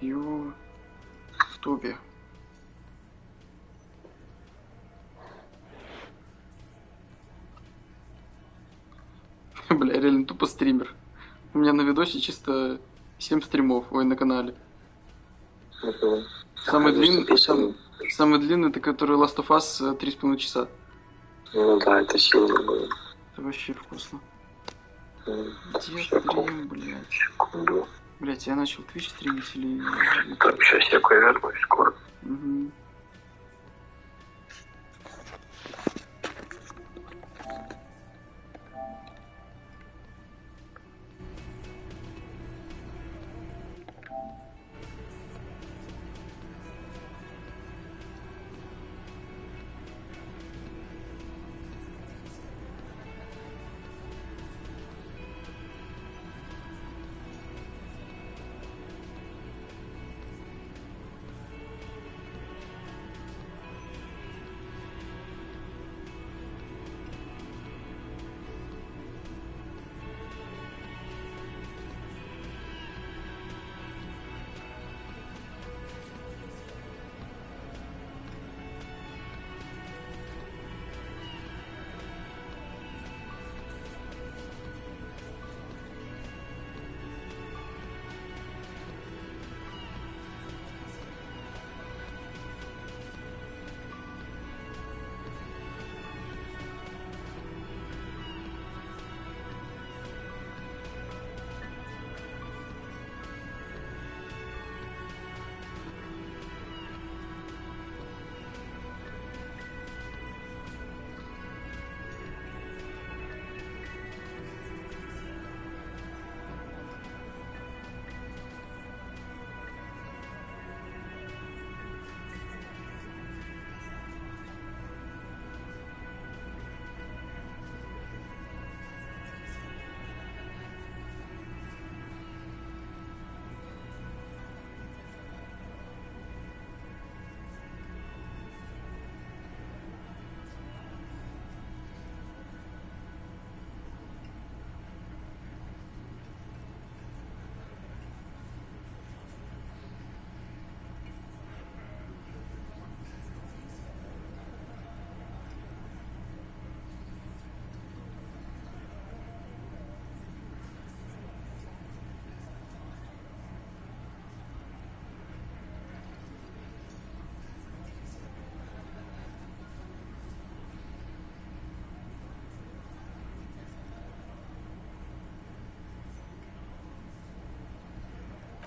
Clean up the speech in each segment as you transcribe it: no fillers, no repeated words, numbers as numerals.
Ютубе. Бля, реально тупо стример. У меня на видосе чисто 7 стримов, на канале. Самый длинный, это который Last of Us 3,5 часа. Ну да, это сильно было. Это вообще вкусно. Где стрим, блядь? Секунду. Блядь, я начал Twitch стримить или... Так, сейчас я вернусь скоро. Угу.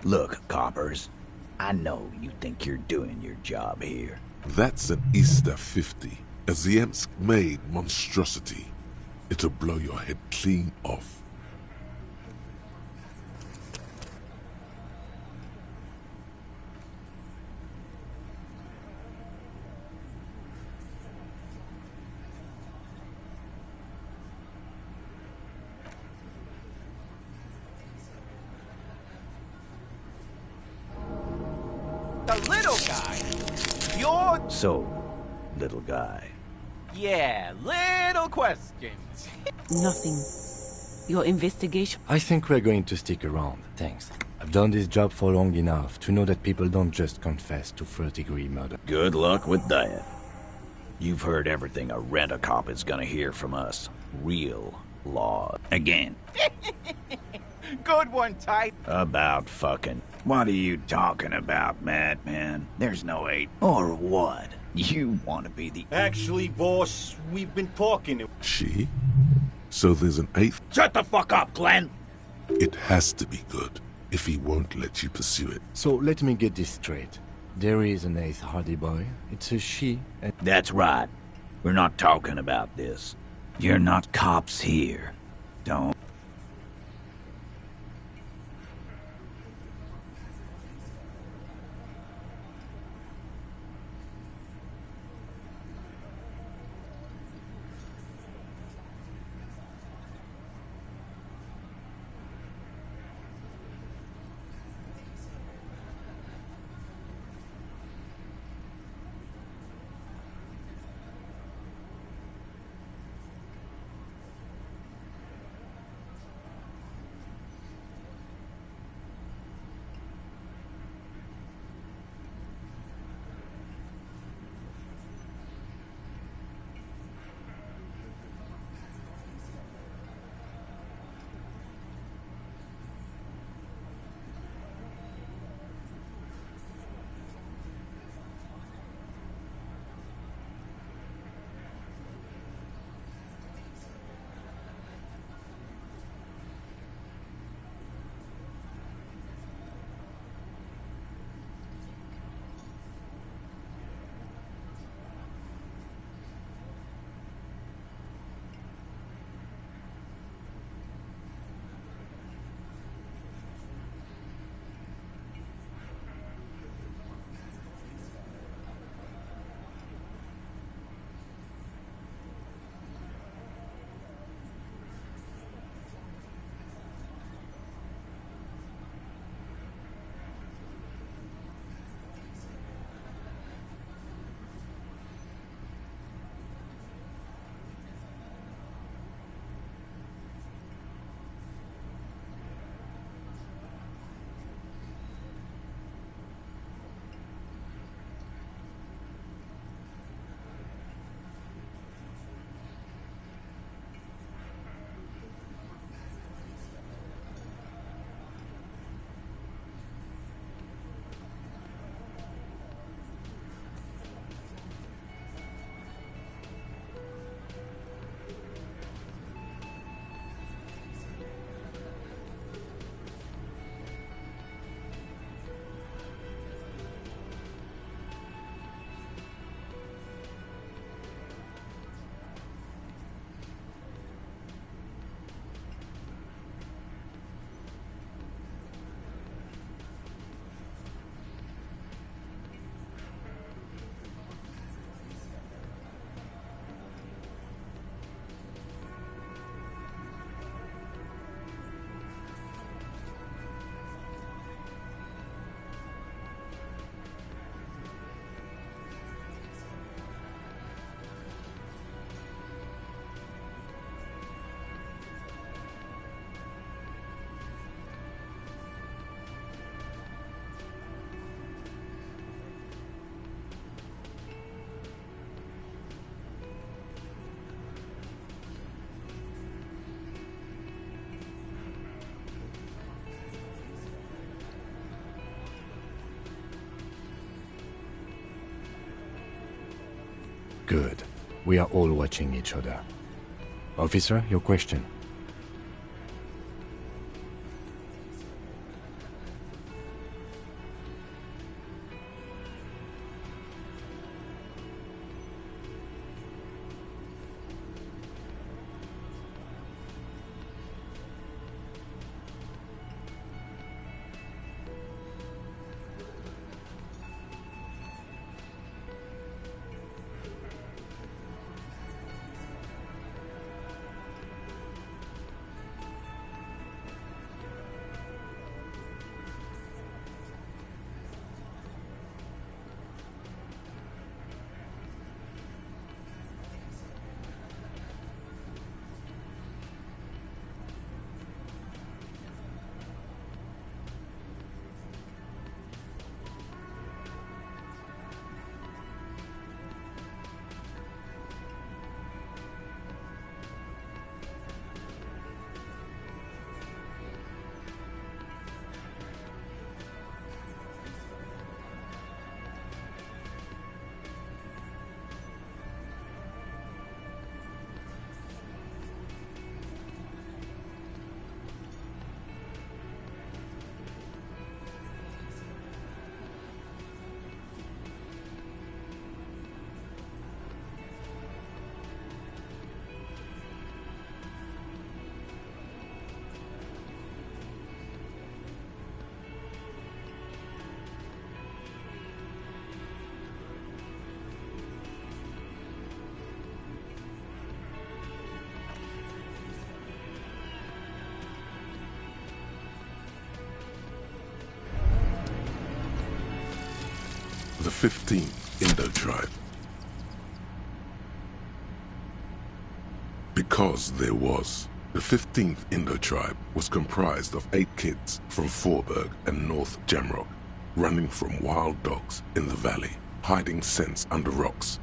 Look, coppers, I know you think you're doing your job here. That's an Easter 50, a Ziemsk-made monstrosity. It'll blow your head clean off. The little guy? You're... So, little guy. Yeah, little questions. Nothing. Your investigation... I think we're going to stick around, thanks. I've done this job for long enough to know that people don't just confess to first-degree murder. Good luck with that. You've heard everything a rent-a-cop is gonna hear from us. Real law. Again. Good one, Ty. About fucking. What are you talking about, madman? There's no 8. Or what? You want to be the... Actually, boss, we've been talking. She? So there's an 8th? Shut the fuck up, Glenn! It has to be good, if he won't let you pursue it. So let me get this straight. There is an 8th Hardy Boy. It's a she. And That's right. We're not talking about this. You're not cops here. Don't... Good. We are all watching each other. Officer, your question. The 15th Indo tribe. Because there was. The 15th Indo tribe was comprised of 8 kids from Forberg and North Jamrock, running from wild dogs in the valley, hiding scents under rocks.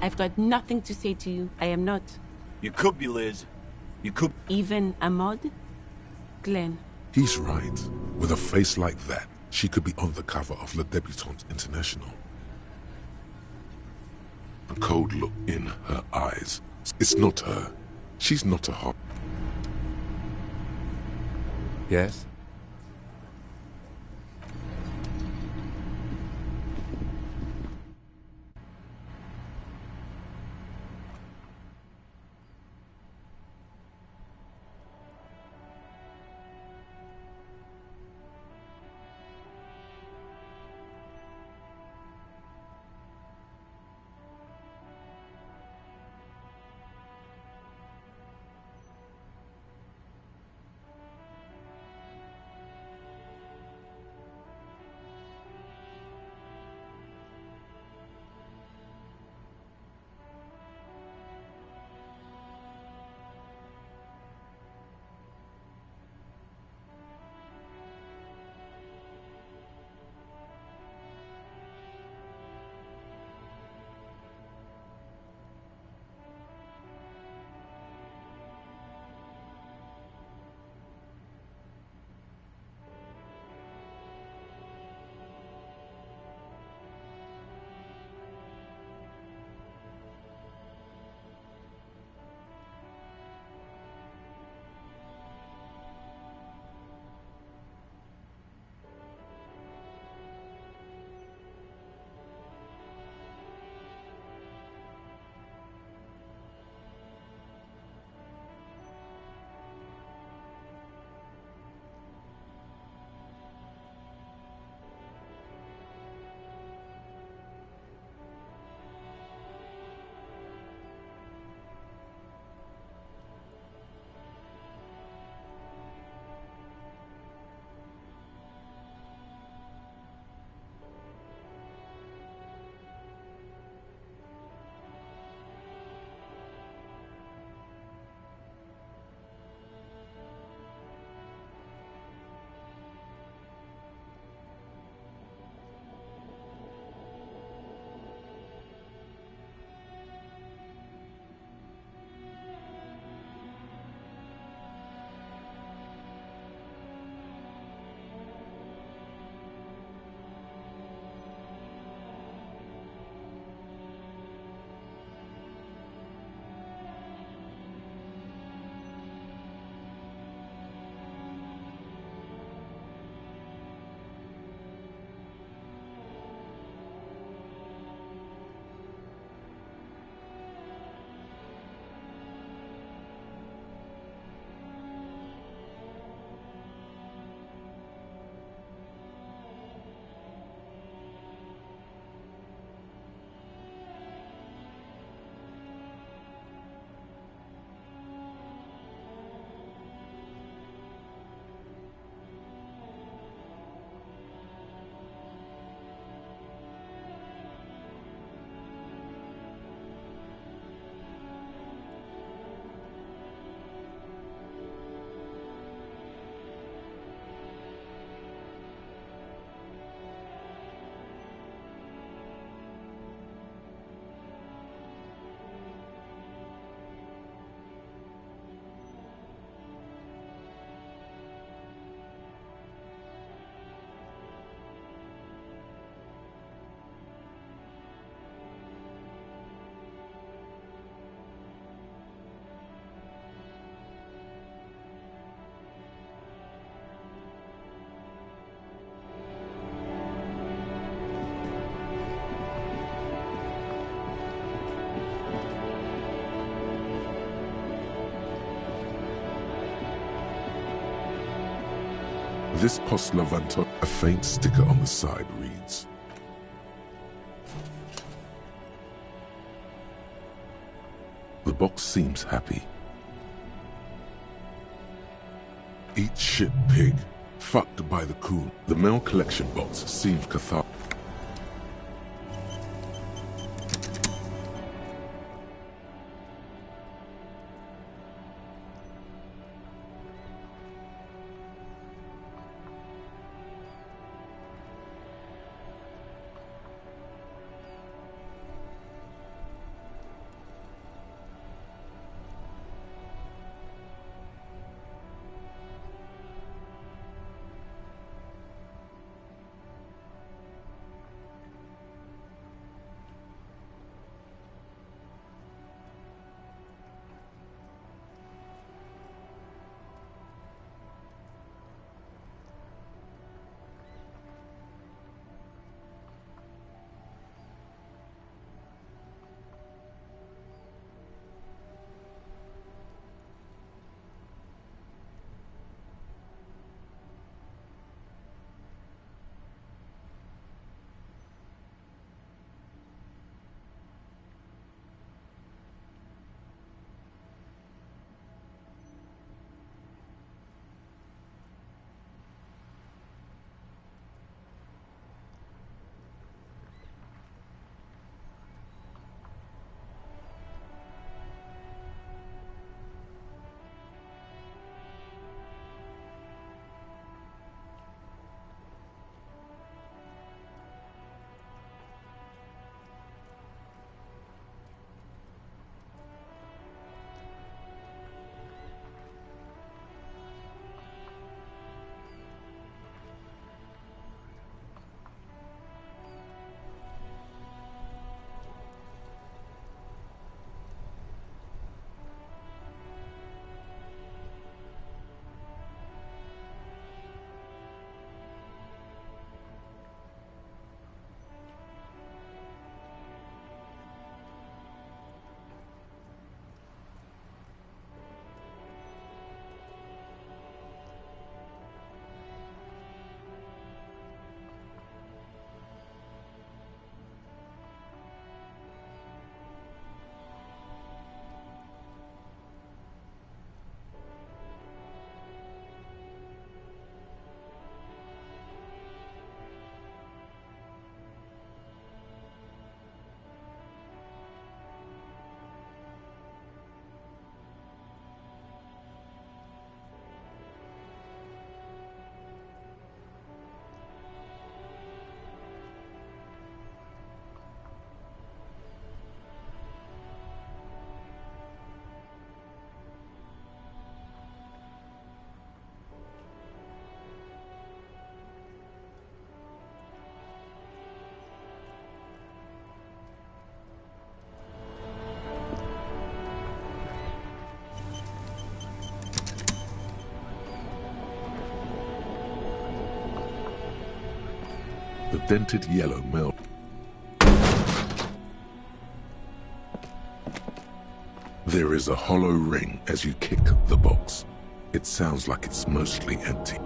I've got nothing to say to you. I am not. You could be, Liz. You could. Even Ahmad? Glenn. He's right. With a face like that, she could be on the cover of Le Debutante International. The cold look in her eyes. It's not her. She's not a hot. Yes? This Postlavanto, a faint sticker on the side reads, The box seems happy. Eat shit, pig. Fucked by the coon. The mail collection box seems cathartic. The dented yellow mail. There is a hollow ring as you kick the box. It sounds like it's mostly empty.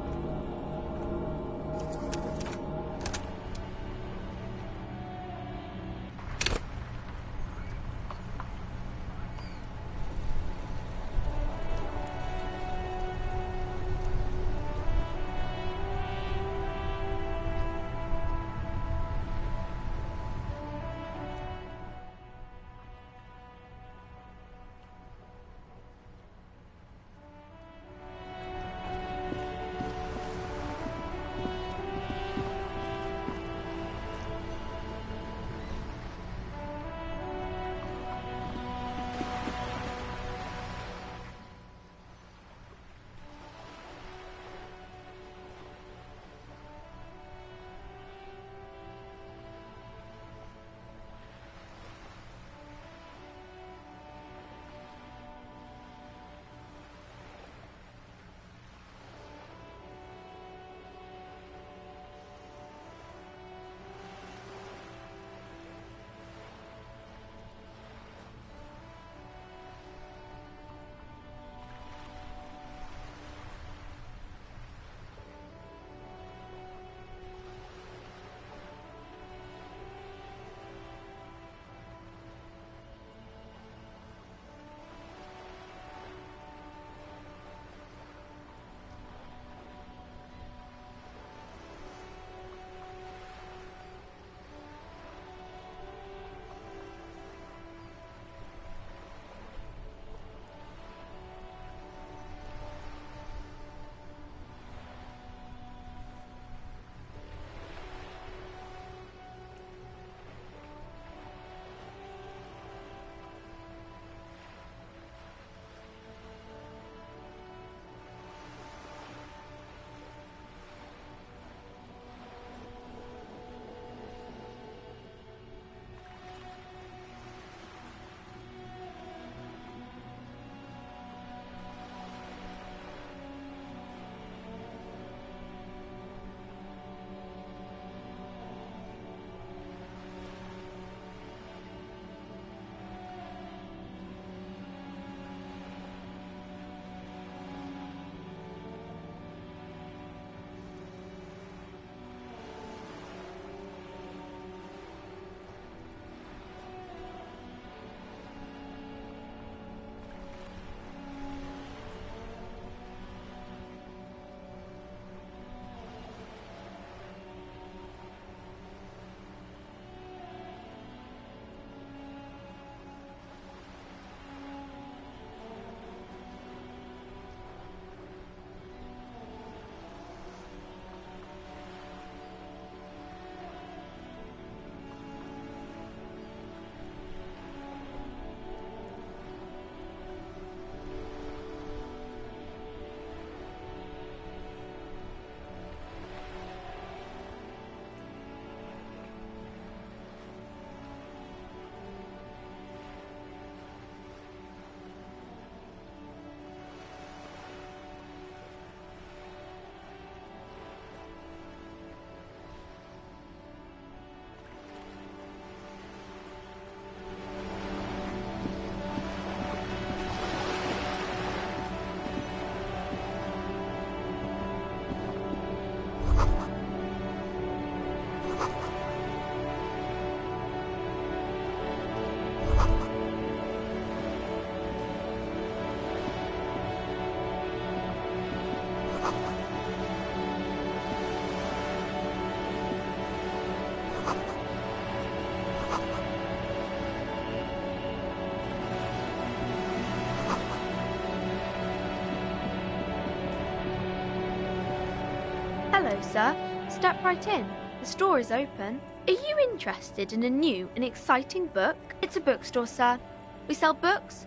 Hello, sir. Step right in. The store is open. Are you interested in a new and exciting book? It's a bookstore, sir. We sell books,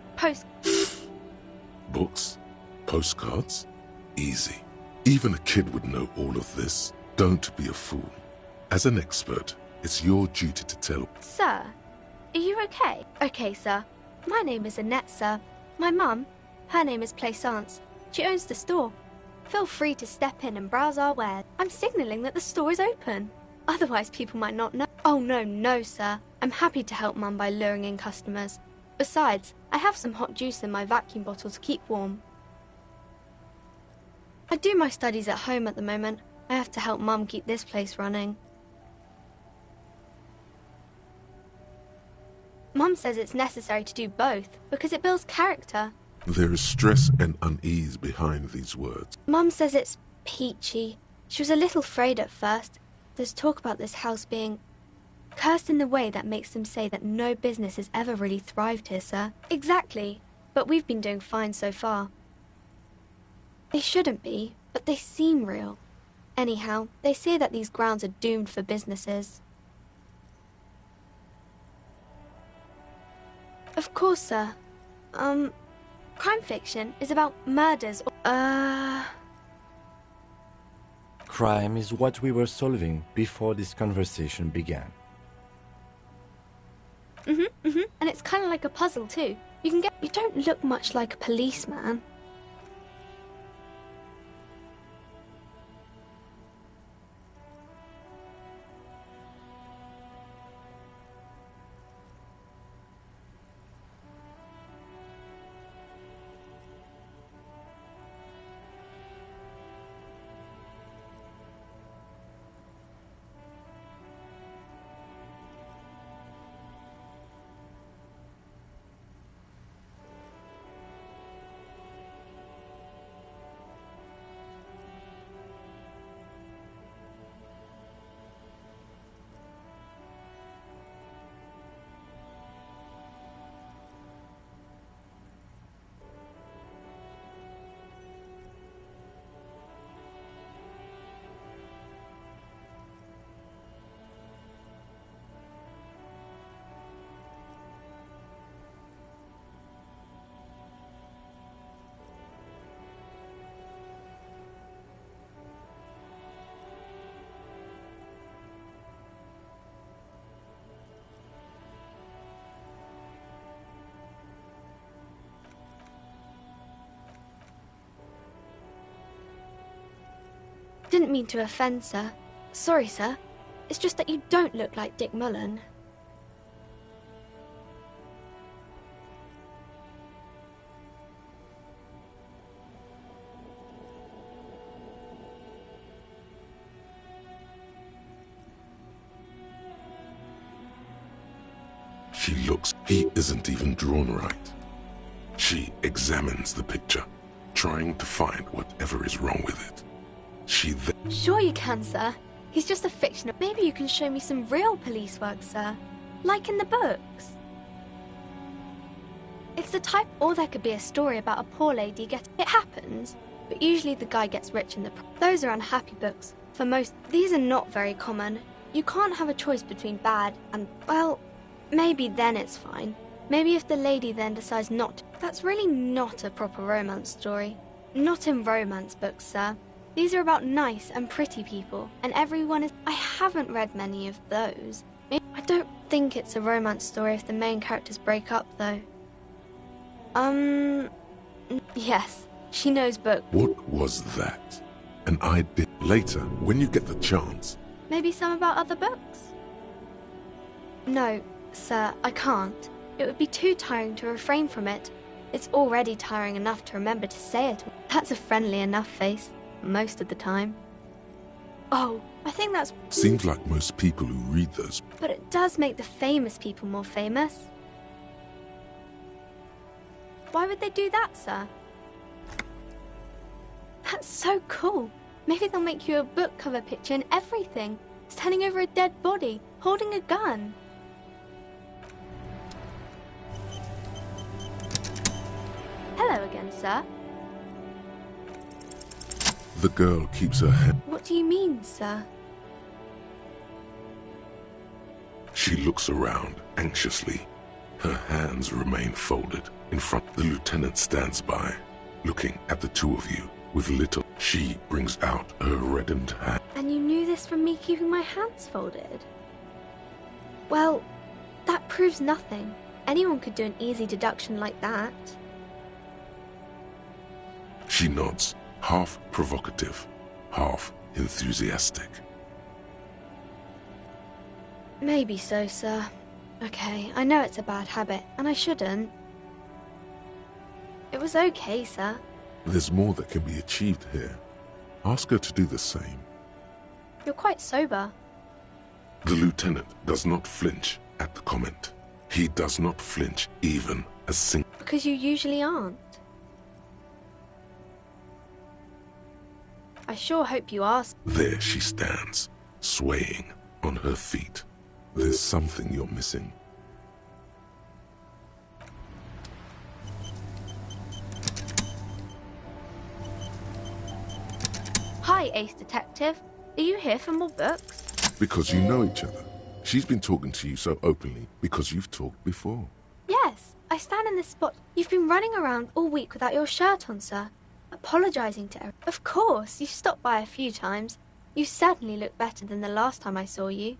Books? Postcards? Easy. Even a kid would know all of this. Don't be a fool. As an expert, it's your duty to tell. Sir, are you okay? Okay, sir. My name is Annette, sir. My mum, her name is Plaisance. She owns the store. Feel free to step in and browse our wares. I'm signalling that the store is open. Otherwise, people might not know. Oh, no, sir. I'm happy to help Mum by luring in customers. Besides, I have some hot juice in my vacuum bottle to keep warm. I do my studies at home at the moment. I have to help Mum keep this place running. Mum says it's necessary to do both because it builds character. There is stress and unease behind these words. Mum says it's peachy. She was a little afraid at first. There's talk about this house being cursed in the way that makes them say that no business has ever really thrived here, sir. Exactly, but we've been doing fine so far. They shouldn't be, but they seem real. Anyhow, they say that these grounds are doomed for businesses. Of course, sir. Crime fiction is about murders or, Crime is what we were solving before this conversation began. And it's kind of like a puzzle, too. You don't look much like a policeman. Didn't mean to offend, sir. Sorry, sir. It's just that you don't look like Dick Mullen. She looks, he isn't even drawn right. She examines the picture, trying to find whatever is wrong with it. She then... Sure you can, sir. He's just a fictional. Maybe you can show me some real police work, sir. Like in the books. It's the type, or there could be a story about a poor lady It happens, but usually the guy gets rich in the... Those are unhappy books. For most, these are not very common. You can't have a choice between bad and, well, maybe then it's fine. Maybe if the lady then decides not to. That's really not a proper romance story. Not in romance books, sir. These are about nice and pretty people, and everyone is... I haven't read many of those. I don't think it's a romance story if the main characters break up, though. Yes, she knows books. What was that? An idea. Later, when you get the chance. Maybe some about other books? No, sir, I can't. It would be too tiring to refrain from it. It's already tiring enough to remember to say it. That's a friendly enough face. Most of the time. Oh, I think that's... Seems like most people who read those... But it does make the famous people more famous. Why would they do that, sir? That's so cool. Maybe they'll make you a book cover picture and everything. Standing over a dead body, holding a gun. Hello again, sir. The girl keeps her hand. What do you mean, sir? She looks around anxiously. Her hands remain folded in front. The lieutenant stands by, looking at the two of you with little. She brings out her reddened hand. And you knew this from me keeping my hands folded? Well, that proves nothing. Anyone could do an easy deduction like that. She nods, half provocative, half enthusiastic. Maybe so, sir. Okay, I know it's a bad habit, and I shouldn't. It was okay, sir. There's more that can be achieved here. Ask her to do the same. You're quite sober. The lieutenant does not flinch at the comment. He does not flinch even a single. Because you usually aren't. I sure hope you are. There she stands, swaying on her feet. There's something you're missing. Hi, Ace Detective. Are you here for more books? Because you know each other. She's been talking to you so openly because you've talked before. Yes, I stand in this spot. You've been running around all week without your shirt on, sir. Apologising to everyone. Of course, you stopped by a few times. You certainly look better than the last time I saw you.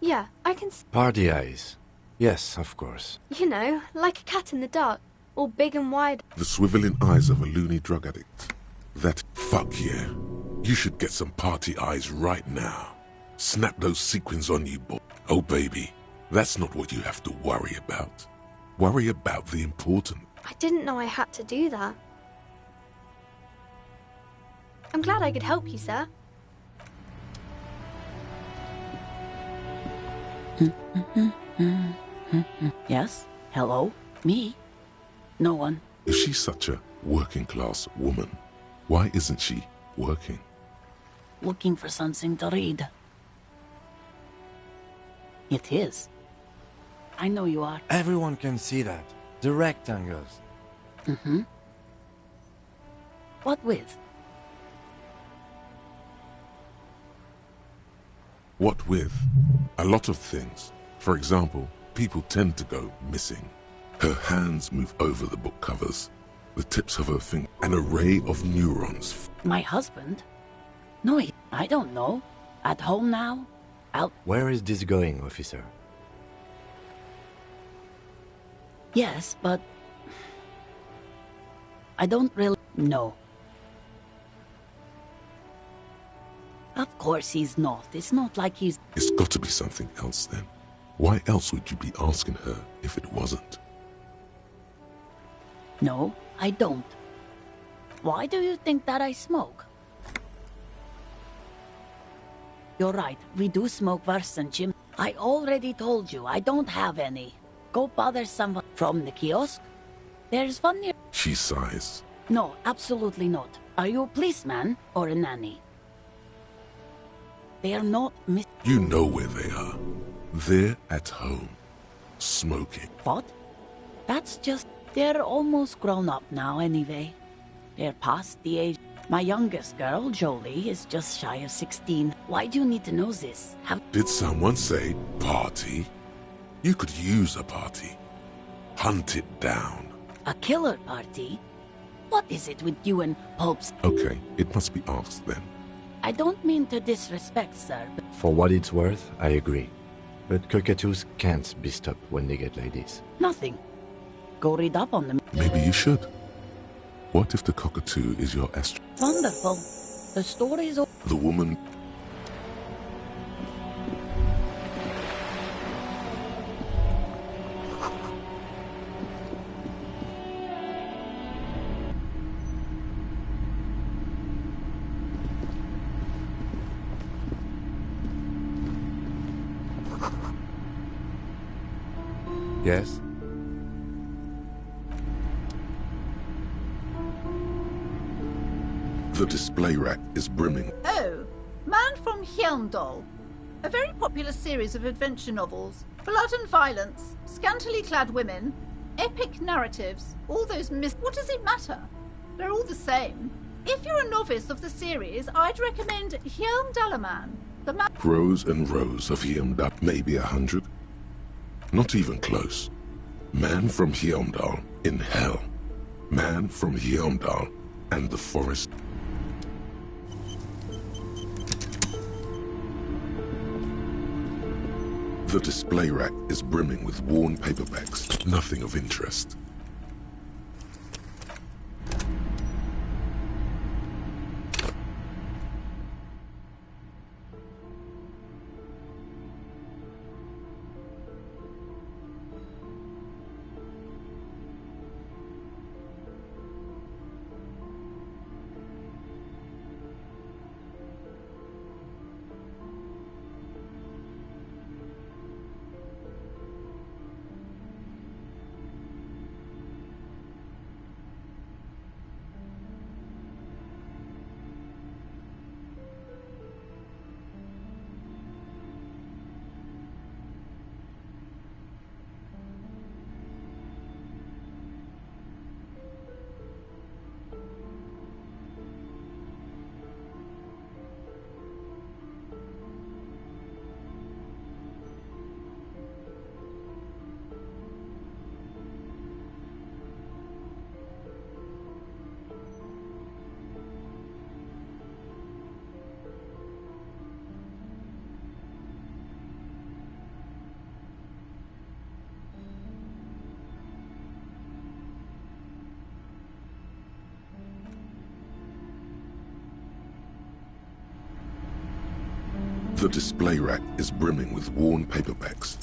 Yeah, I can Party eyes. Yes, of course. You know, like a cat in the dark. All big and wide. The swiveling eyes of a loony drug addict. That fuck yeah. You should get some party eyes right now. Snap those sequins on you, boy. Oh baby, that's not what you have to worry about. Worry about the important. I didn't know I had to do that. I'm glad I could help you, sir. Yes? Hello? Me? No one. If she's such a working class woman, why isn't she working? Looking for something to read. It is. I know you are. Everyone can see that. The rectangles. Mm-hmm. What with? What with? A lot of things. For example, people tend to go missing. Her hands move over the book covers. The tips of her fingers. An array of neurons. My husband? No, I don't know. At home now? Out. Where is this going, officer? Yes, but... I don't really know. Of course he's not. It's not like he's... It's got to be something else then. Why else would you be asking her if it wasn't? No, I don't. Why do you think that I smoke? You're right, we do smoke worse than Jim. I already told you, I don't have any. Go bother someone from the kiosk. There's one near... She sighs. No, absolutely not. Are you a policeman or a nanny? They are not miss... You know where they are. They're at home. Smoking. What? That's just... They're almost grown up now anyway. They're past the age... My youngest girl, Jolie, is just shy of 16. Why do you need to know this? Did someone say party? You could use a party. Hunt it down. A killer party? What is it with you and Popes? Okay, it must be asked then. I don't mean to disrespect, sir, but... For what it's worth, I agree. But cockatoos can't be stopped when they get like this. Nothing. Go read up on them. Maybe you should. What if the cockatoo is your astro... Wonderful. The story's... The woman... Yes? The display rack is brimming. Oh, Man from Hjelmdal. A very popular series of adventure novels. Blood and violence, scantily clad women, epic narratives, all those What does it matter? They're all the same. If you're a novice of the series, I'd recommend Hjelm Dalaman. The man. Rows and rows of Hjelmdal, maybe 100? Not even close. Man from Hjelmdal in hell. Man from Hjelmdal and the forest. The display rack is brimming with worn paperbacks, nothing of interest. The display rack is brimming with worn paperbacks.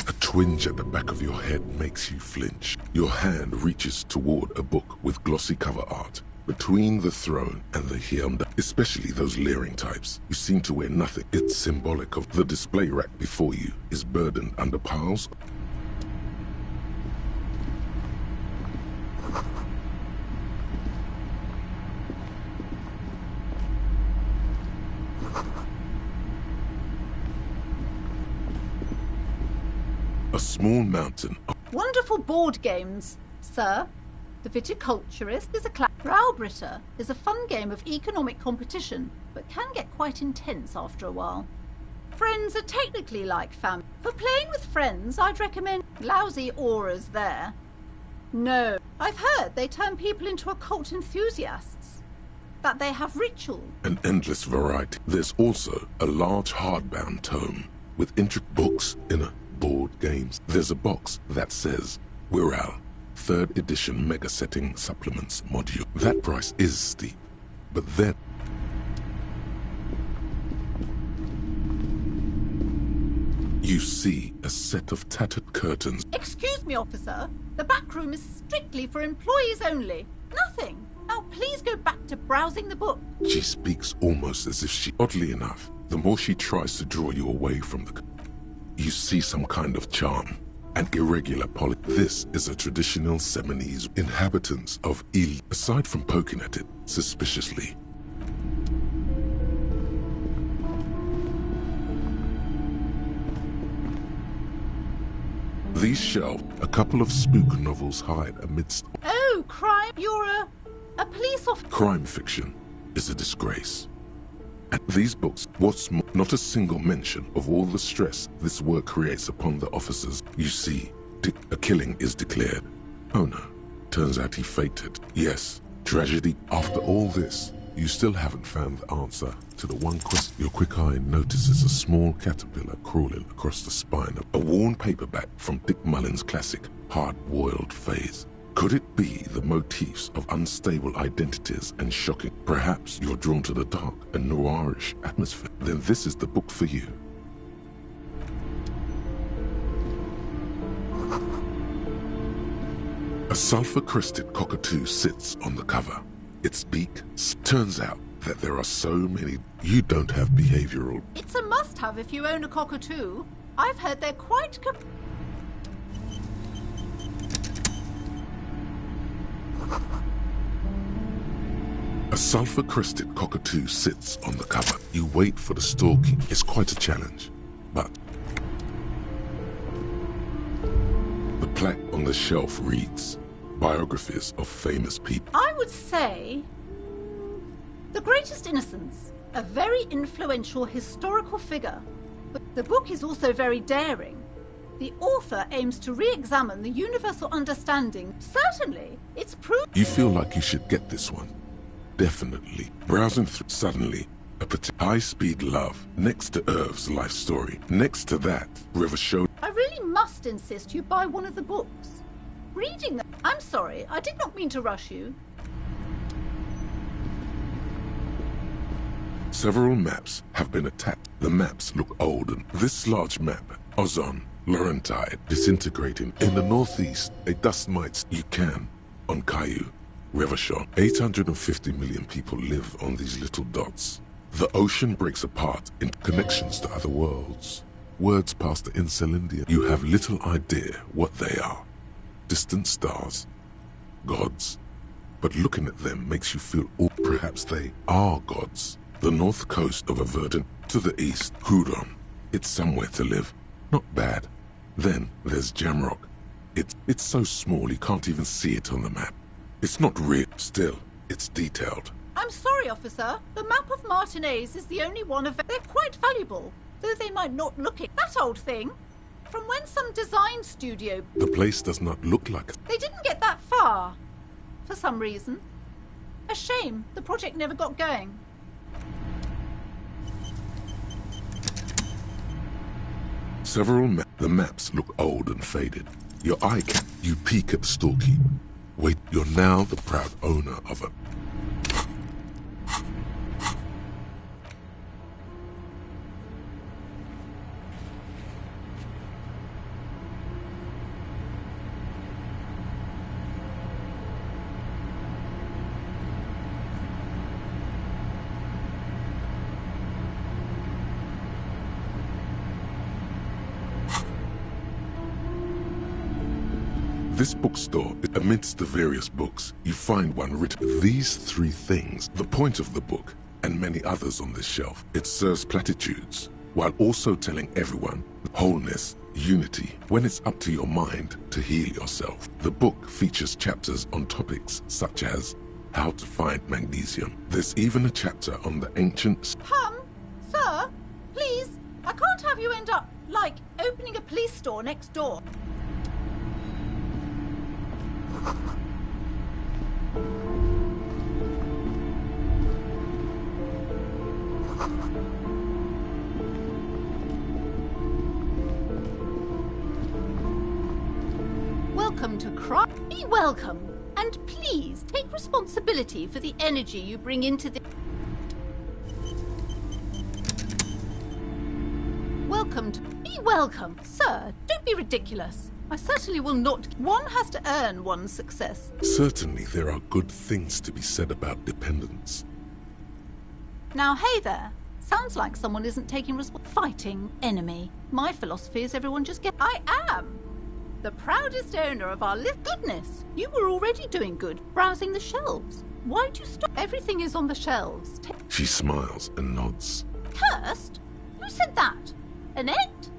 A twinge at the back of your head makes you flinch. Your hand reaches toward a book with glossy cover art. Between the throne and the Hjelmdal, especially those leering types, you seem to wear nothing. It's symbolic of the display rack before you is burdened under piles. A small mountain. Wonderful board games, sir. The Viticulturist is a Braubritter is a fun game of economic competition, but can get quite intense after a while. Friends are technically like family. For playing with friends, I'd recommend lousy auras there. No, I've heard they turn people into occult enthusiasts. That they have ritual. An endless variety. There's also a large hardbound tome with intricate books in a board games. There's a box that says Wirral 3rd edition mega setting supplements module. That price is steep, but then you see a set of tattered curtains. Excuse me, officer. The back room is strictly for employees only. Nothing. Now please go back to browsing the book. She speaks almost as if she, oddly enough, the more she tries to draw you away from the you see some kind of charm, an irregular poly. This is a traditional Seminese inhabitants of Il. Aside from poking at it suspiciously, these shelves, a couple of spook novels hide amidst. Oh, crime! You're a police officer. Crime fiction is a disgrace. And these books, what's more, not a single mention of all the stress this work creates upon the officers. You see, a killing is declared. Oh no, turns out he fainted. Yes, tragedy. After all this, you still haven't found the answer to the one question. Your quick eye notices a small caterpillar crawling across the spine of a worn paperback from Dick Mullen's classic Hard-Boiled Phase. Could it be the motifs of unstable identities and shocking? Perhaps you're drawn to the dark and noirish atmosphere. Then this is the book for you. A sulfur-crested cockatoo sits on the cover. Its beak turns out that there are so many. You don't have behavioral. It's a must-have if you own a cockatoo. I've heard they're quite. A sulfur-crested cockatoo sits on the cover. You wait for the stalking. It's quite a challenge, but the plaque on the shelf reads, biographies of famous people. I would say The Greatest Innocence, a very influential historical figure. But the book is also very daring. The author aims to re-examine the universal understanding. Certainly, it's proof. You feel like you should get this one. Definitely. Browsing through, suddenly, a high-speed love next to Irv's life story. Next to that, River showed. I really must insist you buy one of the books. Reading them. I'm sorry, I did not mean to rush you. Several maps have been attacked. The maps look old, and this large map, Ozon, Laurentide, disintegrating. In the northeast, a dust mites you can. On Caillou, Revachon, 850 million people live on these little dots. The ocean breaks apart into connections to other worlds. Words pass to Insulindia. You have little idea what they are. Distant stars. Gods. But looking at them makes you feel, or perhaps they are gods. The north coast of Averden, to the east, Hudon. It's somewhere to live. Not bad. Then there's Jamrock. It's so small you can't even see it on the map. It's not real. Still, it's detailed. I'm sorry, officer. The map of Martinez is the only one of. They're quite valuable, though they might not look it. That old thing. From when some design studio. The place does not look like it. They didn't get that far. For some reason. A shame. The project never got going. The maps look old and faded. Your eye can. You peek at the storekeeper. Wait, you're now the proud owner of a. This bookstore, amidst the various books, you find one written. These three things, the point of the book, and many others on this shelf, it serves platitudes, while also telling everyone wholeness, unity, when it's up to your mind to heal yourself. The book features chapters on topics such as how to find magnesium. There's even a chapter on the ancient. Sir, please, I can't have you end up, like, opening a police store next door. Welcome to crime. Be welcome, and please take responsibility for the energy you bring into the. Welcome to. Be welcome, sir. Don't be ridiculous. I certainly will not. One has to earn one's success. Certainly there are good things to be said about dependence. Now, hey there. Sounds like someone isn't taking fighting enemy. My philosophy is everyone just get. I am the proudest owner of our list. Goodness, you were already doing good, browsing the shelves. Why'd you stop? Everything is on the shelves. She smiles and nods. Cursed? Who said that? Annette?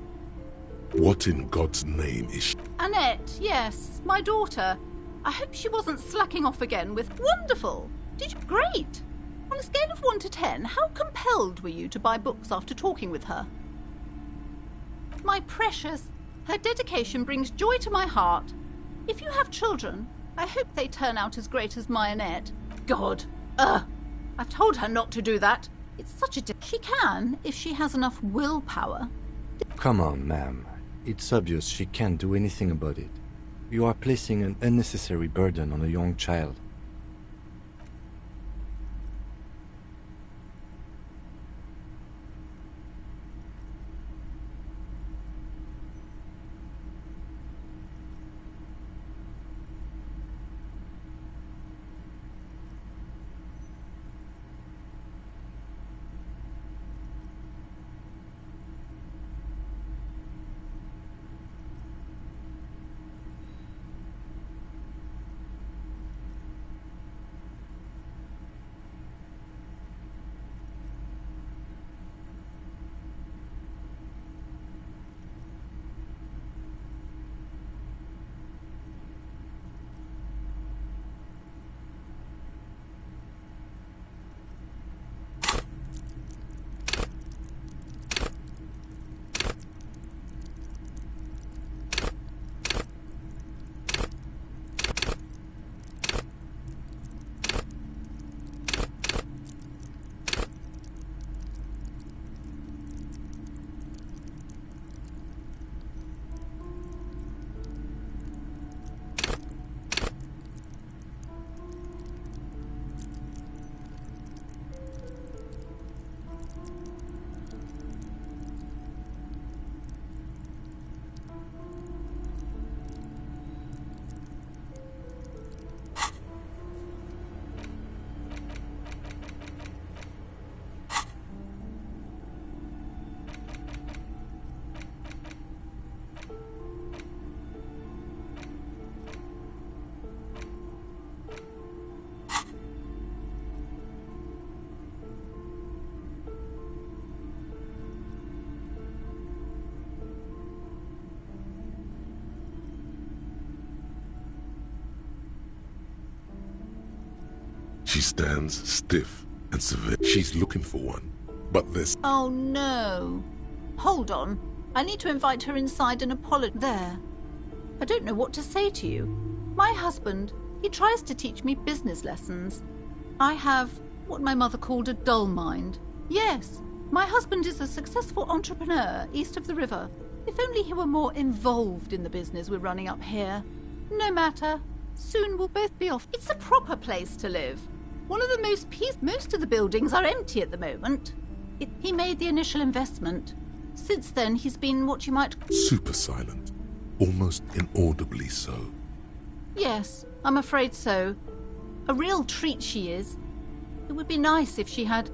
What in God's name is she? Annette, yes, my daughter. I hope she wasn't slacking off again with. Wonderful! Did you? Great! On a scale of 1 to 10, how compelled were you to buy books after talking with her? My precious, her dedication brings joy to my heart. If you have children, I hope they turn out as great as my Annette. God, I've told her not to do that. It's such a. She can, if she has enough willpower. Come on, ma'am. It's obvious she can't do anything about it. You are placing an unnecessary burden on a young child. She stands stiff and severe. She's looking for one, but there's... Oh no. Hold on. I need to invite her inside and apologize. There. I don't know what to say to you. My husband, he tries to teach me business lessons. I have what my mother called a dull mind. Yes, my husband is a successful entrepreneur east of the river. If only he were more involved in the business we're running up here. No matter. Soon we'll both be off. It's a proper place to live. One of the most Most of the buildings are empty at the moment. He made the initial investment. Since then, he's been what you might... super silent. Almost inaudibly so. Yes, I'm afraid so. A real treat she is. It would be nice if she had...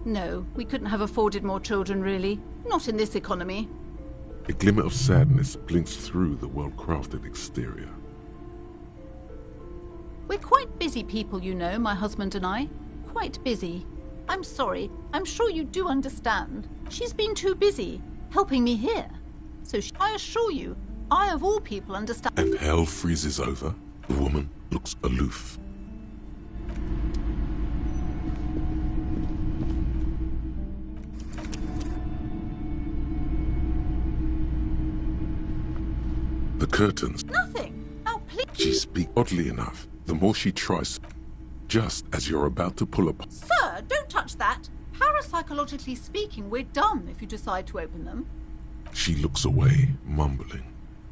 No, we couldn't have afforded more children, really. Not in this economy. A glimmer of sadness blinks through the well-crafted exterior. We're quite busy people, you know, my husband and I. Quite busy. I'm sorry. I'm sure you do understand. She's been too busy helping me here. So I assure you, I of all people understand. And hell freezes over. The woman looks aloof. The curtains. Nothing. Now, please. She speaks oddly enough. The more she tries, just as you're about to pull up. Sir, don't touch that. Parapsychologically speaking, we're done if you decide to open them. She looks away, mumbling.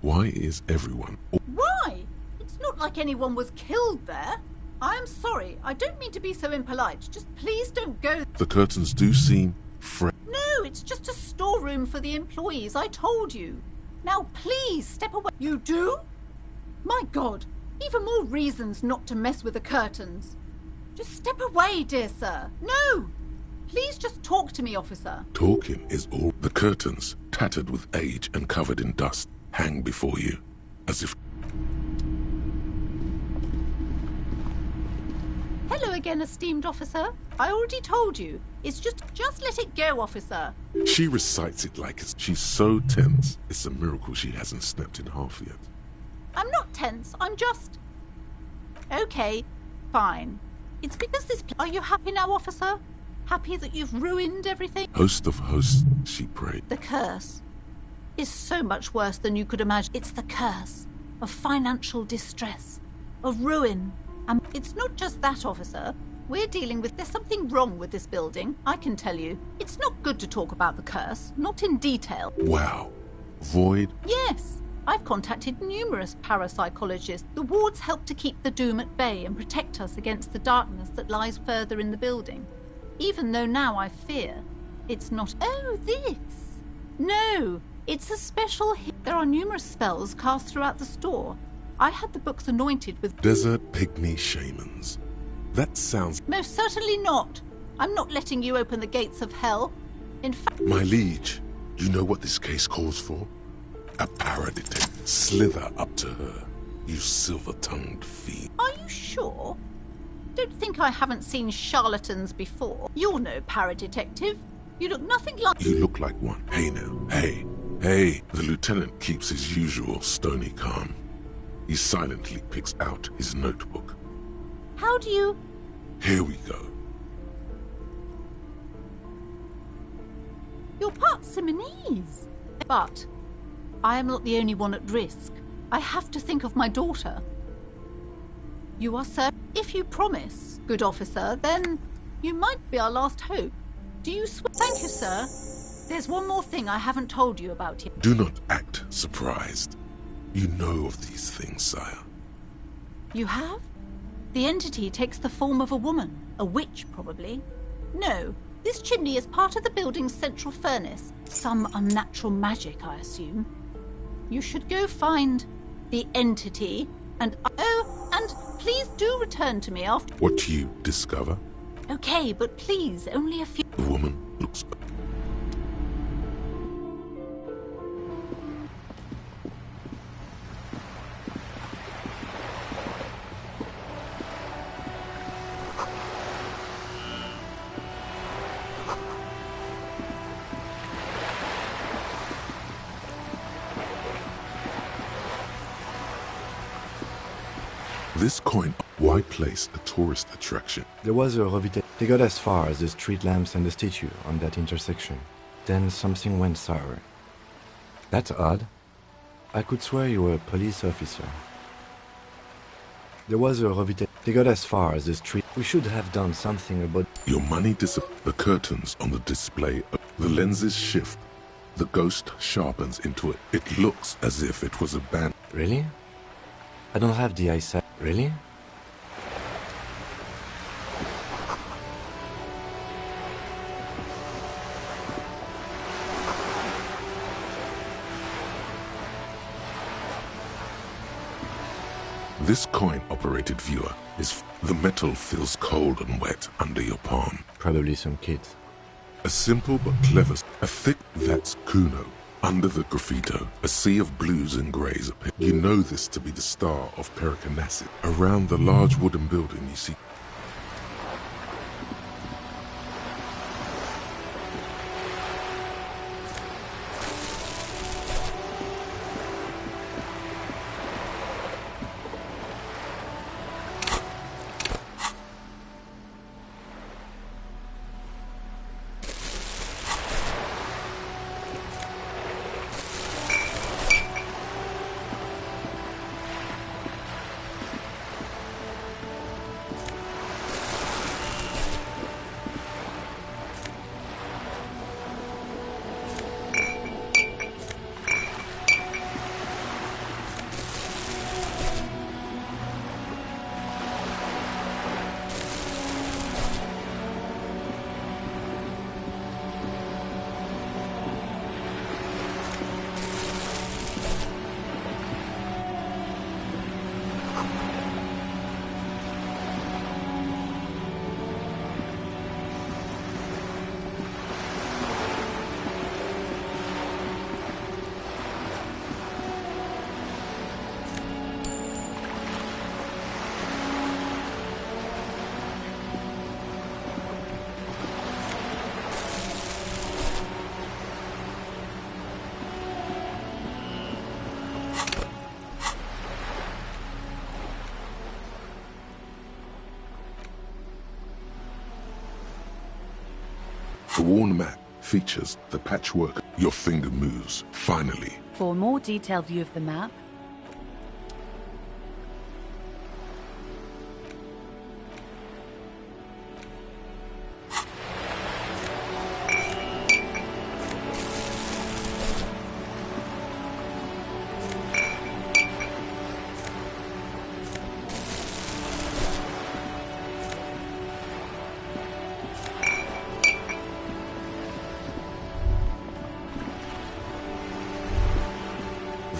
Why is everyone... Why? It's not like anyone was killed there. I am sorry. I don't mean to be so impolite. Just please don't go... The curtains do seem fresh. No, it's just a storeroom for the employees. I told you. Now, please, step away. You do? My God. Even more reasons not to mess with the curtains. Just step away, dear sir. No! Please just talk to me, officer. Talking is all. The curtains, tattered with age and covered in dust, hang before you, as if... Hello again, esteemed officer. I already told you. It's just let it go, officer. She recites it like she's so tense. It's a miracle she hasn't snapped in half yet. I'm not tense. I'm just... Okay, fine. It's because this... Are you happy now, officer? Happy that you've ruined everything? Host of hosts, she prayed. The curse is so much worse than you could imagine. It's the curse of financial distress, of ruin. And it's not just that, officer. We're dealing with... There's something wrong with this building, I can tell you. It's not good to talk about the curse, not in detail. Wow. Void? Yes. I've contacted numerous parapsychologists. The wards help to keep the doom at bay and protect us against the darkness that lies further in the building. Even though now I fear it's not... Oh, this! No, it's a special... There are numerous spells cast throughout the store. I had the books anointed with... Desert pygmy shamans. That sounds... Most certainly not. I'm not letting you open the gates of hell. In fact... My liege, you know what this case calls for? A paradetective. Slither up to her, you silver-tongued fiend. Are you sure? Don't think I haven't seen charlatans before. You're no paradetective. You look nothing like... You look like one. Hey now, hey. Hey, the lieutenant keeps his usual stony calm. He silently picks out his notebook. How do you... Here we go. You're part Simonese. But I am not the only one at risk. I have to think of my daughter. You are, sir. If you promise, good officer, then you might be our last hope. Do you swear? Thank you, sir. There's one more thing I haven't told you about yet. Do not act surprised. You know of these things, sire. You have? The entity takes the form of a woman. A witch, probably. No, this chimney is part of the building's central furnace. Some unnatural magic, I assume. You should go find the entity and... Oh, and please do return to me after... What you discover? Okay, but please, only a few... The woman looks... This coin, Why place a tourist attraction? There was a revitalization. They got as far as the street lamps and the statue on that intersection. Then something went sour. That's odd. I could swear you were a police officer. There was a revitalization. They got as far as the street. We should have done something about... Your money the curtains on the display. The lenses shift. The ghost sharpens into it. It looks as if it was a band. Really? I don't have the eyesight. Really? This coin-operated viewer is... The metal feels cold and wet under your palm. Probably some kids. A simple but clever... A thick... That's Kuno. Under the graffito, a sea of blues and greys appear. You know this to be the star of Periconacid. Around the large wooden building you see... The worn map features the patchwork. Your finger moves, finally. For a more detailed view of the map,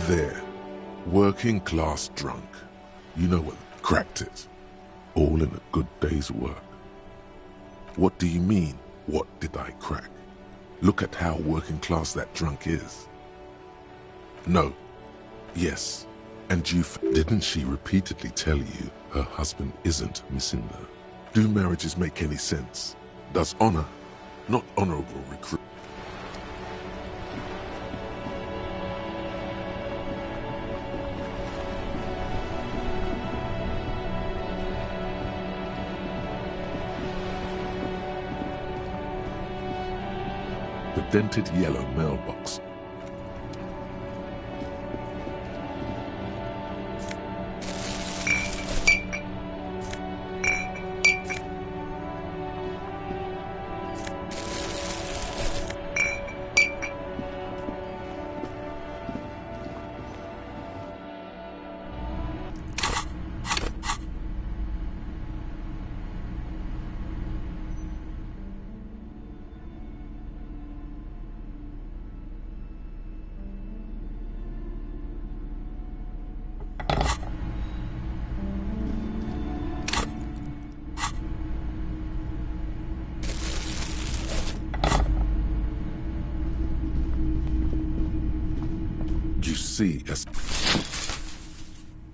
There, working class drunk. You know what? Cracked it. All in a good day's work. What do you mean, what did I crack? Look at how working class that drunk is. No. Yes. And didn't she repeatedly tell you her husband isn't Misinda? Do marriages make any sense? Does honor, not honorable recruit? The dented yellow mailbox.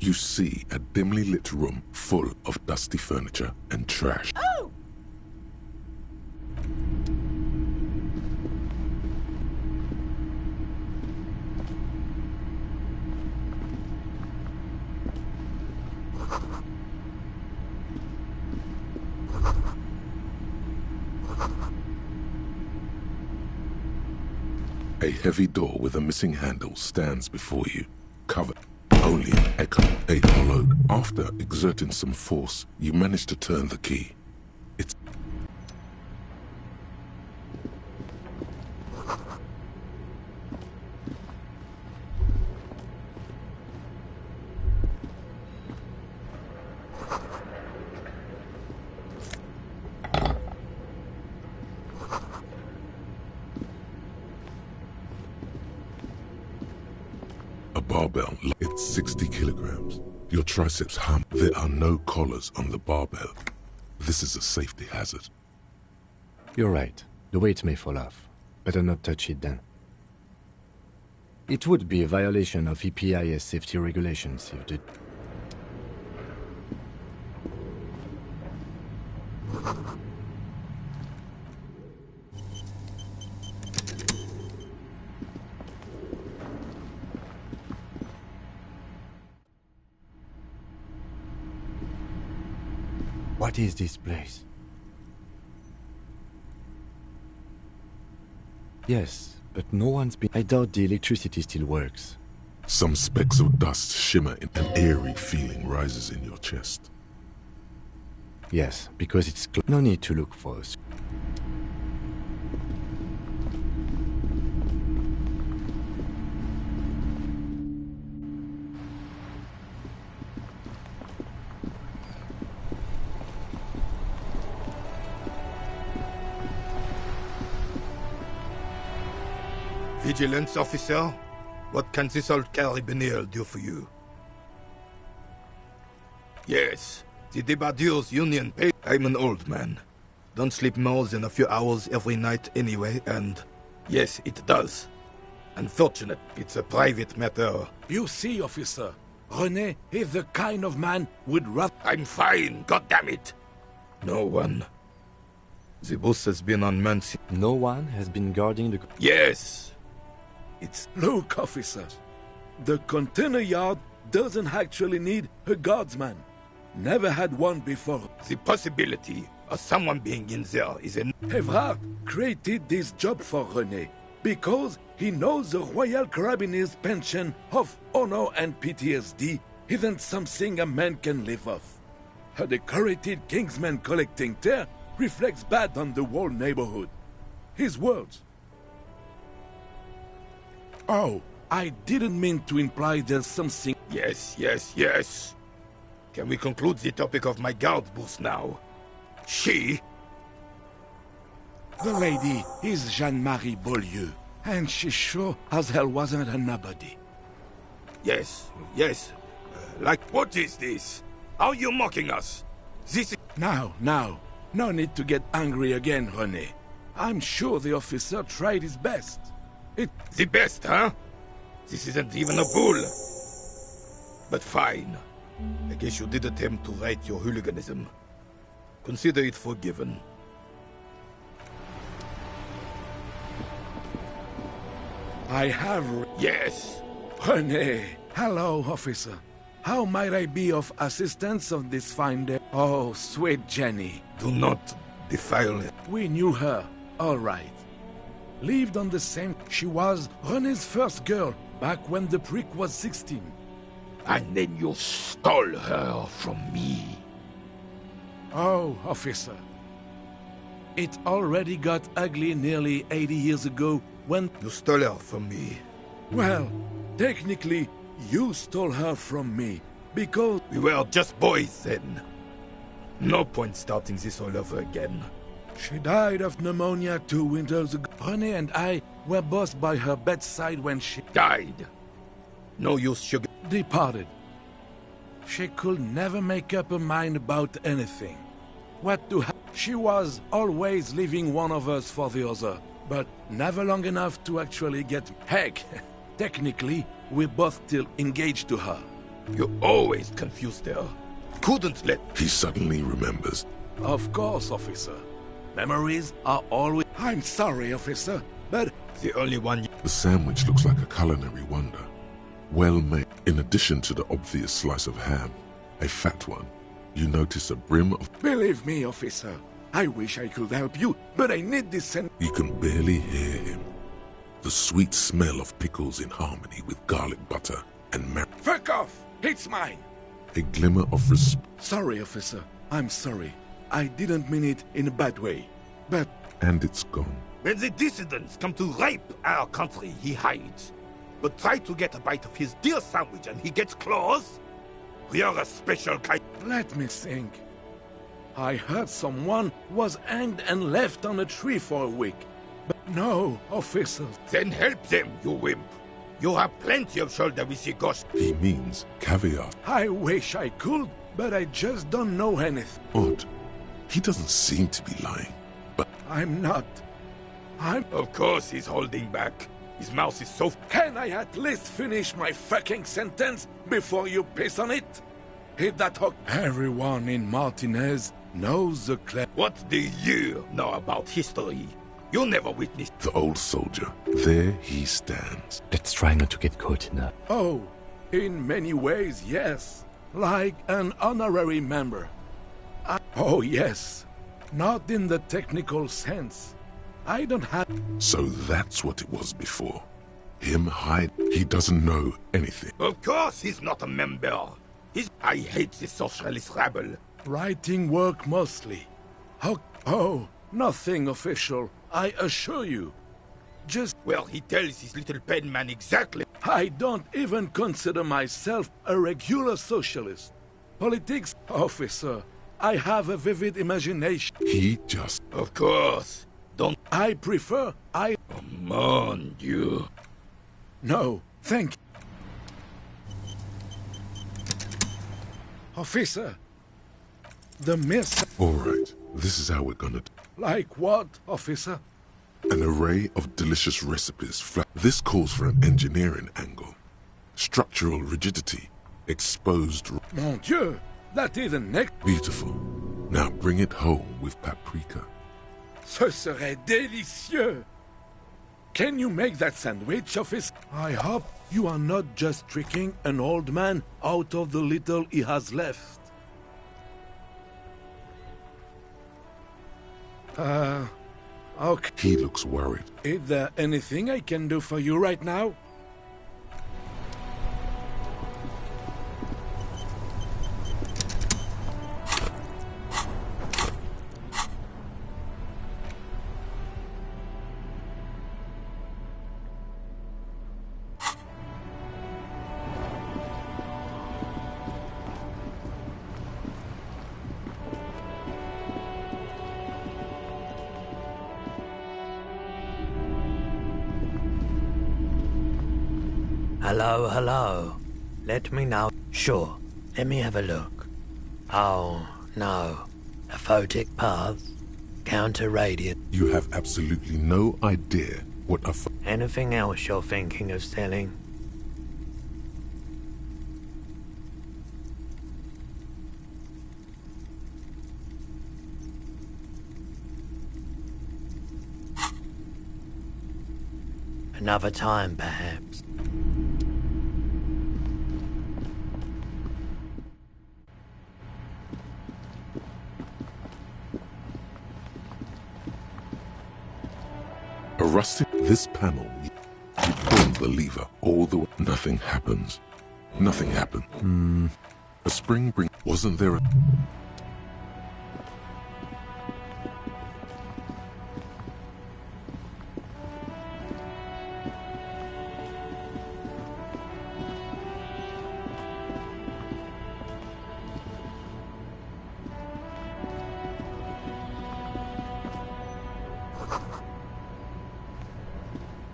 You see a dimly lit room full of dusty furniture and trash. Oh! A heavy door with a missing handle stands before you, covered only in echo. A hollow. After exerting some force, you manage to turn the key. It's a barbell. It's 60 kilograms. Your triceps hum. There are no collars on the barbell. This is a safety hazard. You're right. The weight may fall off. Better not touch it then. It would be a violation of EPIS safety regulations if the... What is this place? Yes, but no one's been... I doubt the electricity still works. Some specks of dust shimmer and an eerie feeling rises in your chest. Yes, because it's... No need to look for us. Vigilance officer, what can this old carabinier do for you? Yes, the Debardeurs Union pay. I'm an old man. Don't sleep more than a few hours every night anyway, and yes, it does. Unfortunate, it's a private matter. You see, officer, René is the kind of man would rather... I'm fine, goddammit! No one. The boss has been on Muncie. No one has been guarding the... Yes! It's... Look, officer, the container yard doesn't actually need a guardsman. Never had one before. The possibility of someone being in there is an... Evrard created this job for René because he knows the Royal Carabiniers' pension of honor and PTSD isn't something a man can live off. A decorated kingsman collecting tear reflects bad on the whole neighborhood. His words. Oh, I didn't mean to imply there's something... Yes. Can we conclude the topic of my guard boost now? She... The lady is Jeanne-Marie Beaulieu, and she sure as hell wasn't a nobody. Yes. Like, what is this? Are you mocking us? This is... Now, no need to get angry again, René. I'm sure the officer tried his best. The best, huh? This isn't even a bull. But fine. I guess you did attempt to right your hooliganism. Consider it forgiven. I have... Yes. René. Hello, officer. How might I be of assistance on this fine day? Oh, sweet Jenny. Do not defile it. We knew her, all right. Lived on the same... She was René's first girl, back when the prick was 16. And then you stole her from me. Oh, officer. It already got ugly nearly 80 years ago when... You stole her from me. Well, technically, you stole her from me, because... We were just boys then. No point starting this all over again. She died of pneumonia 2 winters ago. René and I were both by her bedside when she... Died. No use sugar. Departed. She could never make up her mind about anything. What to have... She was always leaving one of us for the other, but never long enough to actually get... Heck, technically, we're both still engaged to her. You always confused her. Couldn't let... He suddenly remembers. Of course, officer. Memories are always... I'm sorry, officer, but... The only one... The sandwich looks like a culinary wonder. Well made. In addition to the obvious slice of ham, a fat one, you notice a brim of... Believe me, officer, I wish I could help you, but I need this and... You can barely hear him. the sweet smell of pickles in harmony with garlic butter and Fuck off! It's mine! a glimmer of respect. Sorry, officer. I'm sorry. I didn't mean it in a bad way. But... And it's gone. When the dissidents come to rape our country, he hides. But try to get a bite of his deer sandwich and he gets claws? We are a special kind. Let me think. I heard someone was hanged and left on a tree for a week. But no, officer. Then help them, you wimp. You have plenty of shoulder with the ghost. He means caviar. I wish I could, but I just don't know anything. Odd. He doesn't seem to be lying, but... I'm not. Of course he's holding back. His mouth is so... Can I at least finish my fucking sentence before you piss on it? Hit that hook. Everyone in Martinez knows the What do you know about history? You never witnessed... The old soldier. There he stands. Let's try not to get caught in that. Oh, in many ways, yes. Like an honorary member. Oh, yes. Not in the technical sense. I don't have... So that's what it was before. Him hide... He doesn't know anything. Of course he's not a member. I hate this socialist rabble. Writing work mostly. Oh, nothing official, I assure you. Just... Well, he tells his little pen man exactly... I don't even consider myself a regular socialist. Politics, officer, I have a vivid imagination. He just... Of course. Don't... I prefer... Come on, you... No, thank you. Officer, the miss... All right, this is how we're gonna... Like what, officer? An array of delicious recipes. This calls for an engineering angle. Structural rigidity. Exposed... Mon Dieu, that is the next... Beautiful. Now bring it home with paprika. Ce serait délicieux! Can you make that sandwich, officer? I hope you are not just tricking an old man out of the little he has left. Okay. He looks worried. Is there anything I can do for you right now? Hello. Let me know. Sure, let me have a look. Oh, no. A photic path? Counter radiant? You have absolutely no idea what a... Anything else you're thinking of selling? Another time, perhaps. A rustic... This panel... You pull the lever all the way... Nothing happens. Nothing happened. A spring bring... Wasn't there a...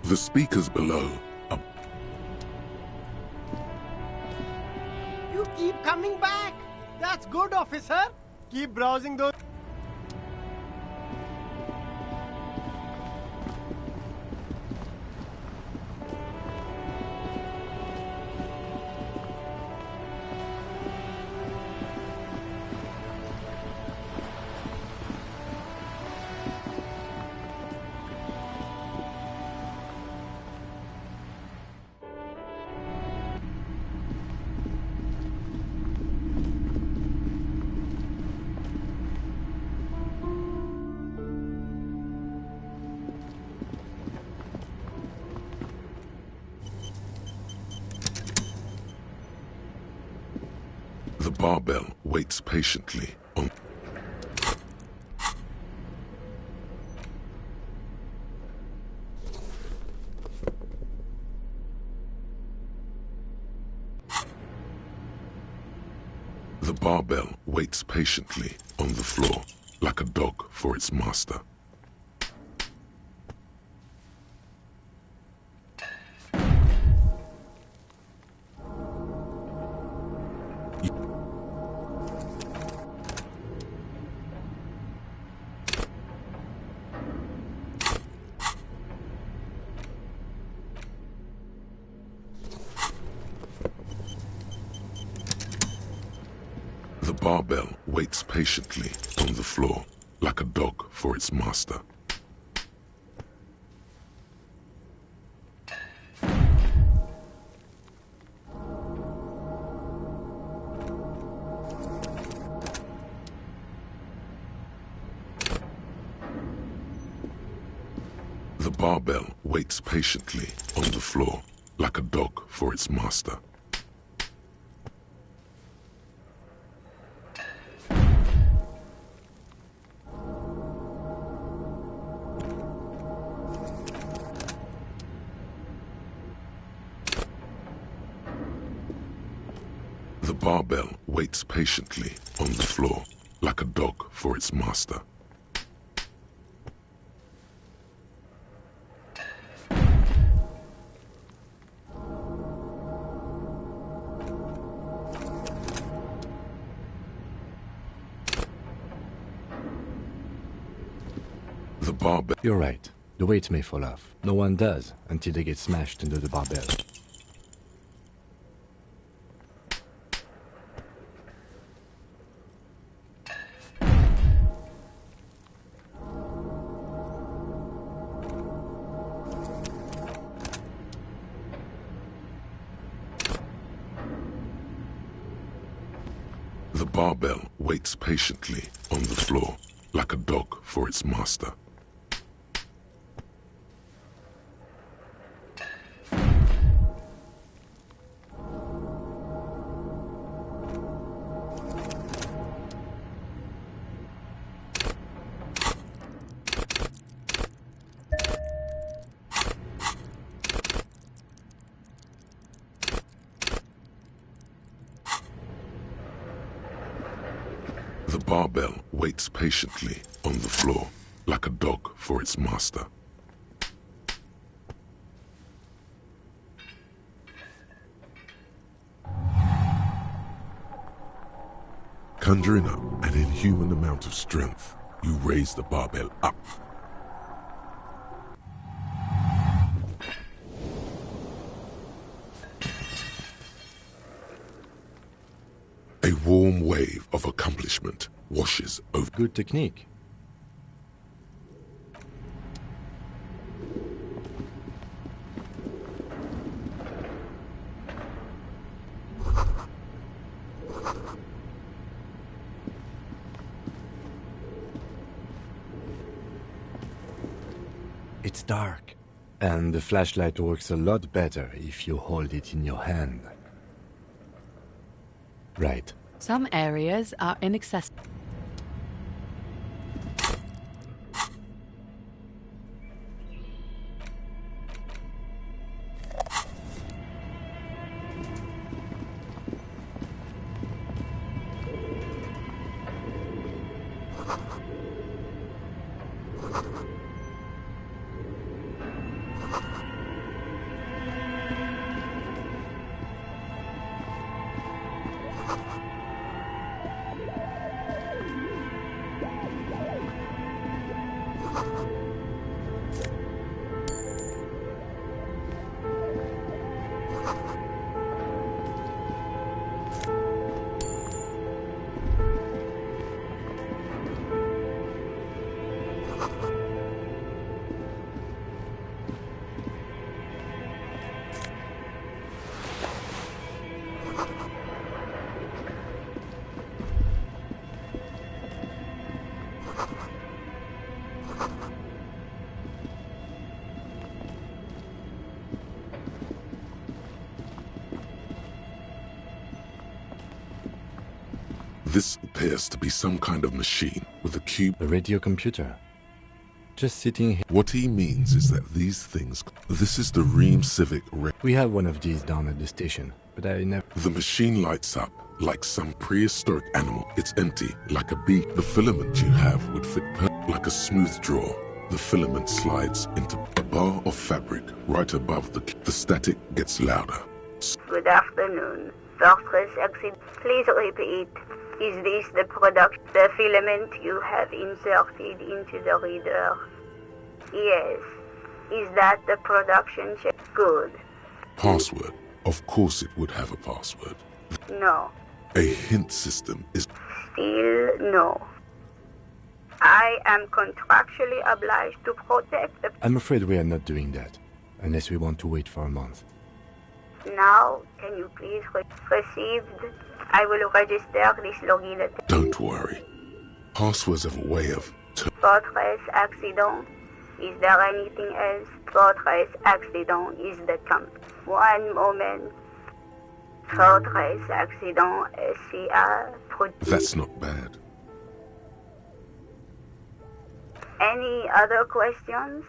The speakers below are... You keep coming back. That's good, officer. Keep browsing those... The barbell waits patiently on... The barbell waits patiently on the floor, like a dog for its master. The barbell waits patiently on the floor, like a dog for its master. The barbell waits patiently on the floor, like a dog for its master. The barbell waits patiently on the floor, like a dog for its master. The barbell... You're right. The weight may fall off. No one does until they get smashed into the barbell. The barbell waits patiently on the floor, like a dog for its master. The barbell waits patiently on the floor, like a dog for its master. Conjuring up an inhuman amount of strength, you raise the barbell up. A warm wave of accomplishment washes over. Good technique. It's dark, and the flashlight works a lot better if you hold it in your hand. Right. Some areas are inaccessible. This appears to be some kind of machine with a cube. A radio computer. Just sitting here. What he means is that these things... This is the Ream Civic... We have one of these down at the station, but I never... The machine lights up like some prehistoric animal. It's empty, like a bee. The filament you have would fit like a smooth draw. The filament slides into a bar of fabric right above the static gets louder. Good afternoon. Fortress Exit. Please repeat. Is this the product, the filament you have inserted into the reader? Yes. Is that the production check? Good. Password. Of course it would have a password. No. A hint system is... Still no. I am contractually obliged to protect the... I'm afraid we are not doing that, unless we want to wait for a month. Now, can you please received? I will register this login. Don't worry. Passwords have a way of... Fortress Accident. Is there anything else? Fortress Accident is the camp. One moment. Fortress Accident SCA. That's not bad. Any other questions?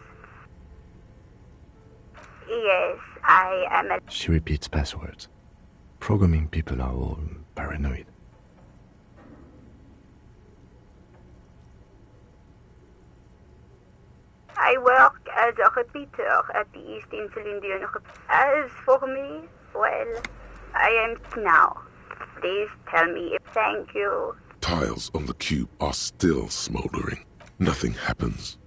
Yes, I am a... She repeats passwords. Programming people are all paranoid. I work as a repeater at the East Indian. As for me, well, I am now. Please tell me if thank you. Tiles on the cube are still smoldering. Nothing happens.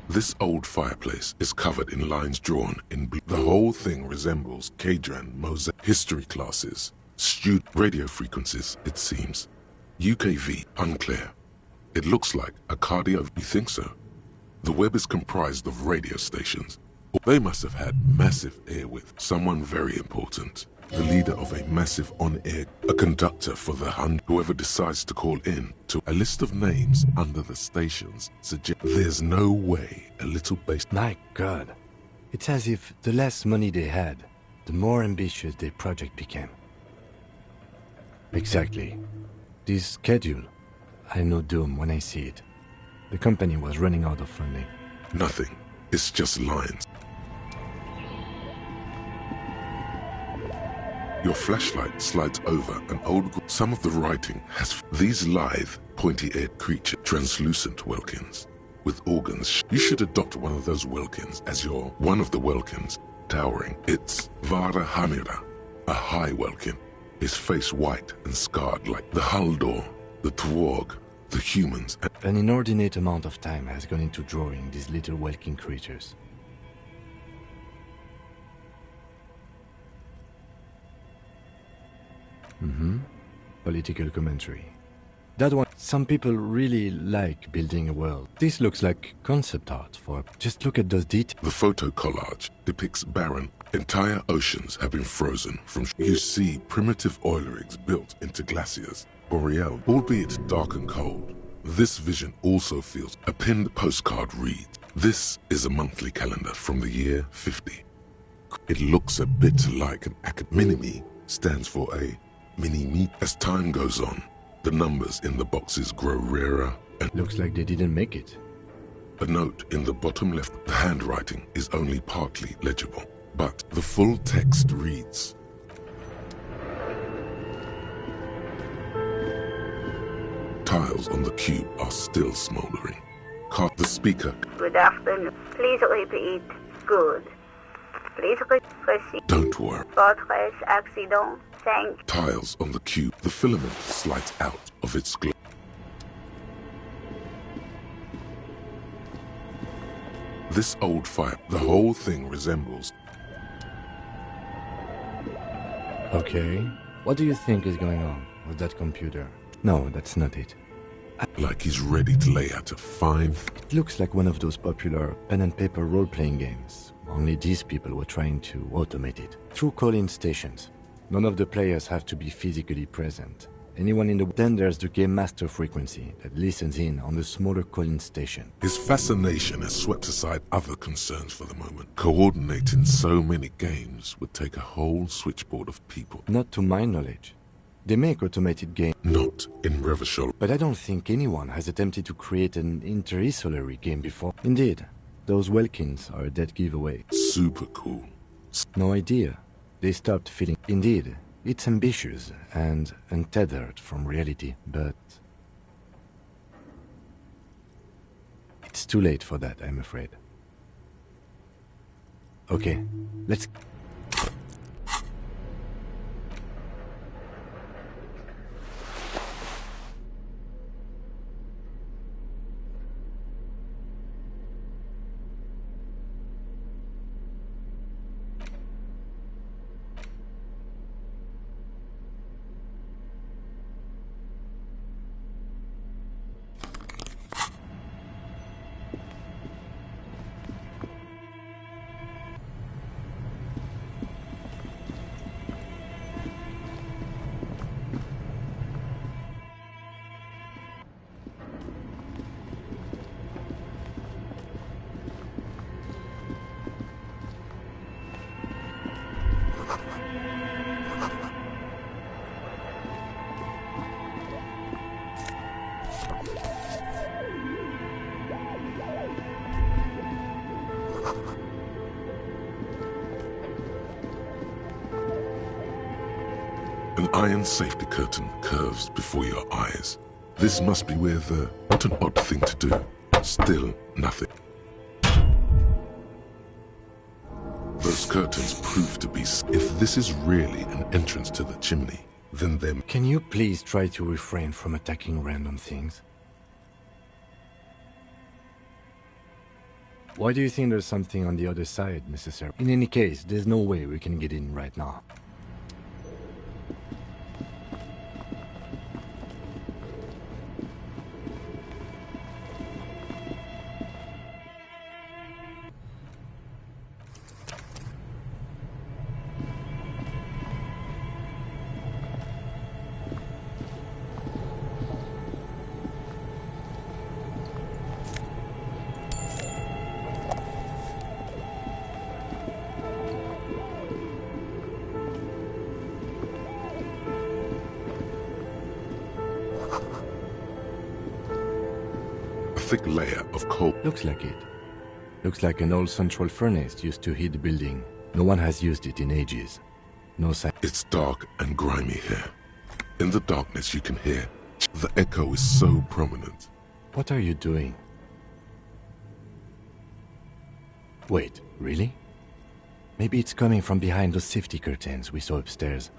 This old fireplace is covered in lines drawn in blue. The whole thing resembles Kadran mosaic history classes, radio frequencies, it seems. UKV, unclear. It looks like a cardio. You think so? The web is comprised of radio stations. They must have had massive airwidth. Someone very important. The leader of a massive on-air, a conductor for the Hun. Whoever decides to call in to a list of names under the stations suggest there's no way a little base. My God. It's as if the less money they had, the more ambitious their project became. Exactly. This schedule, I know doom when I see it. The company was running out of funding. Nothing. It's just lines. Your flashlight slides over an old... Some of the writing has... These lithe, pointy-eared creature, translucent Welkins, with organs. You should adopt one of those Welkins as your... One of the Welkins, towering. It's Vara Hamira, a high Welkin. His face white and scarred like the Haldor, the Tworg, the humans. An inordinate amount of time has gone into drawing these little Welkin creatures. Political commentary. That one, some people really like building a world. This looks like concept art for... Just look at those details. The photo collage depicts barren. Entire oceans have been frozen from... You see primitive oil rigs built into glaciers. Boreal, albeit dark and cold. This vision also feels... A pinned postcard reads, "This is a monthly calendar from the year 50. It looks a bit like an Minimi stands for a mini-me. As time goes on, the numbers in the boxes grow rarer and... Looks like they didn't make it. A note in the bottom left, the handwriting is only partly legible, but the full text reads, "Tiles on the cube are still smoldering. The speaker... Good afternoon. Please repeat. Good. Please proceed. Don't worry. Fortress Accident. Thank... Tiles on the cube. The filament slides out of its glow. This old fire, the whole thing resembles... Okay. What do you think is going on with that computer? No, that's not it. Like he's ready to lay out a fine... It looks like one of those popular pen and paper role-playing games. Only these people were trying to automate it. Through call-in stations. None of the players have to be physically present. Anyone in the... Then there's the game master frequency that listens in on the smaller calling station. His fascination has swept aside other concerns for the moment. Coordinating so many games would take a whole switchboard of people. Not to my knowledge. They make automated games. Not in Revachol. But I don't think anyone has attempted to create an interisolary game before. Indeed, those Welkins are a dead giveaway. Super cool. No idea. They stopped feeling... Indeed, it's ambitious and untethered from reality, but... It's too late for that, I'm afraid. Okay, let's... An iron safety curtain curves before your eyes. This must be where the... What an odd thing to do. Still nothing. Those curtains prove to be... If this is really an entrance to the chimney, then them... Can you please try to refrain from attacking random things? Why do you think there's something on the other side, Mrs. Sarah? In any case, there's no way we can get in right now. Thick layer of coal. Looks like it. Looks like an old central furnace used to heat the building. No one has used it in ages. No sign. It's dark and grimy here. In the darkness you can hear. The echo is so prominent. What are you doing? Wait, really? Maybe it's coming from behind those safety curtains we saw upstairs.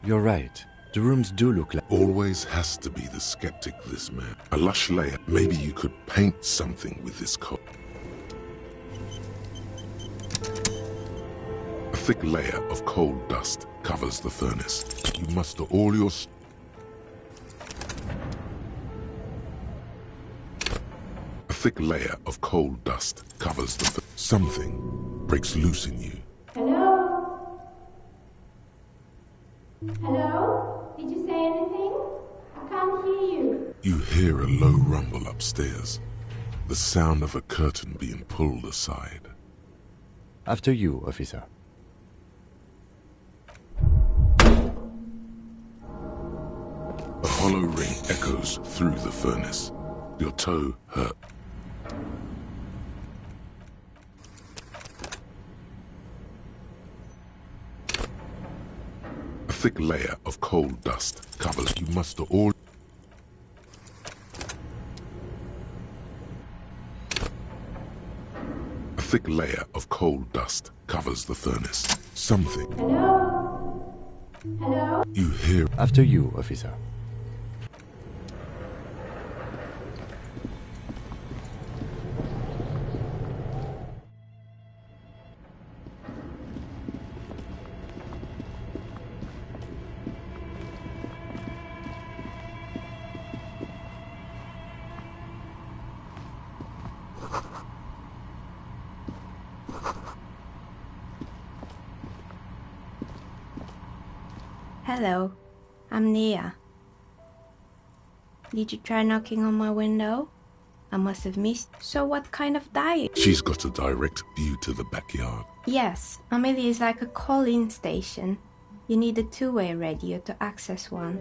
You're right. The rooms do look like... Always has to be the skeptic, this man. A lush layer. Maybe you could paint something with this coal. A thick layer of coal dust covers the furnace. You muster all your... A thick layer of coal dust covers the... Something breaks loose in you. Hello? Hello? Did you say anything? I can't hear you. You hear a low rumble upstairs. The sound of a curtain being pulled aside. After you, officer. A hollow ring echoes through the furnace. Your toe hurt. A thick layer of coal dust covers. You muster all... A thick layer of coal dust covers the furnace. Something... Hello? Hello? You hear... After you, officer. Hello, I'm Nia. Did you try knocking on my window? I must have missed. So what kind of diet? She's got a direct view to the backyard. Yes, Amelie is like a call-in station. You need a two-way radio to access one.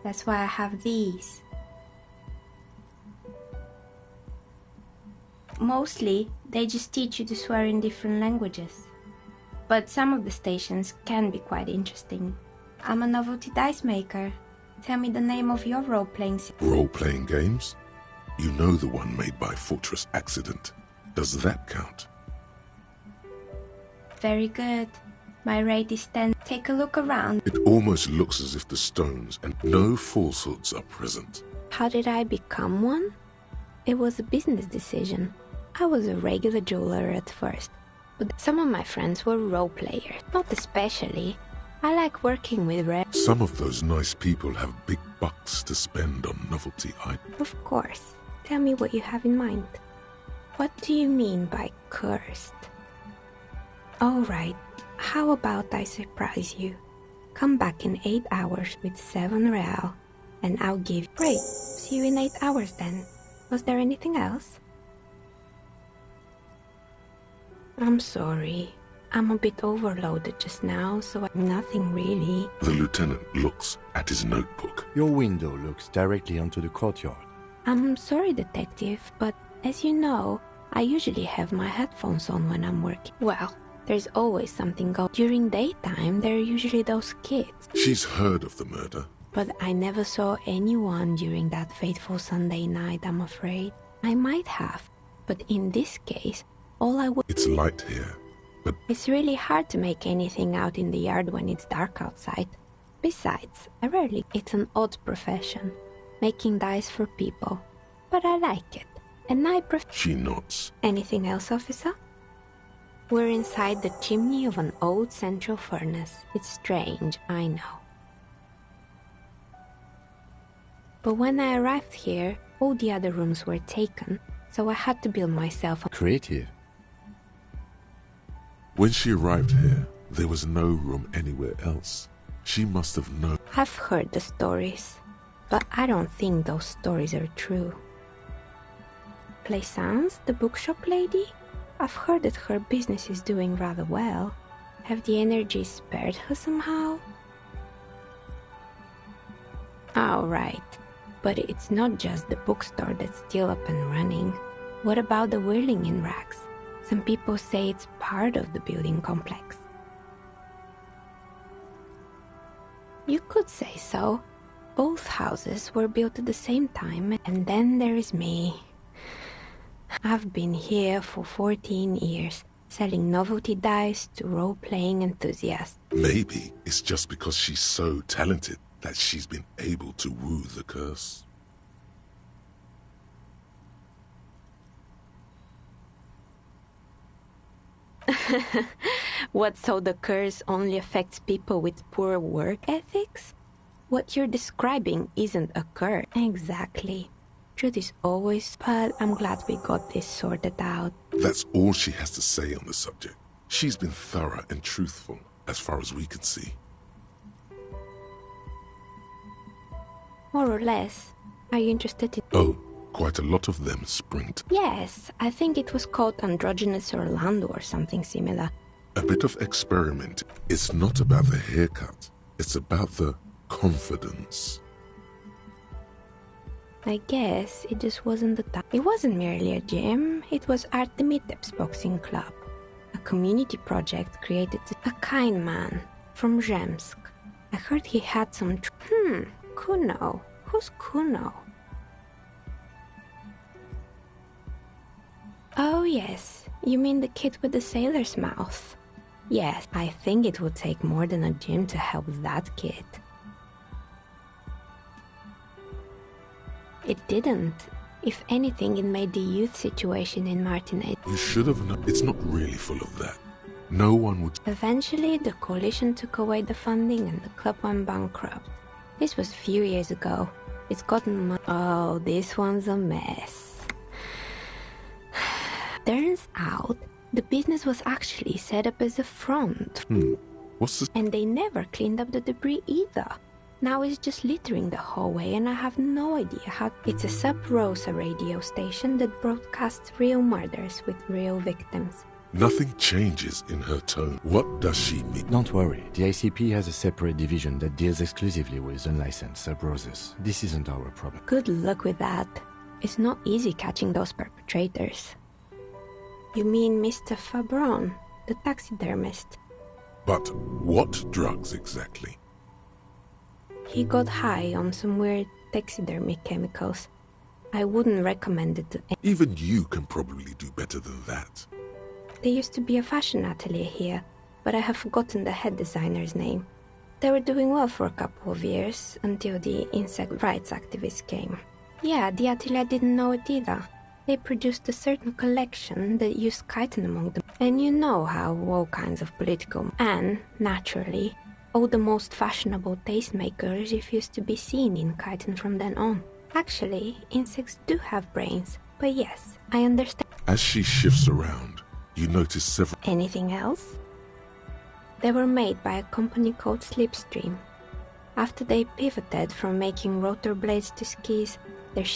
That's why I have these. Mostly, they just teach you to swear in different languages. But some of the stations can be quite interesting. I'm a novelty dice maker. Tell me the name of your role-playing... Role-playing games? You know the one made by Fortress Accident. Does that count? Very good. My rate is 10. Take a look around. It almost looks as if the stones and no falsehoods are present. How did I become one? It was a business decision. I was a regular jeweler at first, but some of my friends were role players. Not especially. I like working with Some of those nice people have big bucks to spend on novelty items. Of course. Tell me what you have in mind. What do you mean by cursed? All right. How about I surprise you? Come back in 8 hours with 7 real, and I'll give... Great. See you in 8 hours then. Was there anything else? I'm sorry. I'm a bit overloaded just now, so nothing really. The lieutenant looks at his notebook. Your window looks directly onto the courtyard. I'm sorry, detective, but as you know, I usually have my headphones on when I'm working. Well, there's always something going. During daytime, there are usually those kids. She's heard of the murder. But I never saw anyone during that fateful Sunday night, I'm afraid. I might have, but in this case, all I would... It's light here, but... It's really hard to make anything out in the yard when it's dark outside. Besides, I rarely... It's an odd profession, making dice for people. But I like it, and I prefer... She nods. Anything else, officer? We're inside the chimney of an old central furnace. It's strange, I know. But when I arrived here, all the other rooms were taken, so I had to build myself a... Creative. When she arrived here, there was no room anywhere else. She must have known... I've heard the stories, but I don't think those stories are true. Plaisance, the bookshop lady? I've heard that her business is doing rather well. Have the energy spared her somehow? All right. But it's not just the bookstore that's still up and running. What about the whirling in racks? Some people say it's part of the building complex. You could say so. Both houses were built at the same time, and then there is me. I've been here for 14 years, selling novelty dice to role-playing enthusiasts. Maybe it's just because she's so talented that she's been able to woo the curse. What, so the curse only affects people with poor work ethics? What you're describing isn't a curse. Exactly. Truth is always... But I'm glad we got this sorted out. That's all she has to say on the subject. She's been thorough and truthful, as far as we can see. More or less. Are you interested in... Oh, quite a lot of them spring. Yes, I think it was called Androgynous Orlando or something similar. A bit of experiment. It's not about the haircut. It's about the confidence. I guess it just wasn't the time. It wasn't merely a gym. It was Artemitep's boxing club. A community project created a kind man from Zemsk. I heard he had some... Kuno. Who's Kuno? Oh yes, you mean the kid with the sailor's mouth. Yes, I think it would take more than a gym to help that kid. It didn't. If anything, it made the youth situation in Martinez. You should have known. It's not really full of that. No one would... Eventually, the coalition took away the funding and the club went bankrupt. This was a few years ago. It's gotten... Oh, this one's a mess. Turns out, the business was actually set up as a front. What's this? And they never cleaned up the debris either. Now it's just littering the hallway, and I have no idea how. It's a Sub Rosa radio station that broadcasts real murders with real victims. Nothing changes in her tone. What does she mean? Don't worry, the ICP has a separate division that deals exclusively with unlicensed sub-roses. This isn't our problem. Good luck with that. It's not easy catching those perpetrators. You mean Mr. Fabron, the taxidermist? But what drugs exactly? He got high on some weird taxidermy chemicals. I wouldn't recommend it to anyone. Even you can probably do better than that. There used to be a fashion atelier here, but I have forgotten the head designer's name. They were doing well for a couple of years, until the insect rights activists came. Yeah, the atelier didn't know it either. They produced a certain collection that used chitin among them. And you know how all kinds of political and, naturally, all the most fashionable tastemakers refused to be seen in chitin from then on. Actually, insects do have brains, but yes, I understand. As she shifts around, you notice several... Anything else? They were made by a company called Slipstream. After they pivoted from making rotor blades to skis,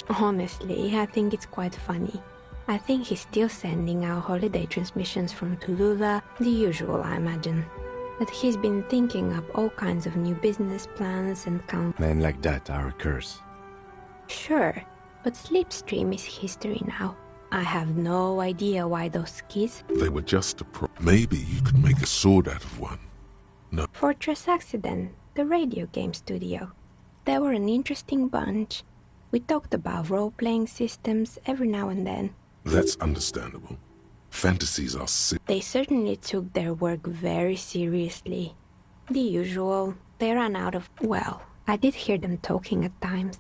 honestly, I think it's quite funny. I think he's still sending out holiday transmissions from Tulula, the usual, I imagine. But he's been thinking up all kinds of new business plans and Men like that are a curse. Sure, but Slipstream is history now. I have no idea why those skis... They were just a Maybe you could make a sword out of one. No. Fortress Accident, the radio game studio. They were an interesting bunch. We talked about role-playing systems every now and then. That's understandable. Fantasies are sick. They certainly took their work very seriously. The usual, they ran out of... Well, I did hear them talking at times.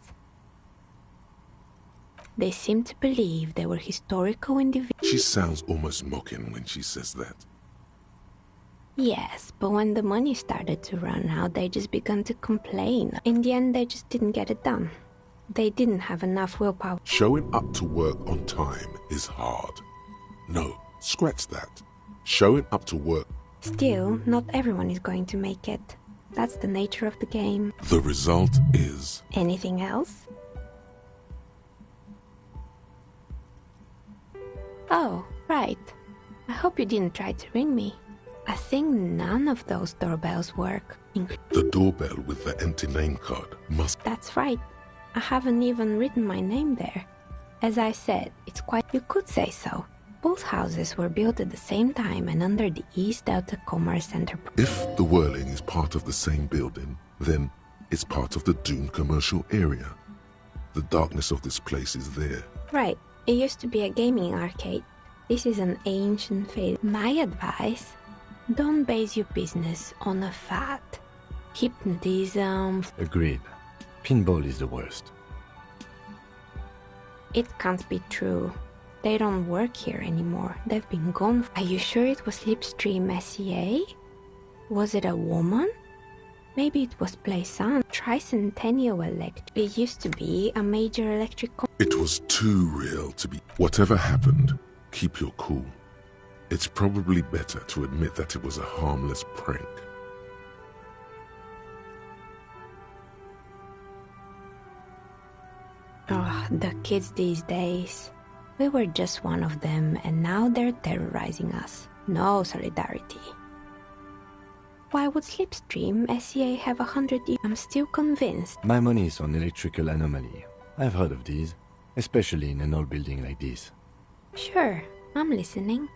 They seemed to believe they were historical individuals. She sounds almost mocking when she says that. Yes, but when the money started to run out, they just began to complain. In the end, they just didn't get it done. They didn't have enough willpower. Showing up to work on time is hard. No, scratch that. Showing up to work... Still, not everyone is going to make it. That's the nature of the game. The result is... Anything else? Oh, right. I hope you didn't try to ring me. I think none of those doorbells work. The doorbell with the empty name card must... That's right. I haven't even written my name there. As I said, it's quite... You could say so. Both houses were built at the same time and under the East Delta Commerce Center. If the Whirling is part of the same building, then it's part of the Dune commercial area. The darkness of this place is there. Right. It used to be a gaming arcade. This is an ancient faith. My advice, don't base your business on a fad. Hypnotism... Agreed. Pinball is the worst. It can't be true. They don't work here anymore. They've been gone. Are you sure it was Slipstream SCA? Was it a woman? Maybe it was Playsan. Tricentennial Electric. It used to be a major electric... It was too real to be... Whatever happened, keep your cool. It's probably better to admit that it was a harmless prank. Oh, the kids these days. We were just one of them, and now they're terrorizing us. No solidarity. Why would Slipstream SCA have 100 years? I'm still convinced. My money is on electrical anomaly. I've heard of these, especially in an old building like this. Sure, I'm listening.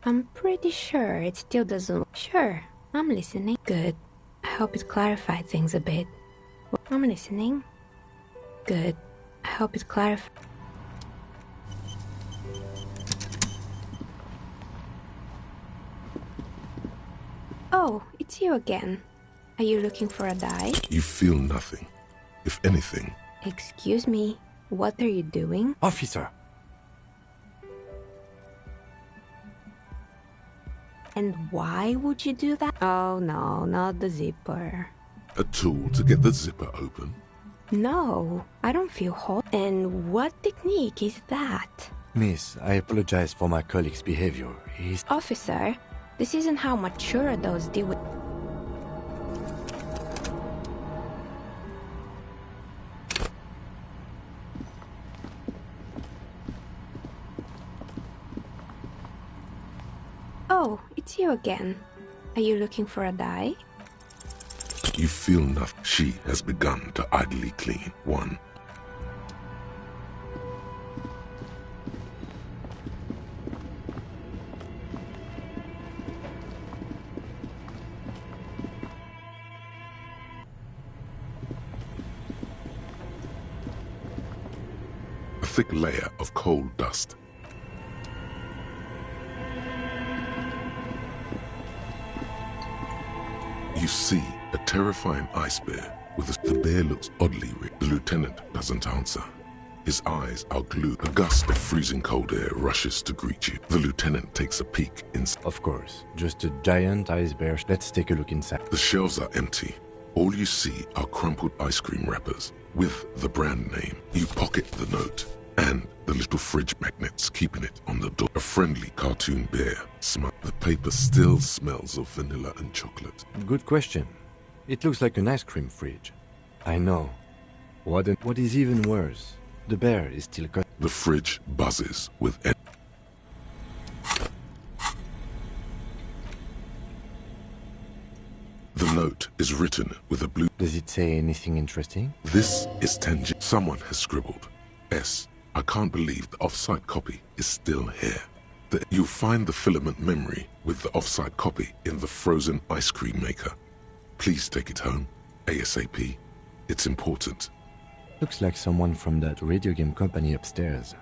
I'm pretty sure it still doesn't... Sure, I'm listening. Good. I hope it clarified things a bit. I'm listening. Good. I hope it clarified... Oh, it's you again. Are you looking for a die? You feel nothing. If anything... Excuse me, what are you doing? Officer! And why would you do that? Oh no, not the zipper. A tool to get the zipper open? No, I don't feel hot. And what technique is that? Miss, I apologize for my colleague's behavior. Officer, This isn't how mature adults deal with... Oh, it's you again. Are you looking for a dye? You feel nothing. She has begun to idly clean one. A thick layer of coal dust. You see a terrifying ice bear the bear looks oddly red. The lieutenant doesn't answer. His eyes are glued. A gust of freezing cold air rushes to greet you. The lieutenant takes a peek inside. Of course, just a giant ice bear. Let's take a look inside. The shelves are empty. All you see are crumpled ice cream wrappers with the brand name. You pocket the note and the little fridge magnets, keeping it on the door. A friendly cartoon bear smiles. The paper still smells of vanilla and chocolate. Good question. It looks like an ice cream fridge. I know. What is even worse, the bear is still cut. The fridge buzzes with The note is written with a blue... Does it say anything interesting? This is tangent. Someone has scribbled. S. I can't believe the off-site copy is still here. You'll find the filament memory with the off-site copy in the frozen ice cream maker. Please take it home, ASAP. It's important. Looks like someone from that radio game company upstairs.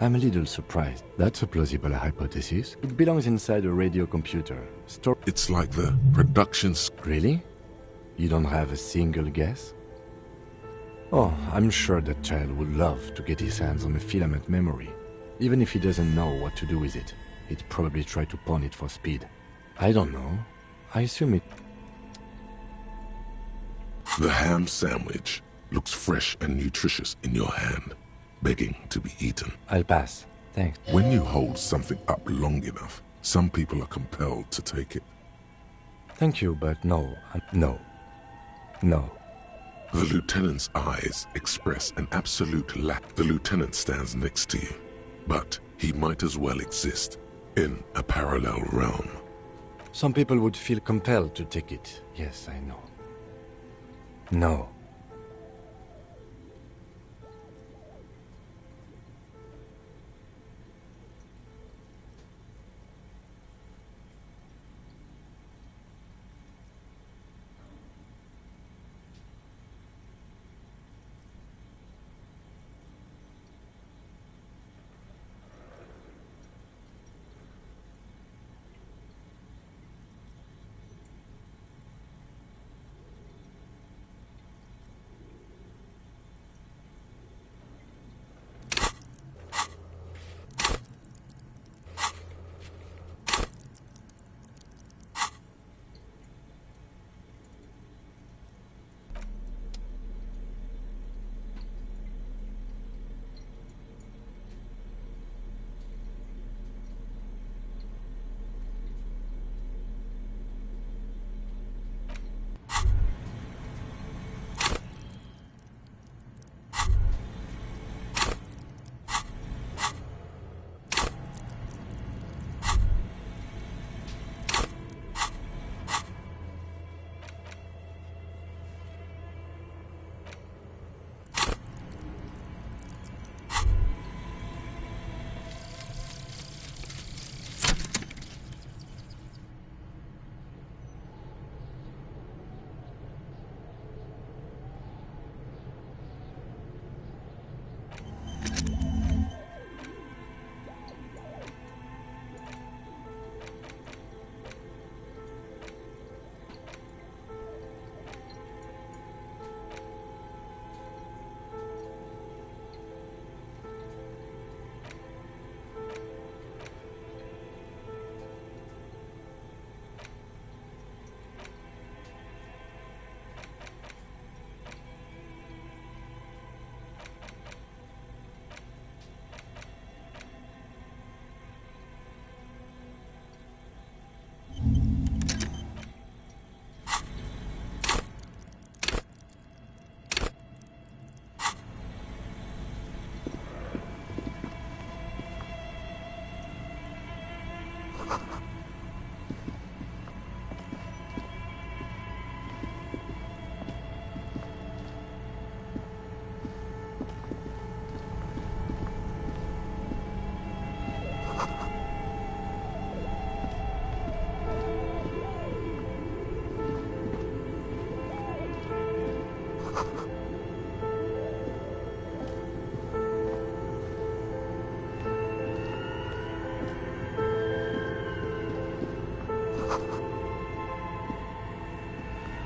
I'm a little surprised. That's a plausible hypothesis. It belongs inside a radio computer. It's like the productions. Really? You don't have a single guess? Oh, I'm sure that child would love to get his hands on a filament memory. Even if he doesn't know what to do with it, he'd probably try to pawn it for speed. I don't know. I assume it... The ham sandwich looks fresh and nutritious in your hand, begging to be eaten. I'll pass. Thanks. When you hold something up long enough, some people are compelled to take it. Thank you, but no. No. No. The lieutenant's eyes express an absolute lack. The lieutenant stands next to you, but he might as well exist in a parallel realm. Some people would feel compelled to take it. Yes, I know. No.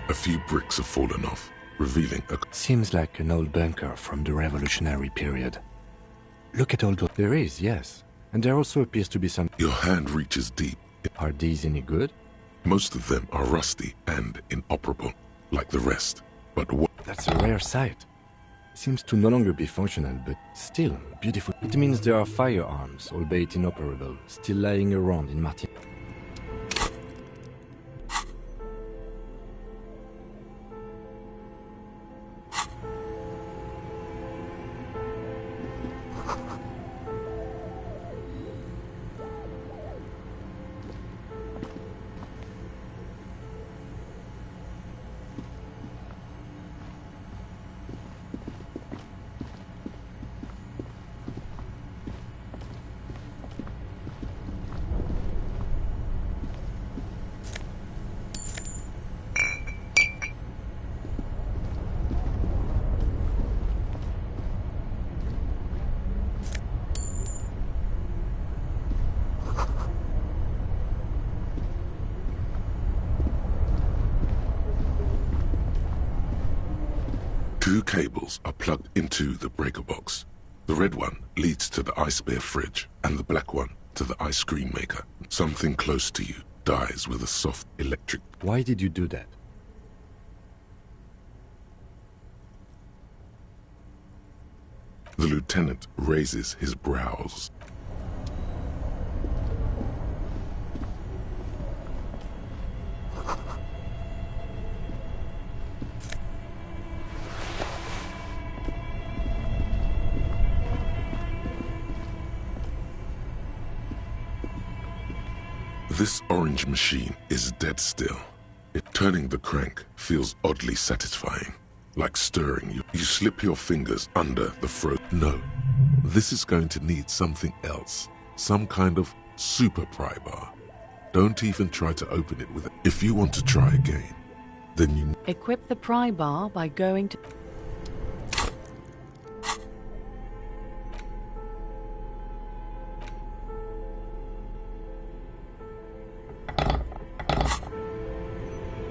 A few bricks have fallen off, revealing a... Seems like an old bunker from the revolutionary period. Look at all those... There is, yes. And there also appears to be some... Your hand reaches deep. Are these any good? Most of them are rusty and inoperable, like the rest. But what... That's a rare sight. Seems to no longer be functional, but still beautiful. It means there are firearms, albeit inoperable, still lying around in Martin. Two cables are plugged into the breaker box. The red one leads to the ice bear fridge, and the black one to the ice cream maker. Something close to you dies with a soft electric... Why did you do that? The lieutenant raises his brows. This orange machine is dead still. Turning the crank feels oddly satisfying, like stirring you. You slip your fingers under the throat. No, this is going to need something else. Some kind of super pry bar. Don't even try to open it with it. If you want to try again, then you... Equip the pry bar by going to...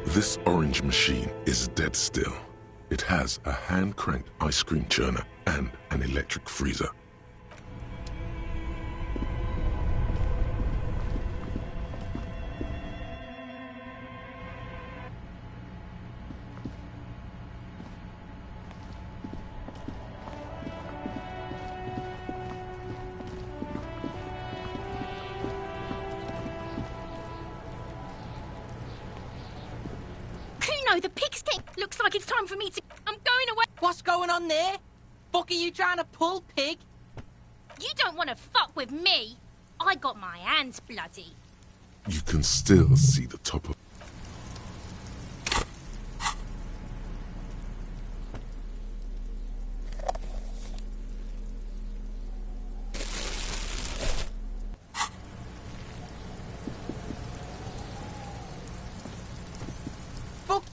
This orange machine is dead still. It has a hand-cranked ice cream churner and an electric freezer. The pig stink. Looks like it's time for me to... I'm going away. What's going on there? Fuck are you trying to pull, pig? You don't want to fuck with me. I got my hands bloody. You can still see the top of...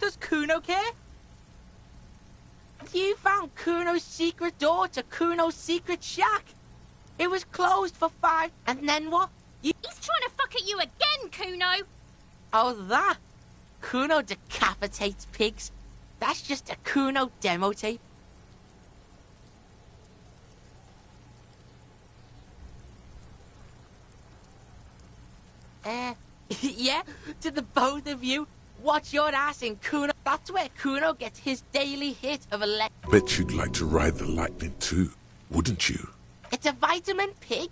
Does Kuno care? You found Kuno's secret door to Kuno's secret shack. It was closed for 5... And then what? He's trying to fuck at you again, Kuno. Oh, that? Kuno decapitates pigs. That's just a Kuno demo tape. Yeah, to the both of you. Watch your ass in Kuno. That's where Kuno gets his daily hit of electric. Bet you'd like to ride the lightning too, wouldn't you? It's a vitamin, pig.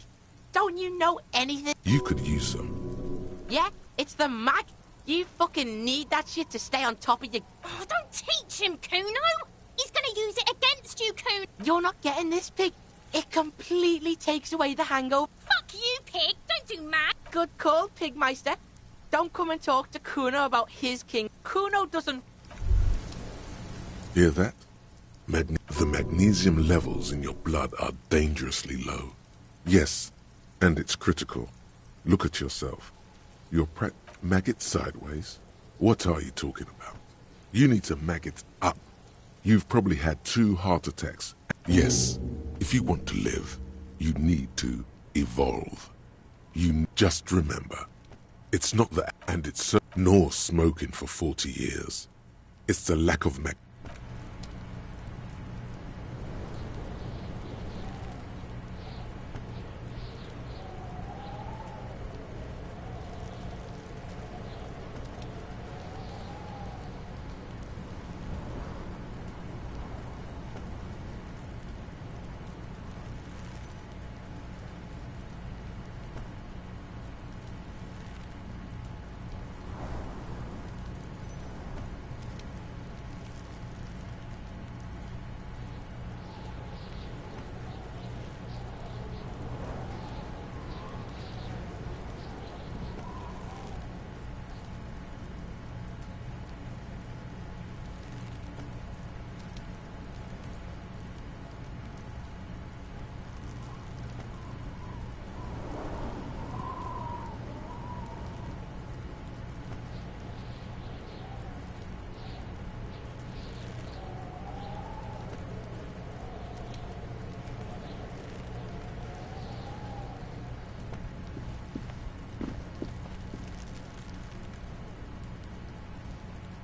Don't you know anything? You could use some. Yeah, it's the mag. You fucking need that shit to stay on top of your... Oh, don't teach him, Kuno. He's gonna use it against you, Kuno. You're not getting this, pig. It completely takes away the hangover. Fuck you, pig. Don't do mag. Good call, Pigmeister. Don't come and talk to Kuno about his king. Kuno doesn't... Hear that? The magnesium levels in your blood are dangerously low. Yes, and it's critical. Look at yourself. You're maggot sideways? What are you talking about? You need to maggot up. You've probably had 2 heart attacks. Yes, if you want to live, you need to evolve. You just remember... It's not that, and it's nor smoking for 40 years. It's the lack of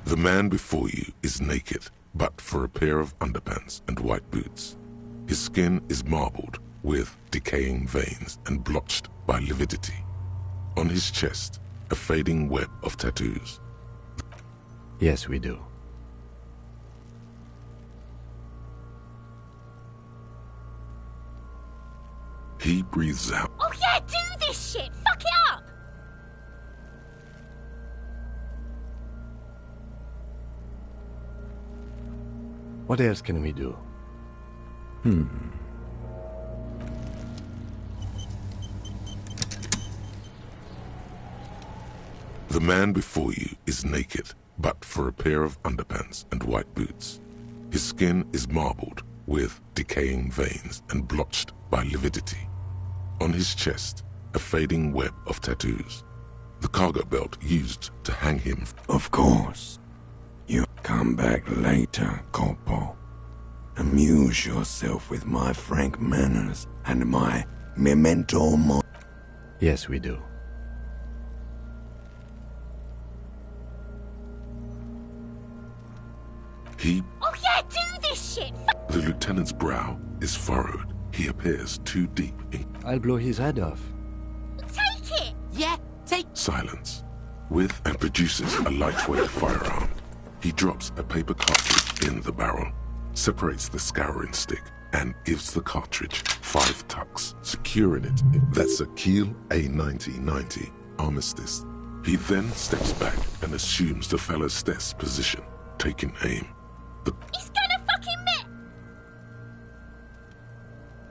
The man before you is naked, but for a pair of underpants and white boots. His skin is marbled with decaying veins and blotched by lividity. On his chest, a fading web of tattoos. Yes, we do. He breathes out. Oh yeah, do this shit! Fuck it up! What else can we do? The man before you is naked, but for a pair of underpants and white boots. His skin is marbled with decaying veins and blotched by lividity. On his chest, a fading web of tattoos. The cargo belt used to hang him. Of course. You come back later, Corpo. Amuse yourself with my frank manners and my memento mori. Yes, we do. Oh yeah, do this shit! The lieutenant's brow is furrowed. He appears too deep in I'll blow his head off. Take it! Yeah, take... silence. With and produces a lightweight firearm. He drops a paper cartridge in the barrel, separates the scouring stick, and gives the cartridge 5 tucks, securing it. That's a Kiel A9090 armistice. He then steps back and assumes the fellow's desk position, taking aim. He's gonna fucking miss!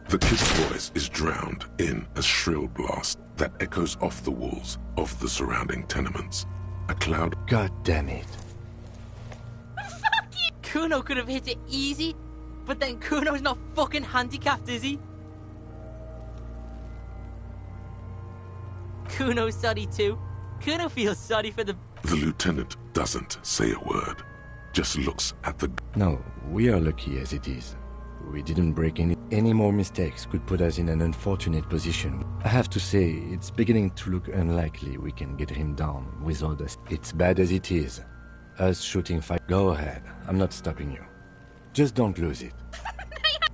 The kid's voice is drowned in a shrill blast that echoes off the walls of the surrounding tenements. A cloud... God damn it. Fuck you! Kuno could have hit it easy, but then Kuno's not fucking handicapped, is he? Kuno's sorry too. Kuno feels sorry for the... The lieutenant doesn't say a word, just looks at the... No, we are lucky as it is. We didn't break any more mistakes could put us in an unfortunate position. I have to say, it's beginning to look unlikely we can get him down with all this. It's bad as it is. Us shooting fight. Go ahead, I'm not stopping you. Just don't lose it.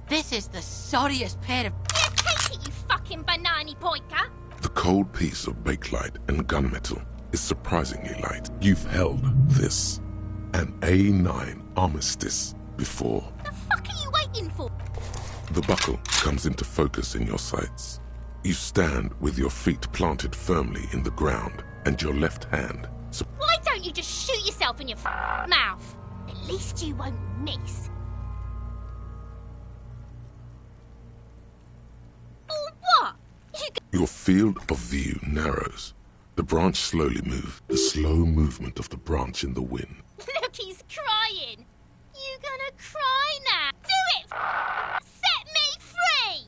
This is the sorriest pair of... Yeah, take it, you fucking banani poika! The cold piece of bakelite and gunmetal is surprisingly light. You've held this, an A9 armistice, before. The fuck are you waiting for? The buckle comes into focus in your sights. You stand with your feet planted firmly in the ground and your left hand. Why don't you just shoot yourself in your mouth? At least you won't miss. Or what? Your field of view narrows. The branch slowly moves, the slow movement of the branch in the wind. Look, he's crying. You gonna cry now? Do it! Set me free!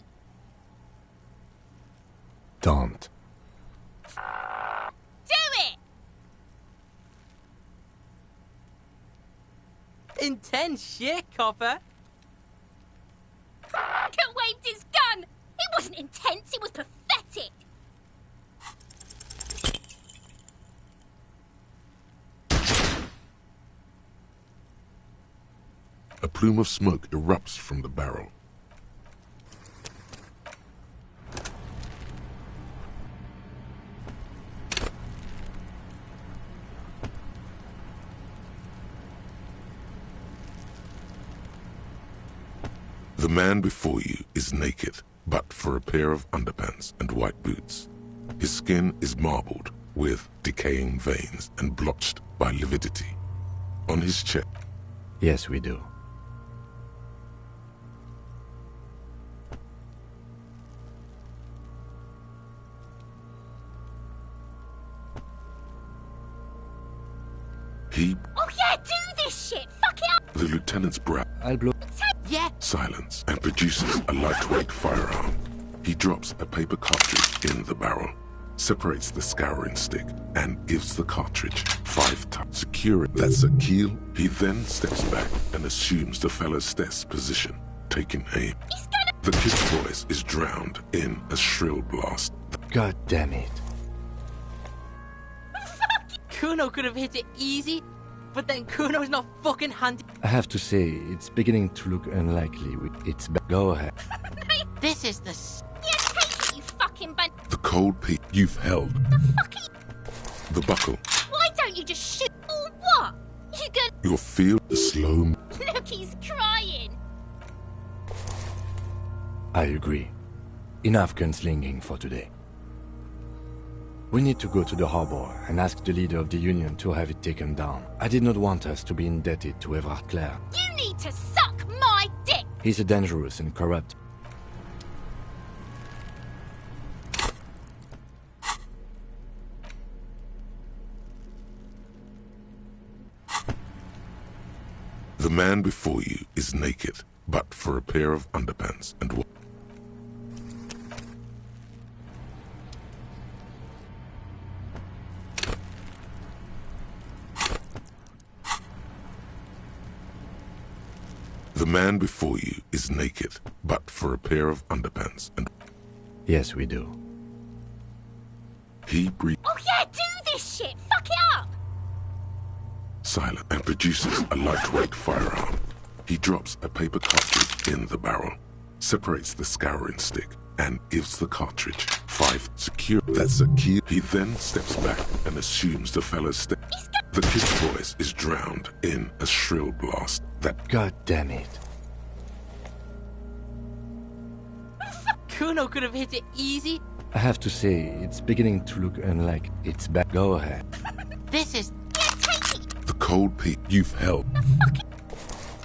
Don't. Do it! Intense shit, Copper. Fucker waved his gun! It wasn't intense, it was pathetic! plume of smoke erupts from the barrel. The man before you is naked, but for a pair of underpants and white boots. His skin is marbled with decaying veins and blotched by lividity. On his chest. Yes, we do. He... Oh yeah, do this shit! Fuck it up! The lieutenant's brow... I'll blow... Yeah! Silence and produces a lightweight firearm. He drops a paper cartridge in the barrel, separates the scouring stick, and gives the cartridge 5 times. Secure it. That's a kill. He then steps back and assumes the fellow's desk position, taking aim. The kid's voice is drowned in a shrill blast. God damn it. Kuno could have hit it easy, but then Kuno's not fucking handy. I have to say, it's beginning to look unlikely. It's go ahead. This is the... Yeah, take it, you fucking bun... The cold peak you've held. The buckle. Why don't you just shoot? Or what? You gonna... Your field is slow. Look, he's crying. I agree. Enough gunslinging for today. We need to go to the harbor and ask the leader of the Union to have it taken down. I did not want us to be indebted to Everard Clare. You need to suck my dick! He's a dangerous and corrupt. The man before you is naked, but for a pair of underpants and... The man before you is naked, but for a pair of underpants and... Yes, we do. He breathes... Oh yeah, do this shit! Fuck it up! Silent and produces a lightweight firearm. He drops a paper cartridge in the barrel, separates the scouring stick, and gives the cartridge 5 secure. That's a kill. He then steps back and assumes the fellow's step. The kid's voice is drowned in a shrill blast that... God damn it. Kuno could have hit it easy. I have to say, it's beginning to look unlikely. It's back. Go ahead. This is... The cold peak you've held.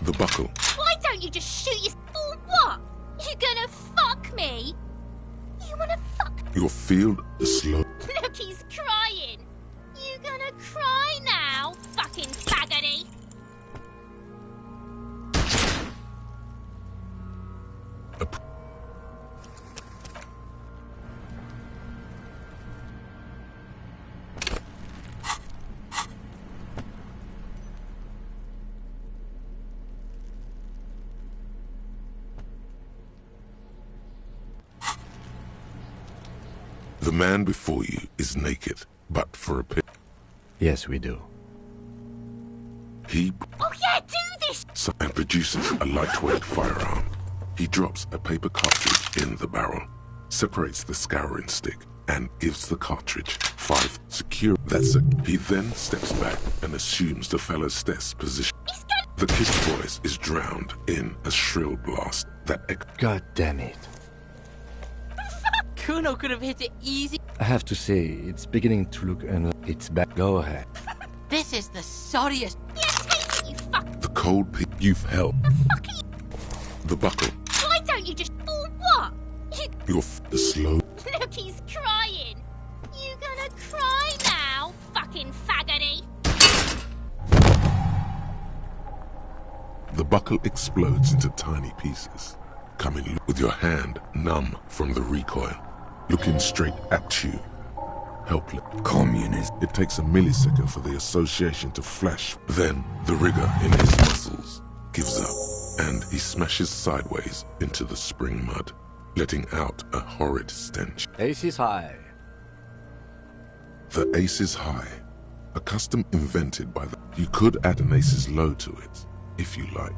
The buckle. Why don't you just shoot your... Or what? You gonna fuck me? You wanna fuck... Your field is slow. Look, he's crying. You gonna cry now, fucking faggoty? The man before you is naked, but for a pair... Yes, we do. He... Oh yeah, do this! And produces a lightweight firearm. He drops a paper cartridge in the barrel, separates the scouring stick, and gives the cartridge 5 secure. That's a... He then steps back and assumes the fellow's desk position. The kid's voice is drowned in a shrill blast that... God damn it. Kuno could have hit it easy. I have to say, it's beginning to look unlikely. It's back. Go ahead. This is the sorriest... Yeah, take it, you fuck... The cold peak you've held. The buckle. Why don't you just... Or what? Your slow... Look, he's crying. You gonna cry now, fucking faggoty? The buckle explodes into tiny pieces, coming with your hand numb from the recoil, looking straight at you, helpless. Communist. It takes a millisecond for the association to flash. Then the rigor in his muscles gives up, and he smashes sideways into the spring mud, letting out a horrid stench. Ace is high. The ace is high, a custom invented by the... You could add an ace's low to it, if you like.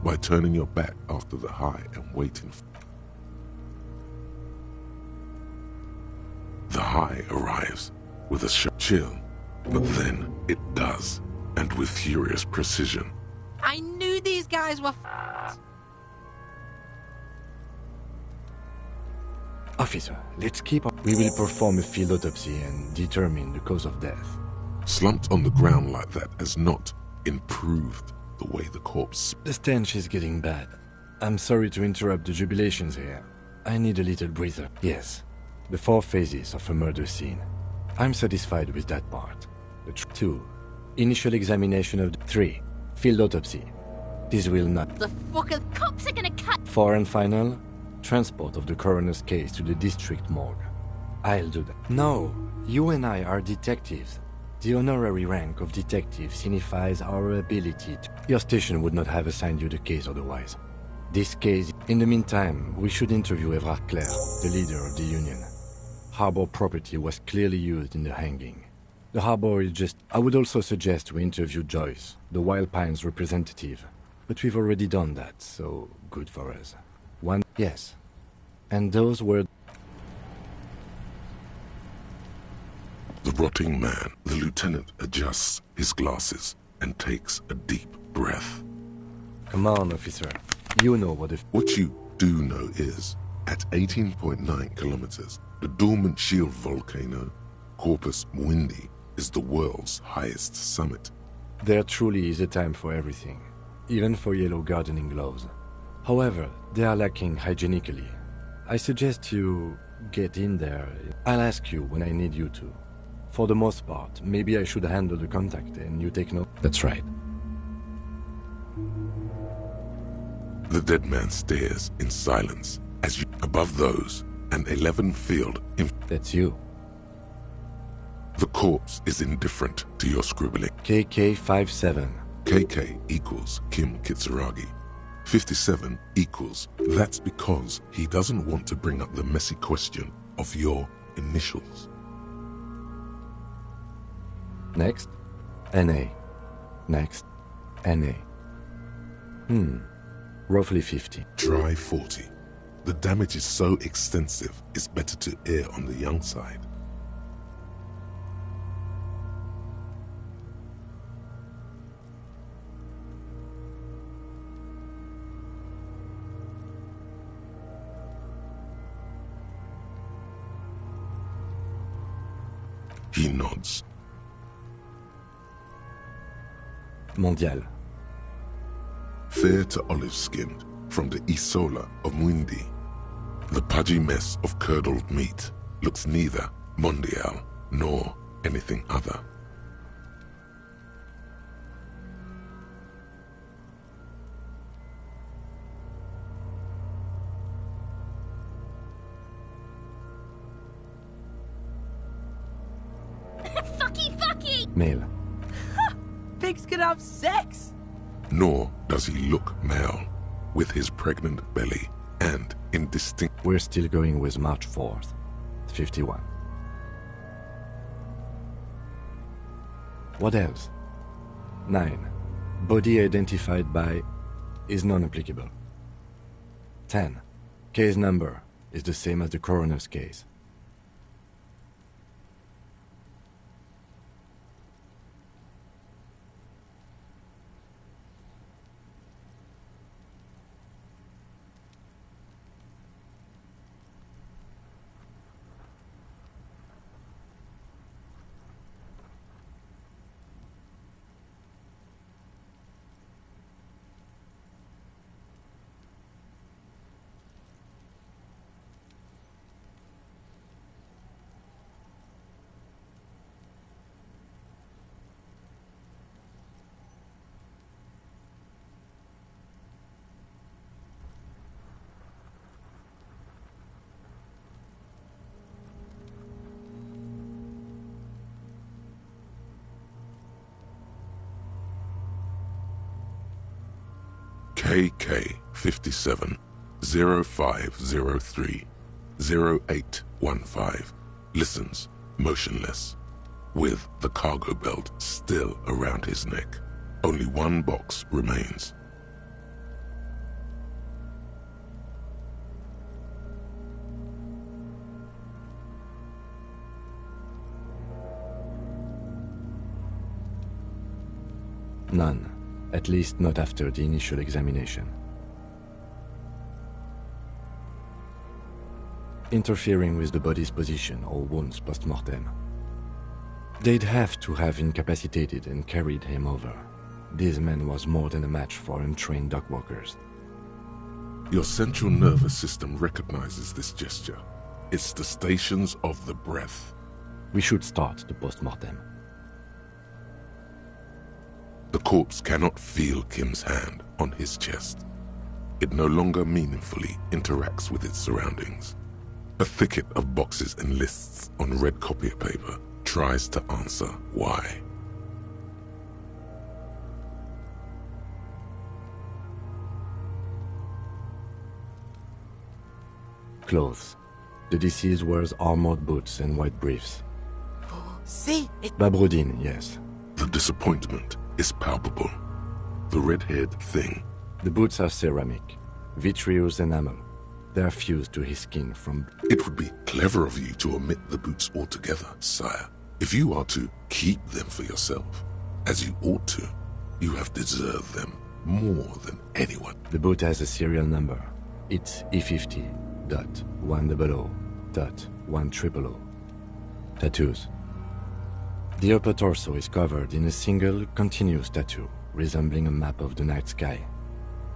by turning your back after the high and waiting. The high arrives with a chill, but then it does, and with furious precision. I knew these guys were Officer, let's keep up. We will perform a field autopsy and determine the cause of death. Slumped on the ground like that has not improved the way the corpse... The stench is getting bad. I'm sorry to interrupt the jubilations here. I need a little breather. Yes, the 4 phases of a murder scene. I'm satisfied with that part. The 2. Initial examination of the 3. Field autopsy. This will not... The fucking cops are gonna cut... 4 and final. Transport of the coroner's case to the district morgue. I'll do that. No, you and I are detectives. The honorary rank of detective signifies our ability to... Your station would not have assigned you the case otherwise. This case... In the meantime, we should interview Evrard Clare, the leader of the union. Harbor property was clearly used in the hanging. The harbor is just... I would also suggest we interview Joyce, the Wild Pines representative. But we've already done that, so good for us. One... Yes. And those were... The rotting man, the lieutenant adjusts his glasses and takes a deep breath. Come on, officer. You know what if... What you do know is, at 18.9 kilometers, the dormant shield volcano, Corpus Muindi, is the world's highest summit. There truly is a time for everything, even for yellow gardening gloves. However, they are lacking hygienically. I suggest you get in there. I'll ask you when I need you to. For the most part, maybe I should handle the contact and you take note. That's right. The dead man stares in silence as you... Above those, an 11 field... That's you. The corpse is indifferent to your scribbling. KK57. KK equals Kim Kitsuragi. 57 equals... That's because he doesn't want to bring up the messy question of your initials. Next, NA. Next, NA. Roughly 50. Try 40. The damage is so extensive, it's better to err on the young side. He nods. Mondial. Fair to olive-skinned, from the Isola of Muindi. The pudgy mess of curdled meat looks neither mondial nor anything other. Fucky! Male. Pigs can have sex! Nor does he look male, with his pregnant belly and indistinct... We're still going with March 4th, 51. What else? 9. Body identified by is non-applicable. 10. Case number is the same as the coroner's case. KK 57 0503 0815 listens motionless, with the cargo belt still around his neck. Only one box remains. None. At least not after the initial examination. Interfering with the body's position or wounds post-mortem. They'd have to have incapacitated and carried him over. This man was more than a match for untrained dog walkers. Your central nervous system recognizes this gesture. It's the stations of the breath. We should start the post-mortem. The corpse cannot feel Kim's hand on his chest. It no longer meaningfully interacts with its surroundings. A thicket of boxes and lists on red copier paper tries to answer why. Clothes. The deceased wears armored boots and white briefs. See? Babrodine, yes. The disappointment is palpable. The red-haired thing. The boots are ceramic, vitreous enamel. They are fused to his skin from... It would be clever of you to omit the boots altogether, sire. If you are to keep them for yourself, as you ought to, you have deserved them more than anyone. The boot has a serial number. It's E50.100.100. Tattoos. The upper torso is covered in a single, continuous tattoo, resembling a map of the night sky.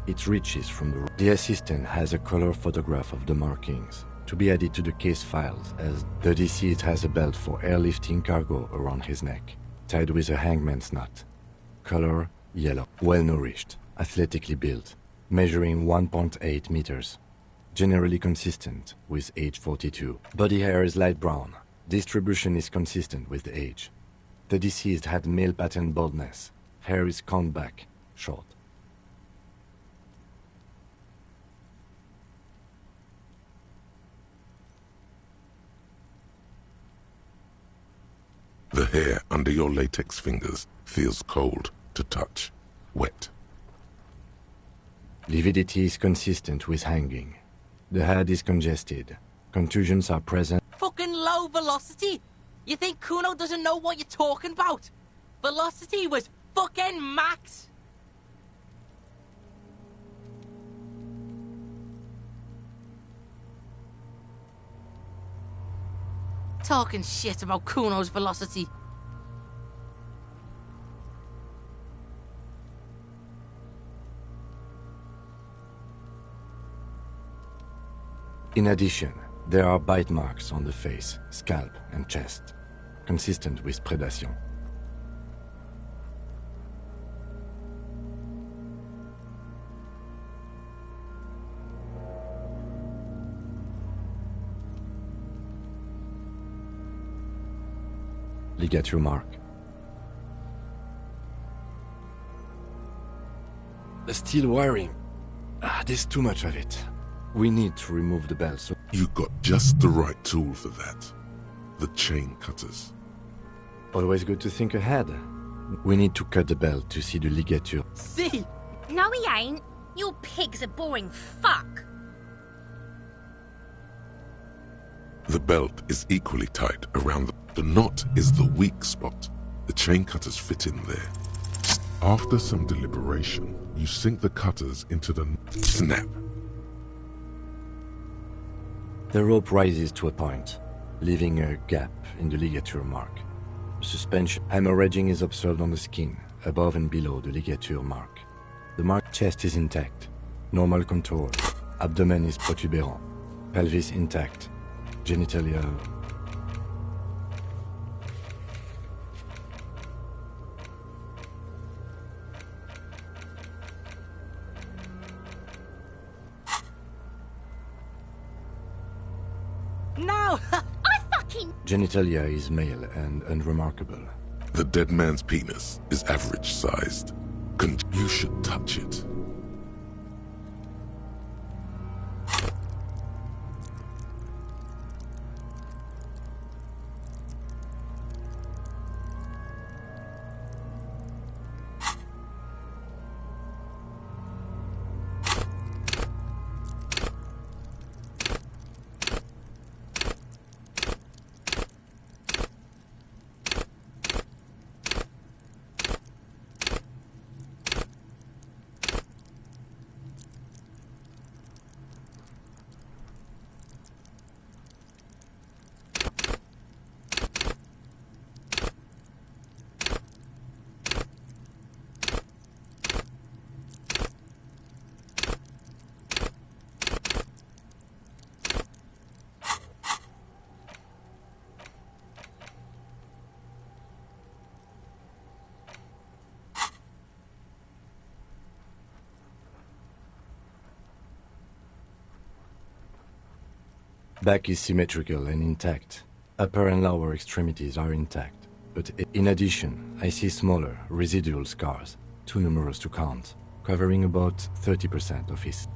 It reaches from the... The assistant has a color photograph of the markings, to be added to the case files, as the deceased has a belt for airlifting cargo around his neck, tied with a hangman's knot. Color, yellow. Well-nourished, athletically built, measuring 1.8 meters. Generally consistent with age 42. Body hair is light brown. Distribution is consistent with the age. The deceased had male pattern baldness. Hair is combed back, short. The hair under your latex fingers feels cold to touch, wet. Lividity is consistent with hanging. The head is congested. Contusions are present. Fucking low velocity? You think Kuno doesn't know what you're talking about? Velocity was fucking max! Talking shit about Kuno's velocity. In addition, there are bite marks on the face, scalp, and chest, consistent with predation. Ligature mark. The steel wiring. There's too much of it. We need to remove the belt, so... You got just the right tool for that. The chain cutters. Always good to think ahead. We need to cut the belt to see the ligature. See? No, he ain't. Your pig's a boring fuck. The belt is equally tight around the knot is the weak spot. The chain cutters fit in there. After some deliberation, you sink the cutters into the snap. The rope rises to a point, leaving a gap in the ligature mark. Suspension hemorrhaging is observed on the skin, above and below the ligature mark. The mark chest is intact, normal contour. Abdomen is protuberant, pelvis intact, genitalia... No! Genitalia is male and unremarkable. The dead man's penis is average-sized. You should touch it. Back is symmetrical and intact. Upper and lower extremities are intact. But in addition, I see smaller, residual scars, too numerous to count, covering about 30% of his.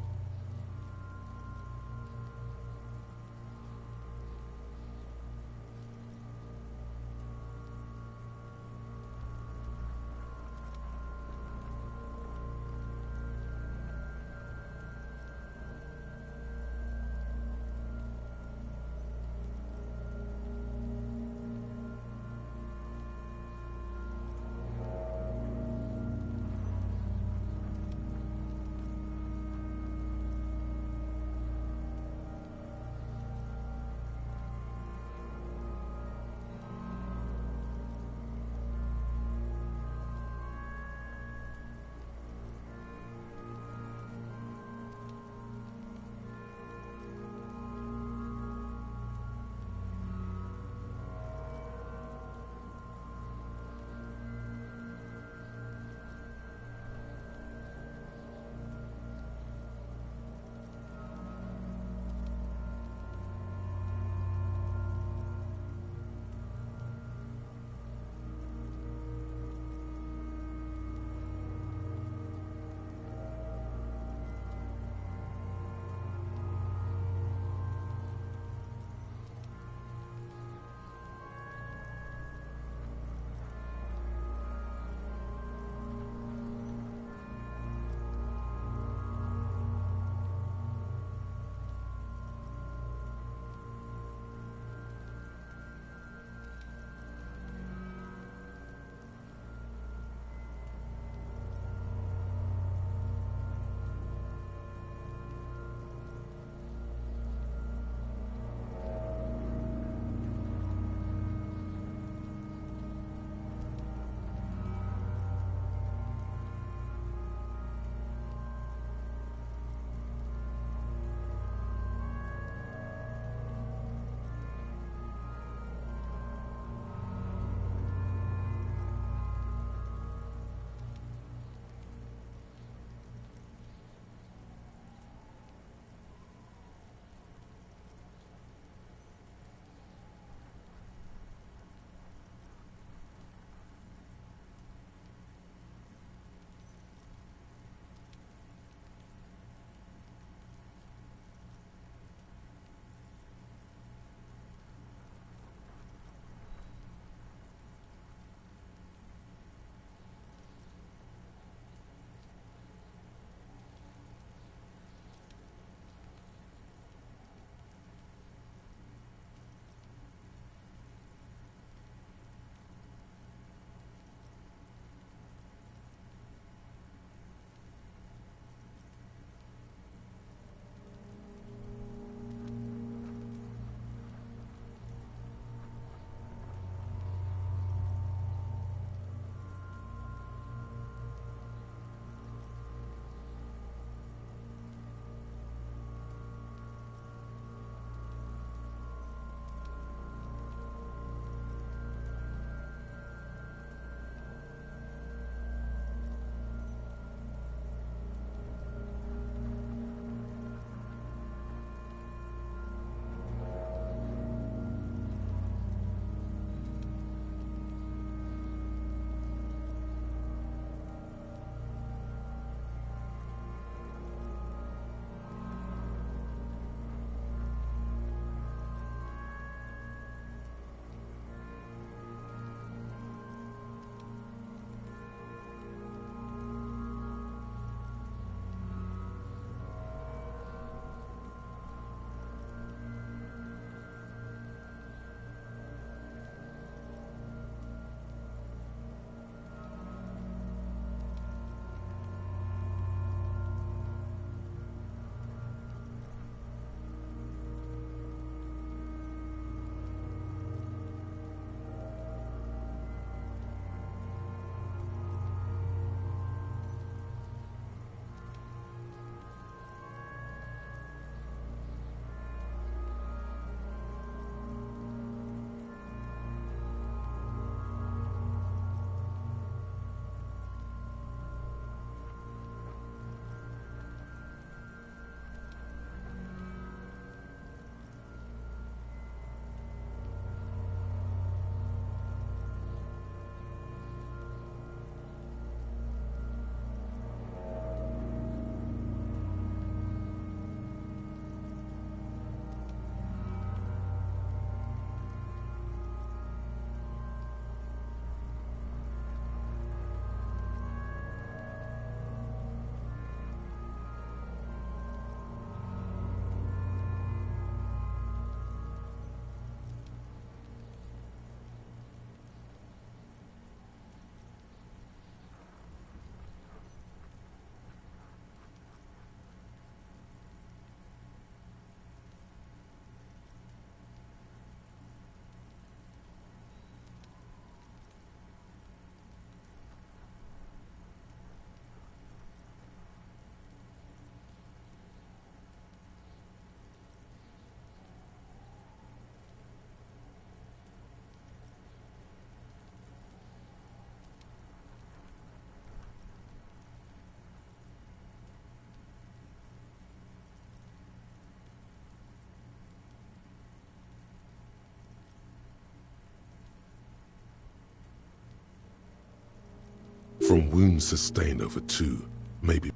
from wounds sustained over 2, maybe.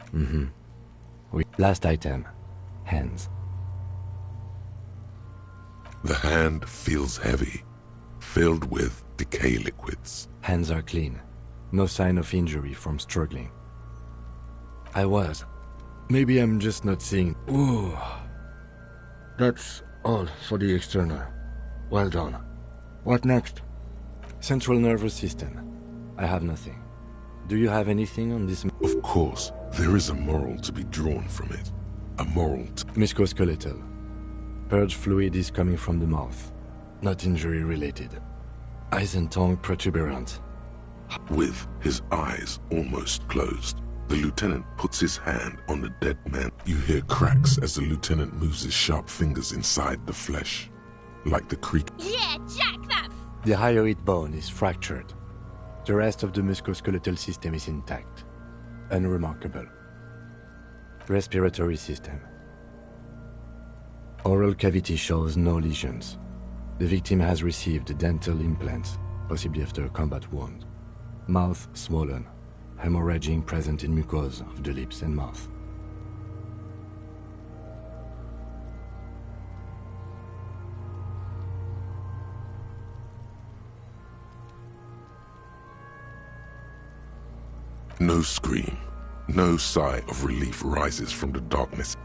Last item. Hands. The hand feels heavy, filled with decay liquids. Hands are clean. No sign of injury from struggling. I was. Maybe I'm just not seeing. Ooh. That's all for the external. Well done. What next? Central nervous system. I have nothing. Do you have anything on this? Of course, there is a moral to be drawn from it. A moral. Musculoskeletal. Purge fluid is coming from the mouth. Not injury related. Eyes and tongue protuberant. With his eyes almost closed, the lieutenant puts his hand on the dead man. You hear cracks as the lieutenant moves his sharp fingers inside the flesh, like the creak. Yeah, jack that. The hyoid bone is fractured. The rest of the musculoskeletal system is intact. Unremarkable. Respiratory system. Oral cavity shows no lesions. The victim has received dental implants, possibly after a combat wound. Mouth swollen. Hemorrhaging present in mucosa of the lips and mouth. No scream, no sigh of relief rises from the darkness.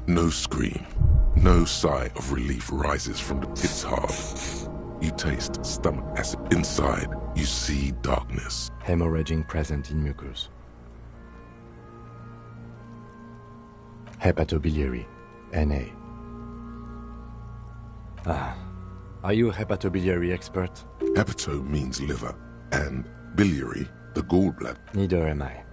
No scream, no sigh of relief rises from the pit's hard. You taste stomach acid. Inside, you see darkness. Hemorrhaging present in mucus. Hepatobiliary, NA. Are you a hepatobiliary expert? Hepato means liver, and biliary, the gallbladder. Neither am I.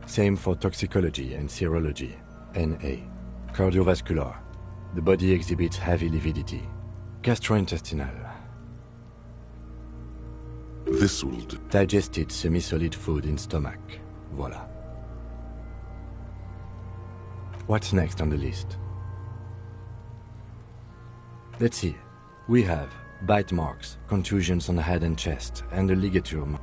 Same for toxicology and serology, NA. Cardiovascular. The body exhibits heavy lividity. Gastrointestinal. This will do. Digested semi-solid food in stomach. Voila. What's next on the list? Let's see. We have bite marks, contusions on the head and chest, and a ligature mark.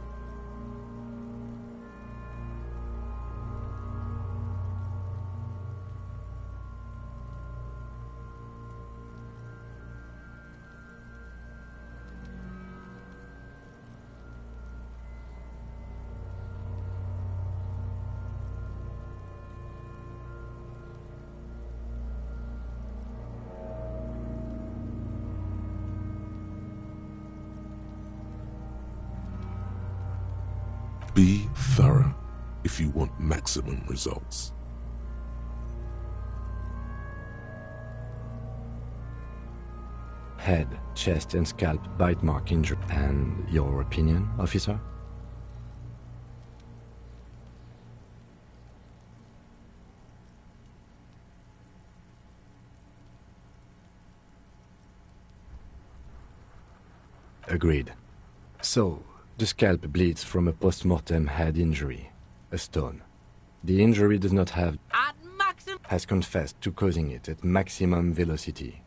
Be thorough if you want maximum results. Head, chest and scalp bite mark injury. And your opinion, officer? Agreed. So, the scalp bleeds from a post-mortem head injury, a stone. The injury does not have... has confessed to causing it at maximum velocity.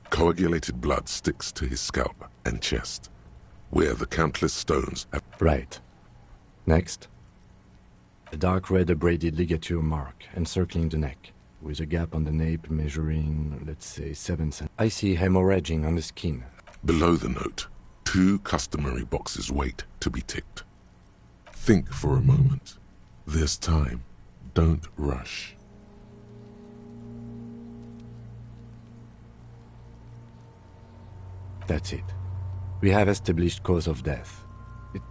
Coagulated blood sticks to his scalp and chest, where the countless stones have... Right. Next. A dark red abraded ligature mark encircling the neck, with a gap on the nape measuring, let's say, 7 cm. I see hemorrhaging on the skin. Below the note, 2 customary boxes wait to be ticked. Think for a moment. There's time. Don't rush. That's it. We have established cause of death.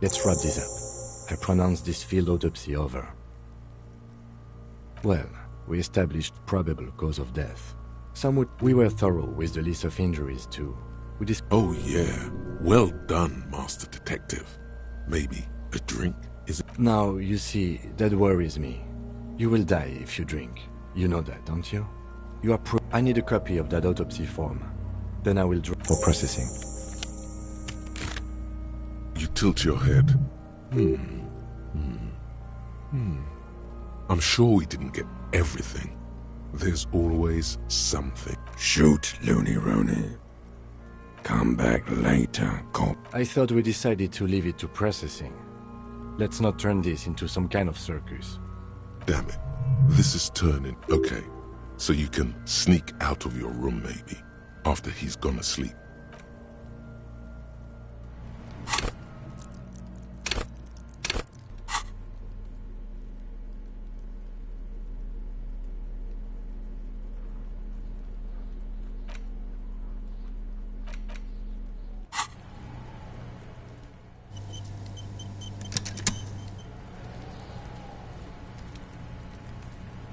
Let's wrap this up. I pronounce this field autopsy over. Well, we established probable cause of death. We were thorough with the list of injuries too. Oh yeah, well done, Master Detective. Maybe a drink is... Now, you see, that worries me. You will die if you drink. You know that, don't you? You are I need a copy of that autopsy form. Then I will draw for processing. You tilt your head. I'm sure we didn't get everything. There's always something. Shoot, Looney Rooney. Come back later, cop. I thought we decided to leave it to processing. Let's not turn this into some kind of circus. Damn it. This is turning... Okay, so you can sneak out of your room maybe, after he's gone to sleep.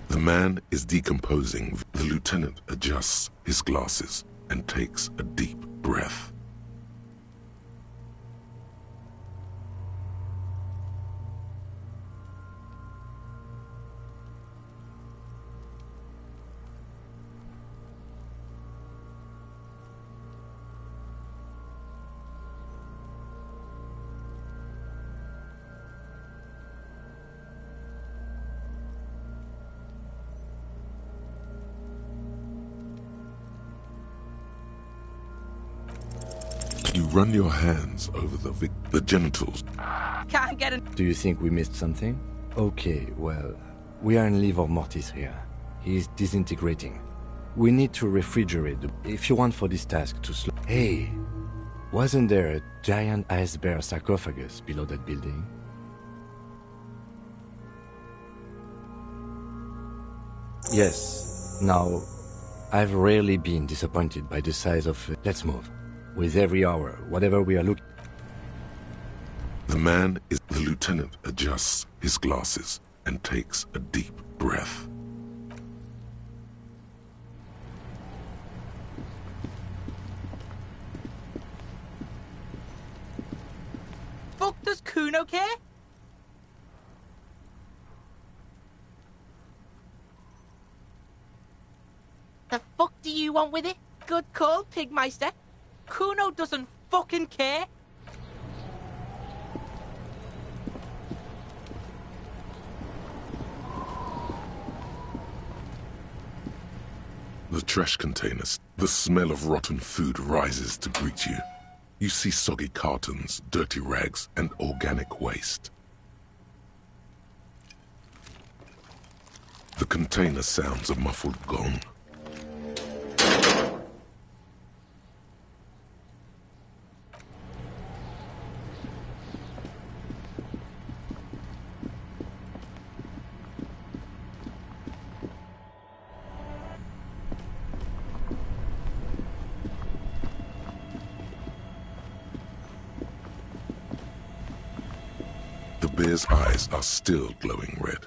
The man is decomposing. The lieutenant adjusts his glasses and takes a deep breath. You run your hands over the genitals. Can't get it. Do you think we missed something? Okay, well, we are in livor mortis here. He is disintegrating. We need to refrigerate if you want for this task to slow... Hey, wasn't there a giant ice bear sarcophagus below that building? Yes. Now, I've rarely been disappointed by the size of... Let's move. With every hour, whatever we are looking... The man is... The lieutenant adjusts his glasses and takes a deep breath. Fuck does Kuno care? The fuck do you want with it? Good call, Pigmeister. Kuno doesn't fucking care. The trash containers. The smell of rotten food rises to greet you. You see soggy cartons, dirty rags, and organic waste. The container sounds a muffled gong. bear's eyes are still glowing red.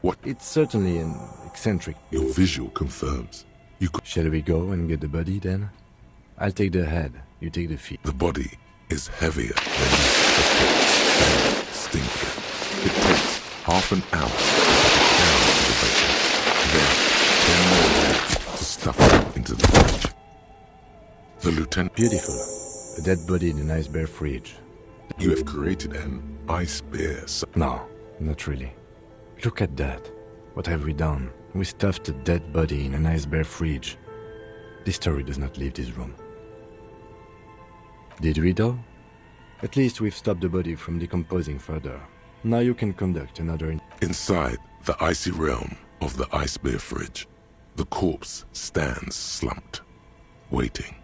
What? It's certainly an eccentric. Your visual confirms. You could. Shall we go and get the body then? I'll take the head, you take the feet. The body is heavier than you expected and stinkier. It takes half an hour to get the bacon. Then 10 more minutes to stuff it into the fridge. The lieutenant. Beautiful. A dead body in an ice bear fridge. You have created an ice bear. No, not really. Look at that. What have we done? We stuffed a dead body in an ice bear fridge. This story does not leave this room. Did we though? At least we've stopped the body from decomposing further. Now you can conduct another... Inside the icy realm of the ice bear fridge, the corpse stands slumped, waiting.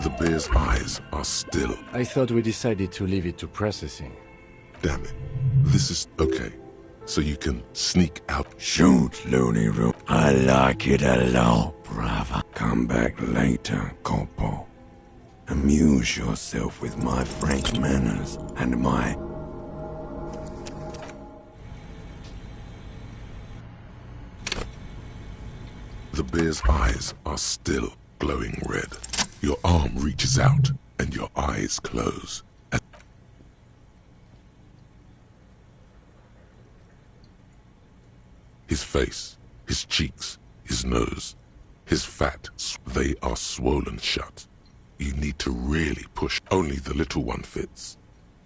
The bear's eyes are still. I thought we decided to leave it to processing. Damn it. This is okay. So you can sneak out. Shoot, Looney Room. I like it a lot, brother. Come back later, Corpo. Amuse yourself with my frank manners and my... The bear's eyes are still glowing red. Your arm reaches out and your eyes close. His face, his cheeks, his nose, his fat, they are swollen shut. You need to really push. Only the little one fits.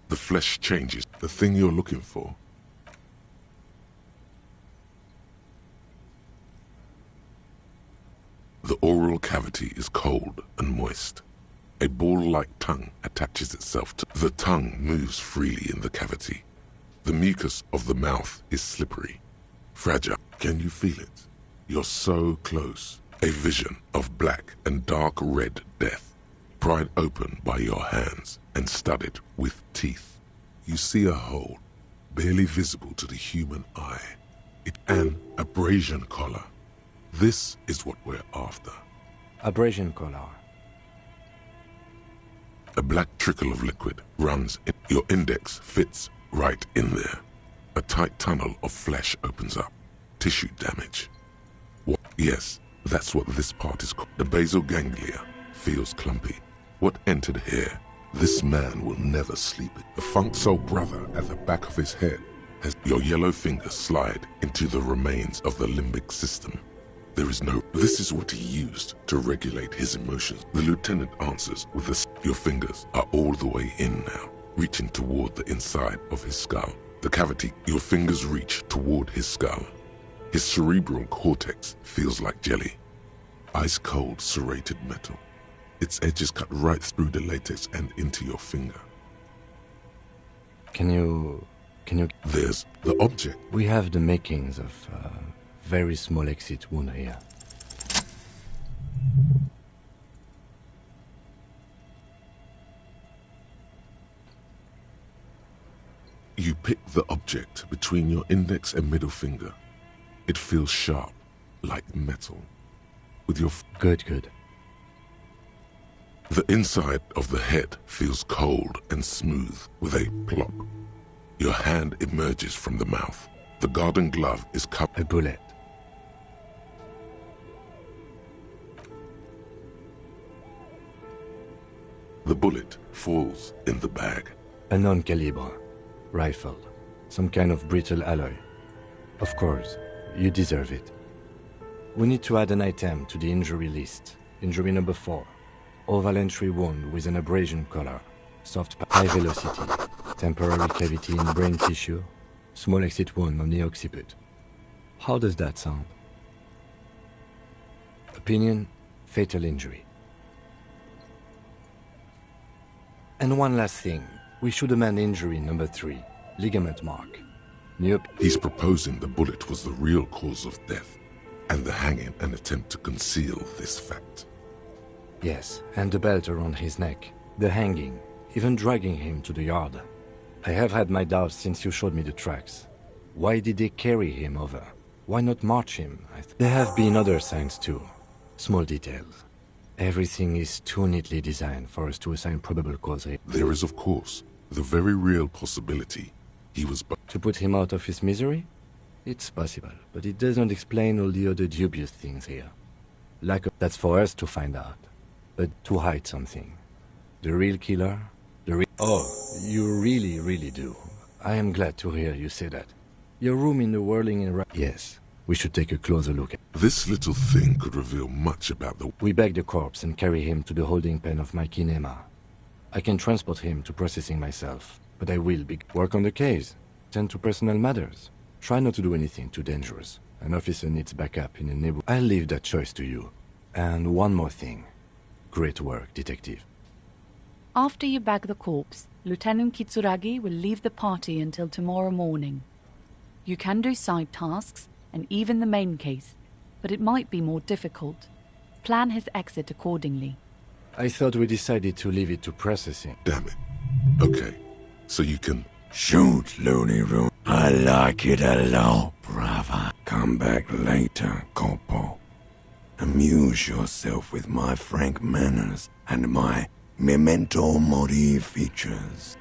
The flesh changes. The thing you're looking for. The oral cavity is cold and moist. A ball-like tongue attaches itself to... The tongue moves freely in the cavity. The mucus of the mouth is slippery, fragile. Can you feel it? You're so close. A vision of black and dark red death, pried open by your hands and studded with teeth. You see a hole, barely visible to the human eye. An abrasion collar. This is what we're after. Abrasion collar. A black trickle of liquid runs in. Your index fits right in there. A tight tunnel of flesh opens up. Tissue damage. What? Yes, that's what this part is called. The basal ganglia feels clumpy. What entered here? This man will never sleep. The funk soul brother at the back of his head has your yellow fingers slide into the remains of the limbic system. There is no... This is what he used to regulate his emotions. The lieutenant answers with this. Your fingers are all the way in now, reaching toward the inside of his skull. The cavity, your fingers reach toward his skull. His cerebral cortex feels like jelly. Ice-cold serrated metal. Its edges cut right through the latex and into your finger. Can you... There's the object. We have the makings of a very small exit wound here. You pick the object between your index and middle finger. It feels sharp, like metal. With your... Good. The inside of the head feels cold and smooth with a plop. Your hand emerges from the mouth. The garden glove is covered. A bullet. The bullet falls in the bag. A non-calibre. Rifle. Some kind of brittle alloy. Of course, you deserve it. We need to add an item to the injury list. Injury number 4. Oval entry wound with an abrasion collar. Soft high velocity. Temporary cavity in brain tissue. Small exit wound on the occiput. How does that sound? Opinion, fatal injury. And one last thing. We should amend injury number 3. Ligament mark. He's proposing the bullet was the real cause of death, and the hanging an attempt to conceal this fact. Yes, and the belt around his neck. The hanging. Even dragging him to the yard. I have had my doubts since you showed me the tracks. Why did they carry him over? Why not march him? There have been other signs too. Small details. Everything is too neatly designed for us to assign probable cause. There is, of course, the very real possibility he was... To put him out of his misery? It's possible, but it doesn't explain all the other dubious things here. That's for us to find out. But to hide something. The real killer? Oh, you really, really do. I am glad to hear you say that. Your room in the whirling and... Yes, we should take a closer look at... This little thing could reveal much about the... We bag the corpse and carry him to the holding pen of my kinema. I can transport him to processing myself, but I will work on the case. Tend to personal matters. Try not to do anything too dangerous. An officer needs backup in a neighborhood. I'll leave that choice to you. And one more thing. Great work, detective. After you bag the corpse, Lieutenant Kitsuragi will leave the party until tomorrow morning. You can do side tasks, and even the main case, but it might be more difficult. Plan his exit accordingly. I thought we decided to leave it to processing. Damn it. Okay, so you can... Shoot, Looney Room. I like it a lot, brother. Come back later, Corpo. Amuse yourself with my frank manners and my memento mori features.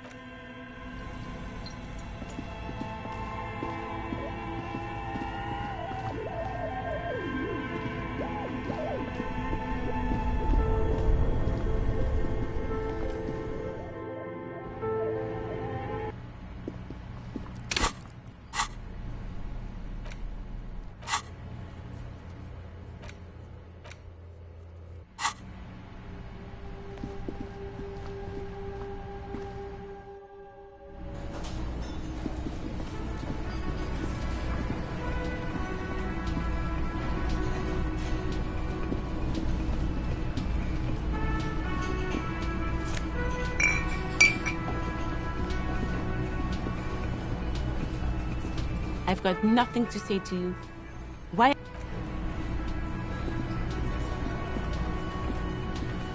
I've got nothing to say to you. Why?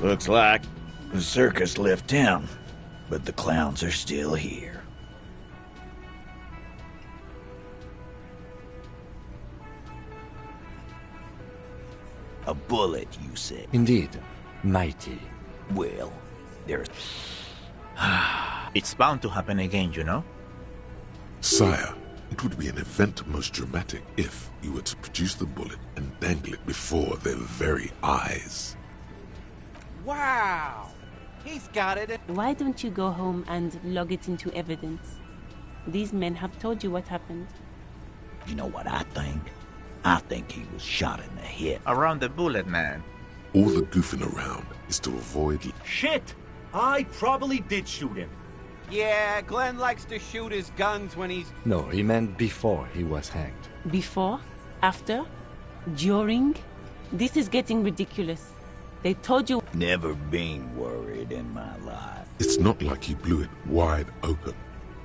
Looks like the circus left town, but the clowns are still here. A bullet, you say? Indeed. Mighty. Well, there's... It's bound to happen again, you know? Sire, it would be an event most dramatic if you were to produce the bullet and dangle it before their very eyes. Wow! He's got it. Why don't you go home and log it into evidence? These men have told you what happened. You know what I think? I think he was shot in the head. Around the bullet, man. All the goofing around is to avoid... Shit! I probably did shoot him. Yeah, Glenn likes to shoot his guns when he's... No, he meant before he was hanged. Before? After? During? This is getting ridiculous. They told you... Never been worried in my life. It's not like he blew it wide open,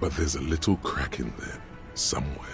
but there's a little crack in there, somewhere.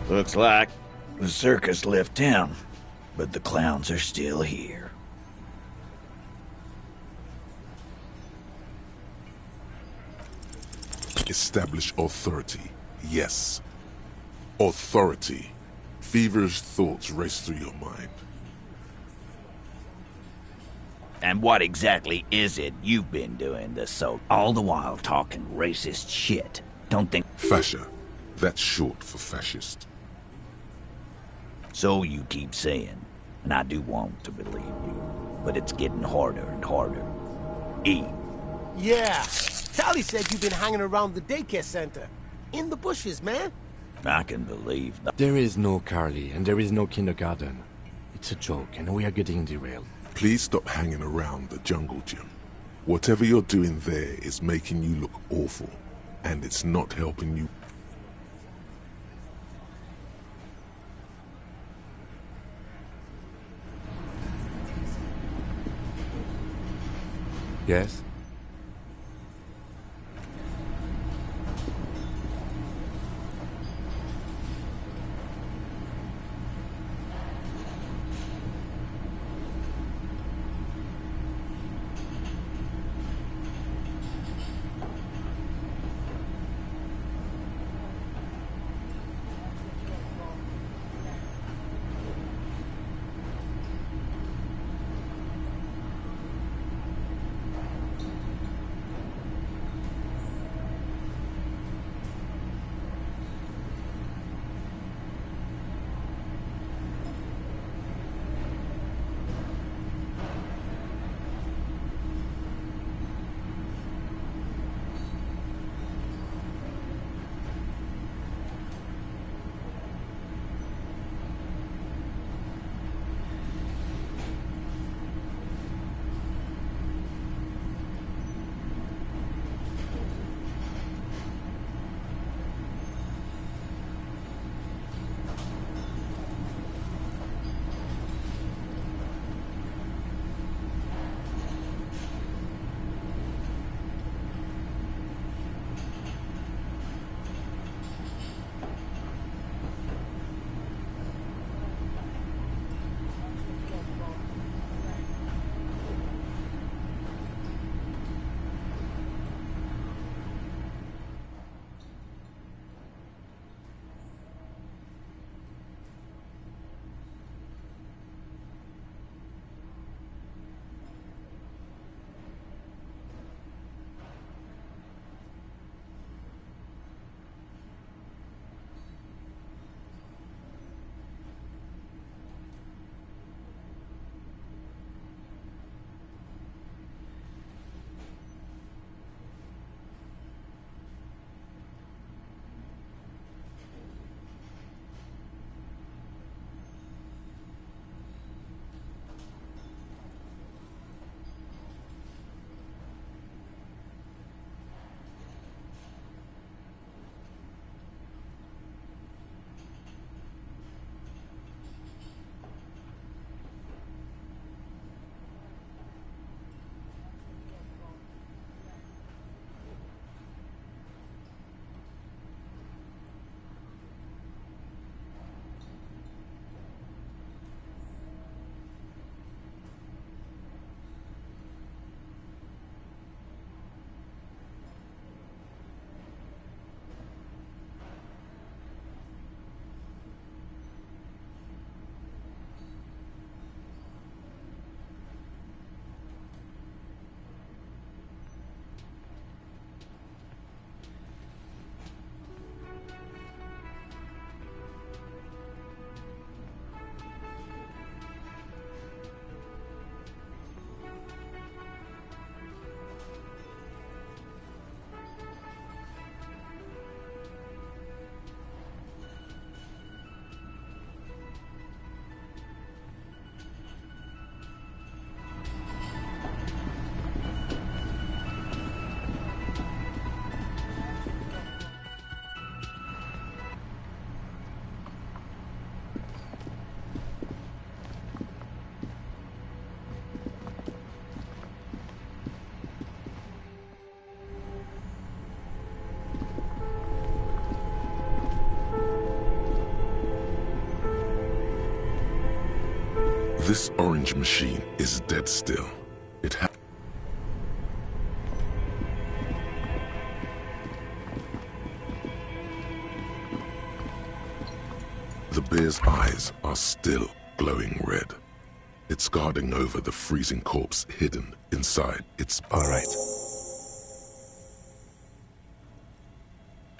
Looks like the circus left town, But the clowns are still here. Establish authority. Yes. Authority. Feverish thoughts race through your mind. And what exactly is it you've been doing this so all the while talking racist shit? Don't think... Fascia. That's short for fascist. So you keep saying, and I do want to believe you, but it's getting harder and harder. E. Yeah. Tally said you've been hanging around the daycare center. In the bushes, man. I can believe that. There is no Carly, and there is no kindergarten. It's a joke, and we are getting derailed. Please stop hanging around the jungle gym. Whatever you're doing there is making you look awful, and it's not helping you. Yes? This orange machine is dead still. It ha- The bear's eyes are still glowing red. It's guarding over the freezing corpse hidden inside its... All right.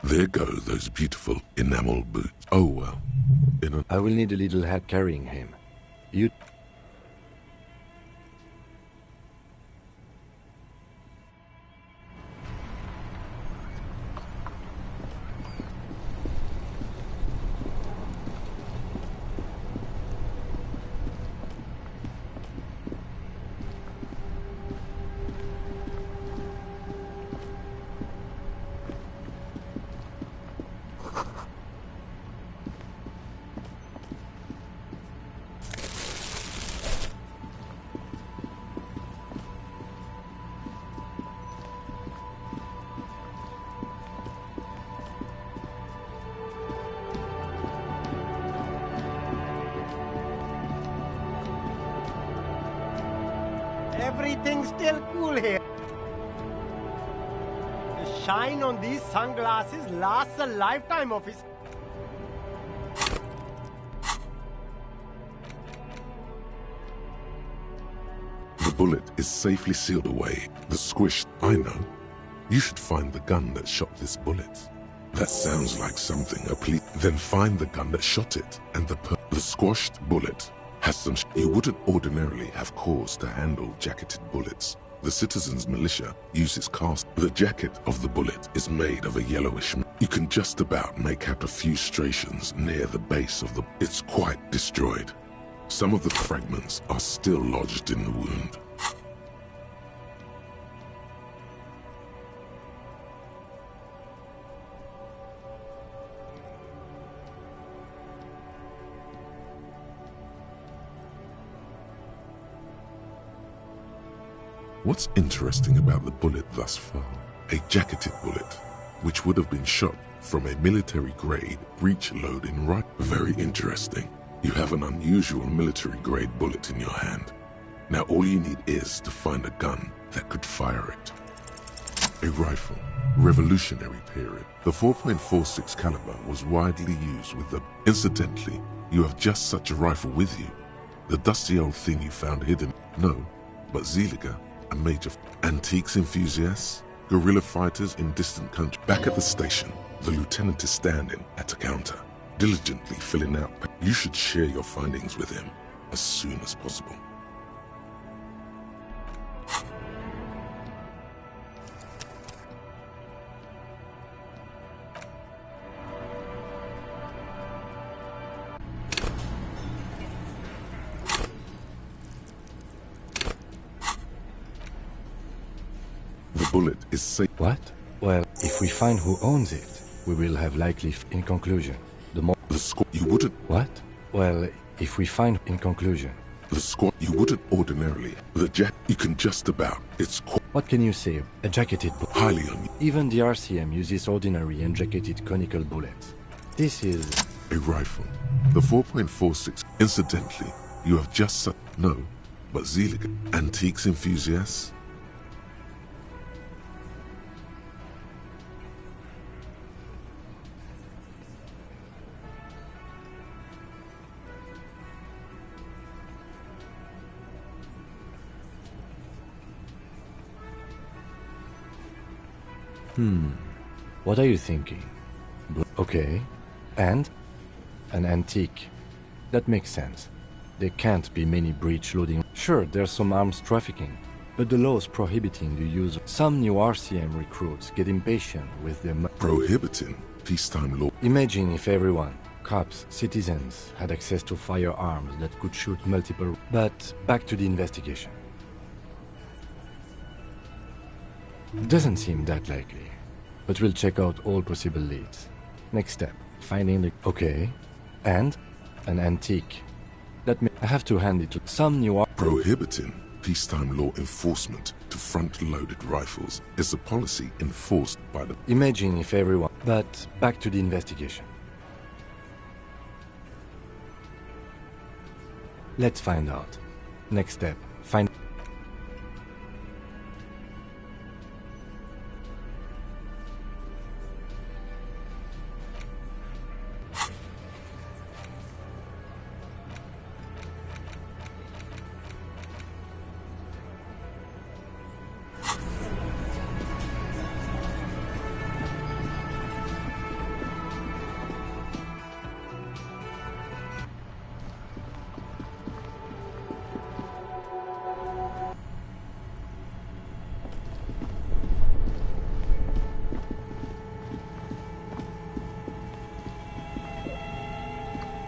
There go those beautiful enamel boots. Oh well. I will need a little help carrying him. You... Everything's still cool here. The shine on these sunglasses lasts a lifetime, officer. The bullet is safely sealed away. The squish, I know. You should find the gun that shot this bullet. That sounds like something a police... Then find the gun that shot it, and the squashed bullet has some... You wouldn't ordinarily have cause to handle jacketed bullets. The citizens' militia uses cast. The jacket of the bullet is made of a yellowish... You can just about make out a few striations near the base of the... It's quite destroyed. Some of the fragments are still lodged in the wound. What's interesting about the bullet thus far? A jacketed bullet, which would have been shot from a military-grade breech-loading rifle. Very interesting. You have an unusual military-grade bullet in your hand. Now all you need is to find a gun that could fire it. A rifle. Revolutionary period. The 4.46 caliber was widely used with the... Incidentally, you have just such a rifle with you. The dusty old thing you found hidden. No, but Zeliger, a major antiques enthusiast, guerrilla fighters in distant countries. Back at the station, the lieutenant is standing at a counter, diligently filling out. You should share your findings with him as soon as possible. The bullet is safe. What? Well, if we find who owns it, we will have likely... In conclusion, the more... The squad... You wouldn't... What? Well, if we find... In conclusion... The squad... You wouldn't ordinarily... The jack... You can just about... It's... What can you say? A jacketed bullet. Highly un... Even the RCM uses ordinary and jacketed conical bullets. This is... A rifle. The 4.46... Incidentally, you have just... No, but Zeliger... Antiques enthusiasts... What are you thinking? Okay. And? An antique. That makes sense. There can't be many breech-loading. Sure, there's some arms trafficking, but the laws prohibiting the use of... Some new RCM recruits get impatient with their... Prohibiting? Peacetime law? Imagine if everyone, cops, citizens, had access to firearms that could shoot multiple... But back to the investigation. Doesn't seem that likely, but we'll check out all possible leads. Next step, finding the... Okay, and an antique. That may... I have to hand it to some new... Prohibiting peacetime law enforcement to front-loaded rifles is a policy enforced by the... Imagine if everyone... But back to the investigation. Let's find out. Next step, find...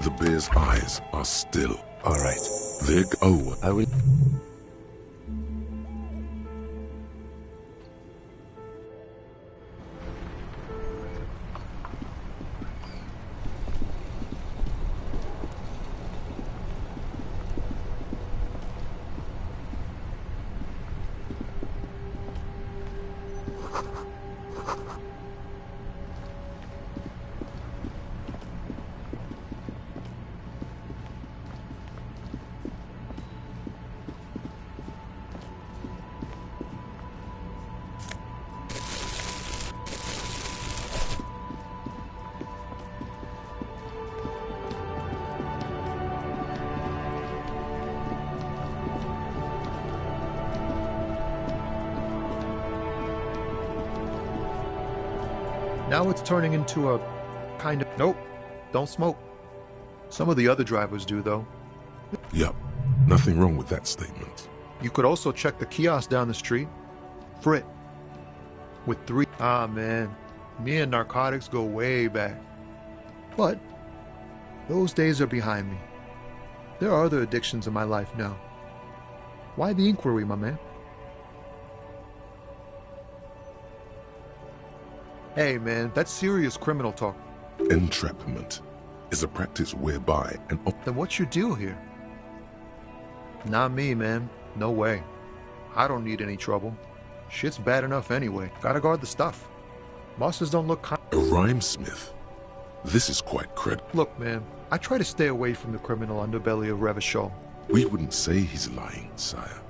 The bear's eyes are still. All right. There go. Oh, I will... Now it's turning into a kind of... Nope, don't smoke. Some of the other drivers do, though. Yup, nothing wrong with that statement. You could also check the kiosk down the street. Frit. With 3... Ah, man. Me and narcotics go way back. But those days are behind me. There are other addictions in my life now. Why the inquiry, my man? Hey, man, that's serious criminal talk. Entrapment is a practice whereby an... Then what's your deal here? Not me, man. No way. I don't need any trouble. Shit's bad enough anyway. Gotta guard the stuff. Bosses don't look kind. A rhymesmith? This is quite credible. Look, man, I try to stay away from the criminal underbelly of Revachol. We wouldn't say he's lying, sire.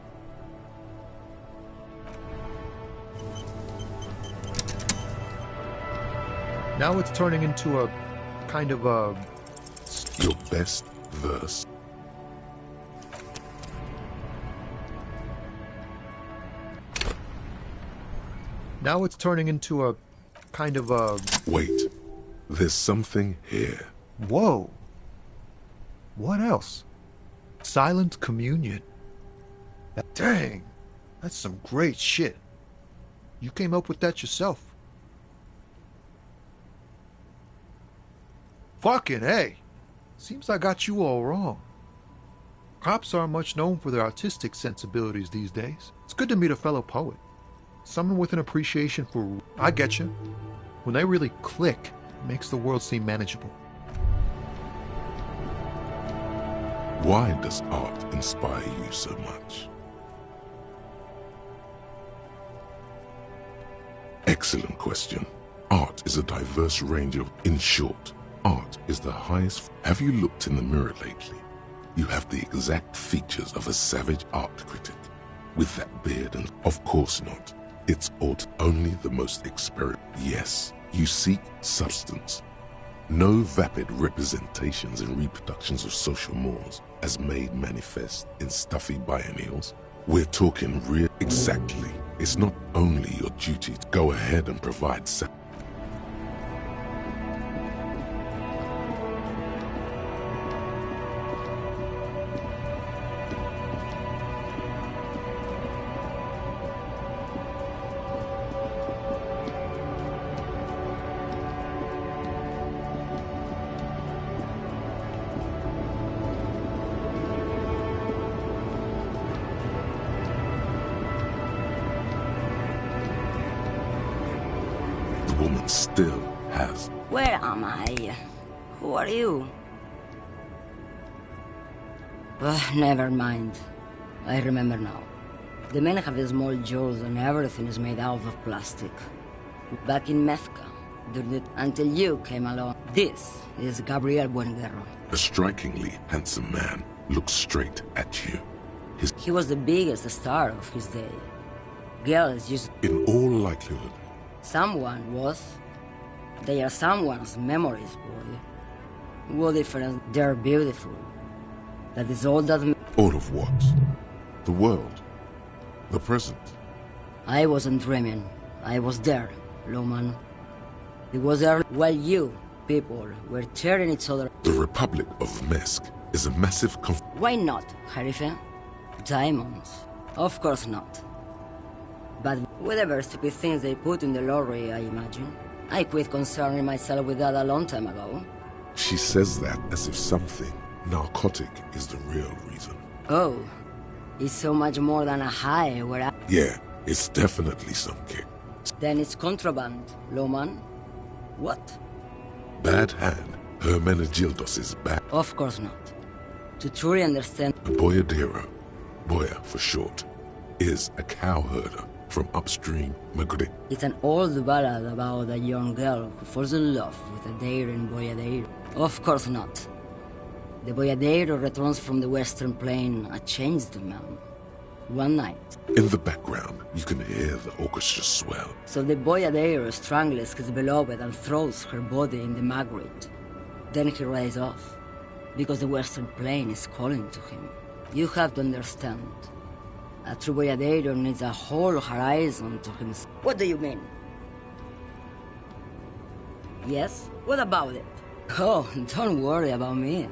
Now it's turning into a kind of a... Your best verse. Now it's turning into a kind of a... Wait, there's something here. Whoa. What else? Silent communion. Dang, that's some great shit. You came up with that yourself. Fucking A. Seems I got you all wrong. Cops aren't much known for their artistic sensibilities these days. It's good to meet a fellow poet. Someone with an appreciation for... I get you. When they really click, it makes the world seem manageable. Why does art inspire you so much? Excellent question. Art is a diverse range of... In short, art is the highest... Have you looked in the mirror lately? You have the exact features of a savage art critic. With that beard and... Of course not. It's art only the most Yes, you seek substance. No vapid representations and reproductions of social mores as made manifest in stuffy biennials. We're talking real... Exactly. It's not only your duty to go ahead and provide... woman still has... Where am I? Who are you? Never mind. I remember now. The men have small jaws and everything is made out of plastic. Back in Mezca, until you came along. This is Gabriel Buenguerro. A strikingly handsome man. looks straight at you. He was the biggest star of his day. Girls used... In all likelihood. Someone was. They are someone's memories, boy. What difference? They're beautiful. That is all that... All of what? The world? The present? I wasn't dreaming. I was there, Loman. It was there while you, people, were tearing each other... The Republic of Mesk is a massive Why not, Harife? Diamonds? Of course not. But whatever stupid things they put in the lorry, I imagine. I quit concerning myself with that a long time ago. She says that as if something narcotic is the real reason. Oh, it's so much more than a high where I... Yeah, it's definitely some kick. Then it's contraband, Loman. What? Bad hand. Hermenegildos is bad. Of course not. To truly understand... A boyadero, Boya for short, is a cow herder from upstream Maghreb. It's an old ballad about a young girl who falls in love with a daring boyadero. Of course not. The boyadero returns from the western plain a changed man. One night. In the background, you can hear the orchestra swell. So the boyadero strangles his beloved and throws her body in the magret. Then he rides off, because the western plain is calling to him. You have to understand. A true boyadero needs a whole horizon to himself. What do you mean? Yes? What about it? Oh, don't worry about me.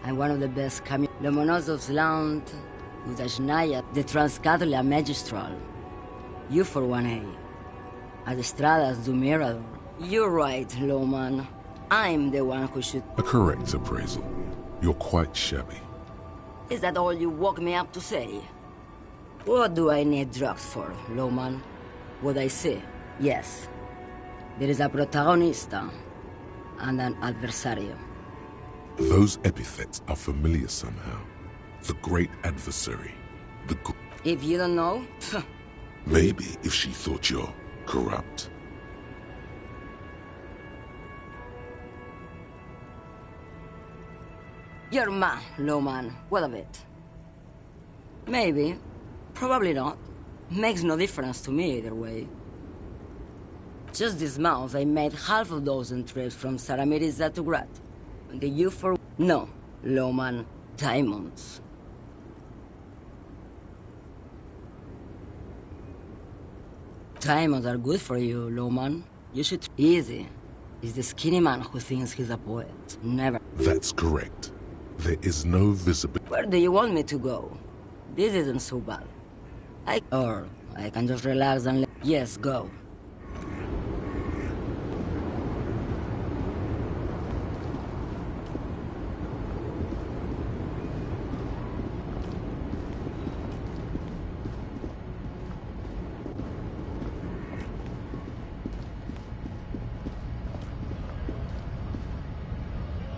I'm one of the best Lomonosov's land, Udashnaya, the Transcatholia Magistral. You for 1A. Adestradas du Mirador. You're right, Loman. I'm the one who should... A correct appraisal. You're quite shabby. Is that all you woke me up to say? What do I need drugs for, Loman? What I say? Yes. There is a protagonista and an adversario. Those epithets are familiar somehow. The great adversary. The If you don't know... Maybe if she thought you're corrupt. You're mad, Loman. What of it? Maybe. Probably not. Makes no difference to me either way. Just this month, I made half a dozen trips from Saramiriza to Grad. The you for... No, Loman. Diamonds. Diamonds are good for you, Loman. You should... Easy. It's the skinny man who thinks he's a poet. Never... That's correct. There is no visible... Where do you want me to go? This isn't so bad. Or I can just relax and let... Yes, go.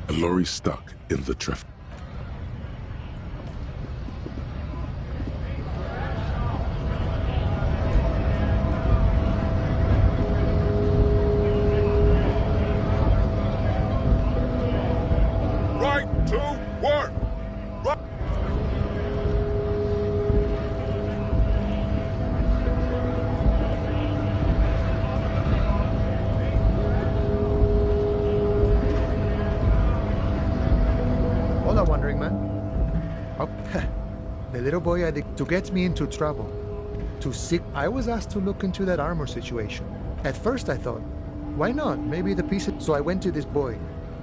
A lorry stuck in the traffic. Right to work! Right. All I'm wondering, man. Oh, the little boy had to get me into trouble. To seek, I was asked to look into that armor situation. At first I thought, why not? Maybe the piece. So I went to this boy.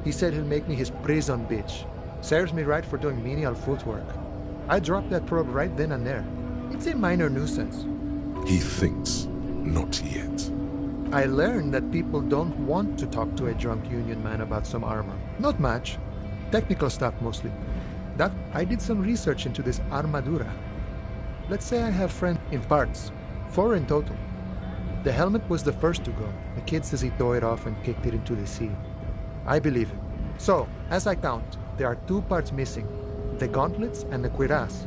He said he'll make me his prison bitch. Serves me right for doing menial footwork. I dropped that probe right then and there. It's a minor nuisance. He thinks, not yet. I learned that people don't want to talk to a drunk union man about some armor. Not much. Technical stuff mostly. That I did some research into this armadura. Let's say I have friends in parts. 4 in total. The helmet was the first to go. The kid says he tore it off and kicked it into the sea. I believe him. So, as I count, there are 2 parts missing. The gauntlets and the cuirass.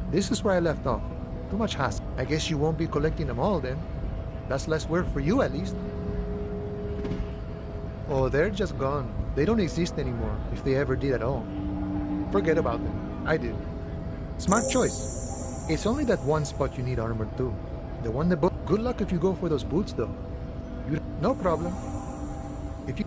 This is where I left off. Too much hassle. I guess you won't be collecting them all then. That's less work for you at least. Oh, they're just gone. They don't exist anymore, if they ever did at all. Forget about them. I did. Smart choice. It's only that one spot you need armored too. The one that... Good luck if you go for those boots though. No problem. If you...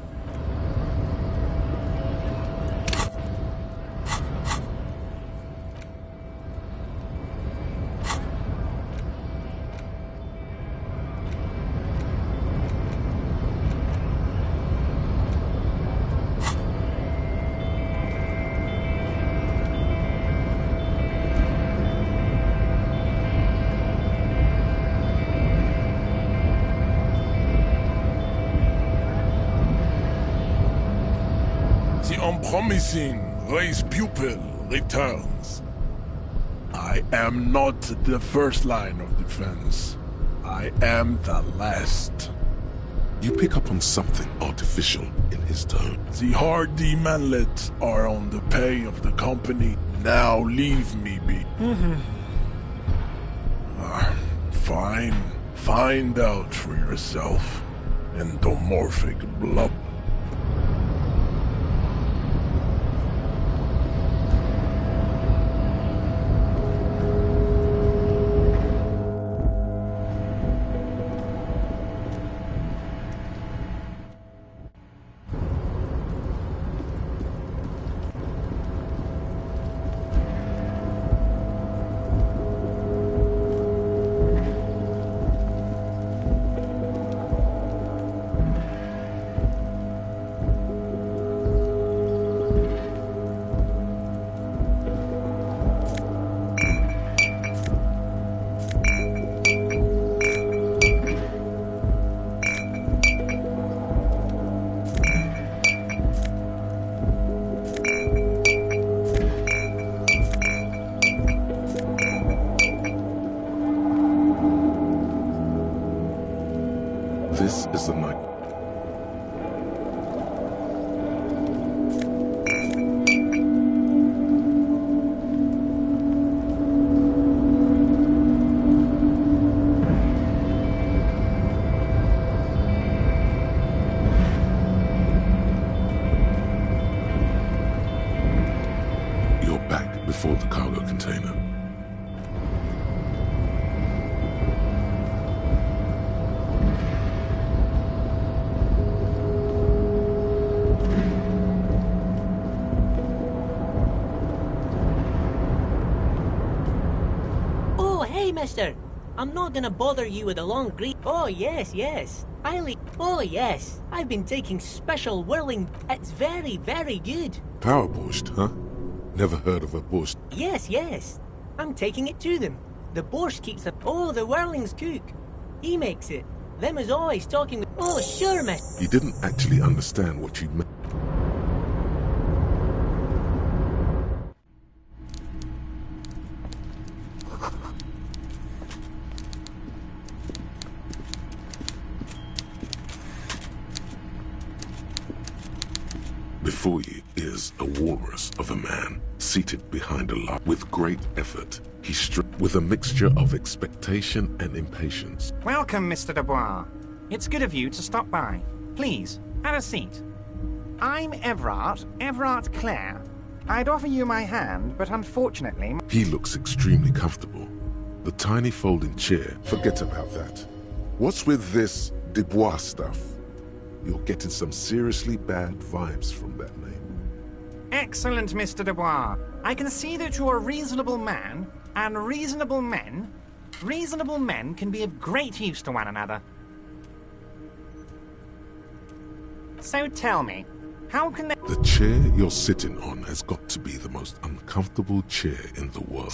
The unpromising race pupil returns. I am not the first line of defense. I am the last. You pick up on something artificial in his tone. The hardy manlets are on the pay of the company. Now leave me be. Fine. Find out for yourself. Endomorphic blob. This is the night. You're back before the cargo container. Mister, I'm not gonna bother you with a long greet. Oh, yes. Oh, yes. I've been taking special whirling. It's very, very good. Power borscht, huh? Never heard of a borscht. Yes. I'm taking it to them. The borscht keeps the... Oh, the whirling's cook. He makes it. Them is always talking with... Oh, sure, miss. You didn't actually understand what you meant. Before you is a walrus of a man, seated behind a log. With great effort, he struck with a mixture of expectation and impatience. Welcome, Mr. Dubois. It's good of you to stop by. Please, have a seat. I'm Everard Clare. I'd offer you my hand, but unfortunately... He looks extremely comfortable. The tiny folding chair, forget about that. What's with this Dubois stuff? You're getting some seriously bad vibes from that name. Excellent, Mr. Dubois. I can see that you're a reasonable man, and reasonable men can be of great use to one another. So tell me, how can they... The chair you're sitting on has got to be the most uncomfortable chair in the world.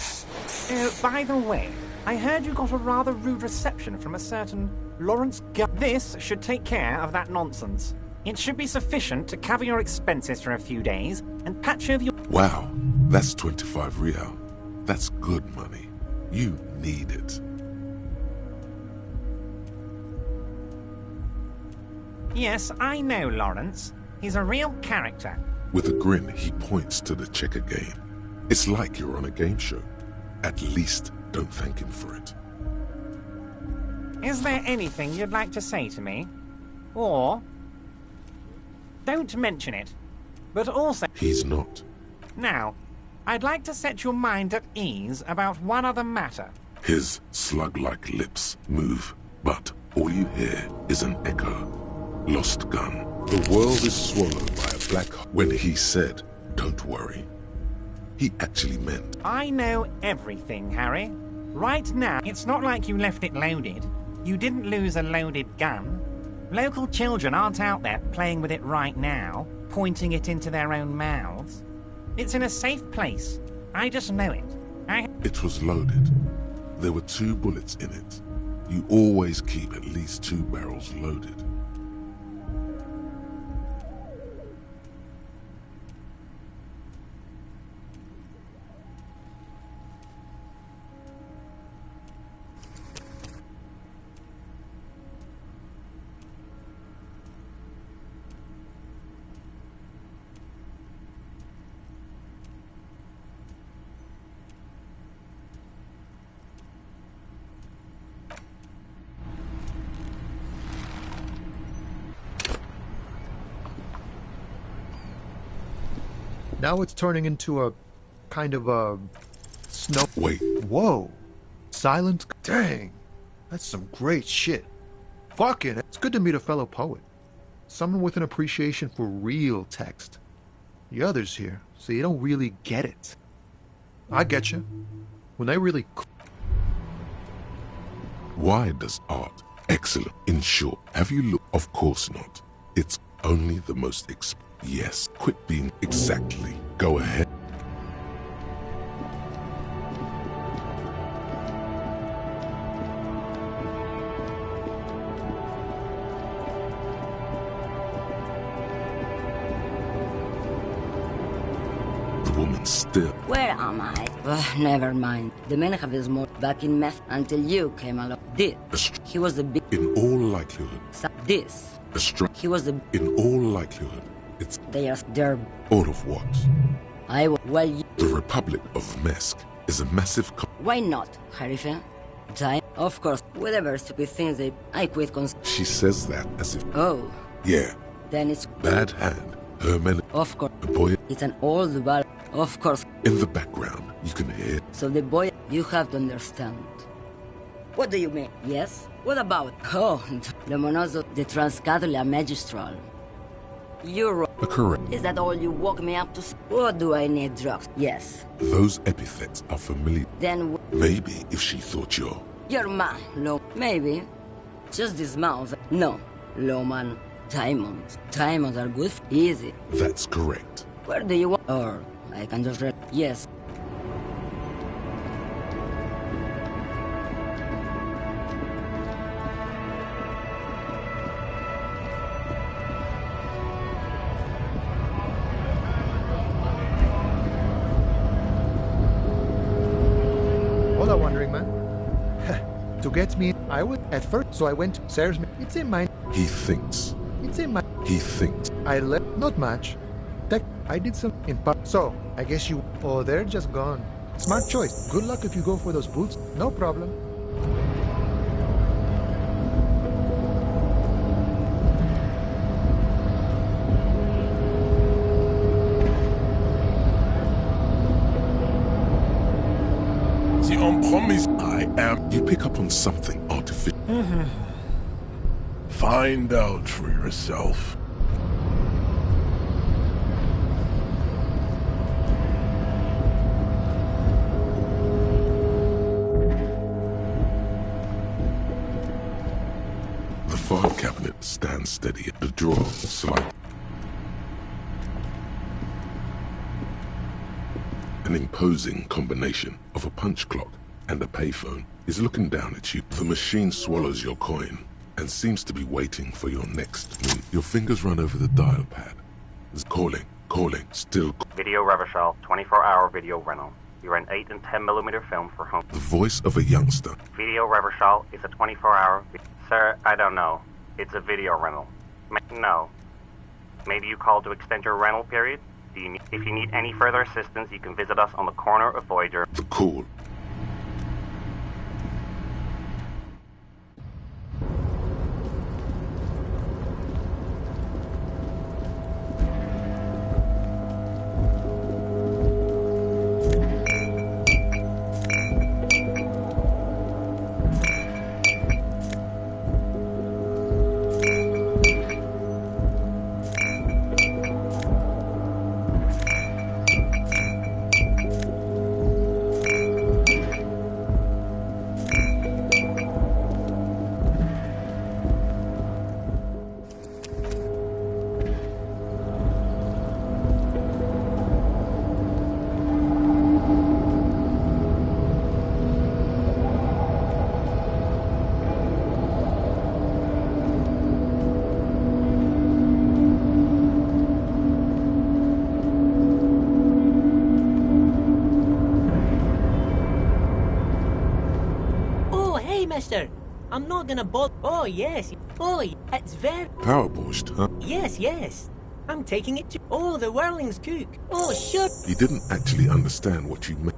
By the way, I heard you got a rather rude reception from a certain Lawrence This should take care of that nonsense. It should be sufficient to cover your expenses for a few days and patch over your... Wow, that's 25 real. That's good money. You need it. Yes, I know Lawrence. He's a real character. With a grin, he points to the checker game. It's like you're on a game show. At least don't thank him for it. Is there anything you'd like to say to me? Or... Don't mention it, but also... He's not. Now, I'd like to set your mind at ease about one other matter. His slug-like lips move, but all you hear is an echo. Lost gun. The world is swallowed by a black hole. When he said, "Don't worry," he actually meant. I know everything, Harry. Right now, it's not like you left it loaded. You didn't lose a loaded gun. Local children aren't out there playing with it right now, pointing it into their own mouths. It's in a safe place. I just know it. It was loaded. There were 2 bullets in it. You always keep at least 2 barrels loaded. Now it's turning into a kind of a snow. Wait. Whoa. Silent. Dang. That's some great shit. Fucking. It's good to meet a fellow poet. Someone with an appreciation for real text. The others here, so you don't really get it. I get you. When they really. Why does art? Excellent. In short, have you looked? Of course not. It's only the most Yes, quit being exactly. Go ahead. The woman still. Where am I? Never mind. The men have his more back in meth until you came along. He was the big. In all likelihood. This. He was the. In all likelihood. It's they're all of what? The Republic of Mesk is a massive Why not, Harife? Time? Of course, whatever stupid things I quit She says that as if... Oh. Yeah. Then it's... Bad hand. Her men... Of course. The boy... It's an old bar. Of course. In the background, you can hear... So the boy... You have to understand. What do you mean? Yes? What about? Oh, the Monozo, the Transcatholic Magistral. You're correct. Is that all you woke me up to? Or do I need drugs? Yes. Those epithets are familiar. Then maybe if she thought you're man, low. Maybe. Just this mouth. No. Low man. Diamonds. Diamonds are good. Easy. That's correct. Where do you want? Or I can just read. Yes. To get me, I would at first, so I went to Sarah's. It's in mine. He thinks. It's in my. He thinks. I left, not much. I did some in part. So, I guess you. Oh, they're just gone. Smart choice. Good luck if you go for those boots. No problem. I am. You pick up on something artificial. Find out for yourself. The file cabinet stands steady at the drawer, slide. An imposing combination of a punch clock and a payphone is looking down at you. The machine swallows your coin and seems to be waiting for your next move. Your fingers run over the dial pad. It's calling, still. Video Revachol, 24-hour video rental. You rent 8 and 10mm film for home. The voice of a youngster. Video Revachol is a 24-hour... Sir, I don't know. It's a video rental. No. Maybe you called to extend your rental period? If you need any further assistance, you can visit us on the corner of Voyager. The call. Mister, I'm not gonna bother. Oh, yes. Oh, it's very... Power pushed, huh? Yes, yes. I'm taking it to... Oh, the whirling's cook. Oh, sure. He didn't actually understand what you meant.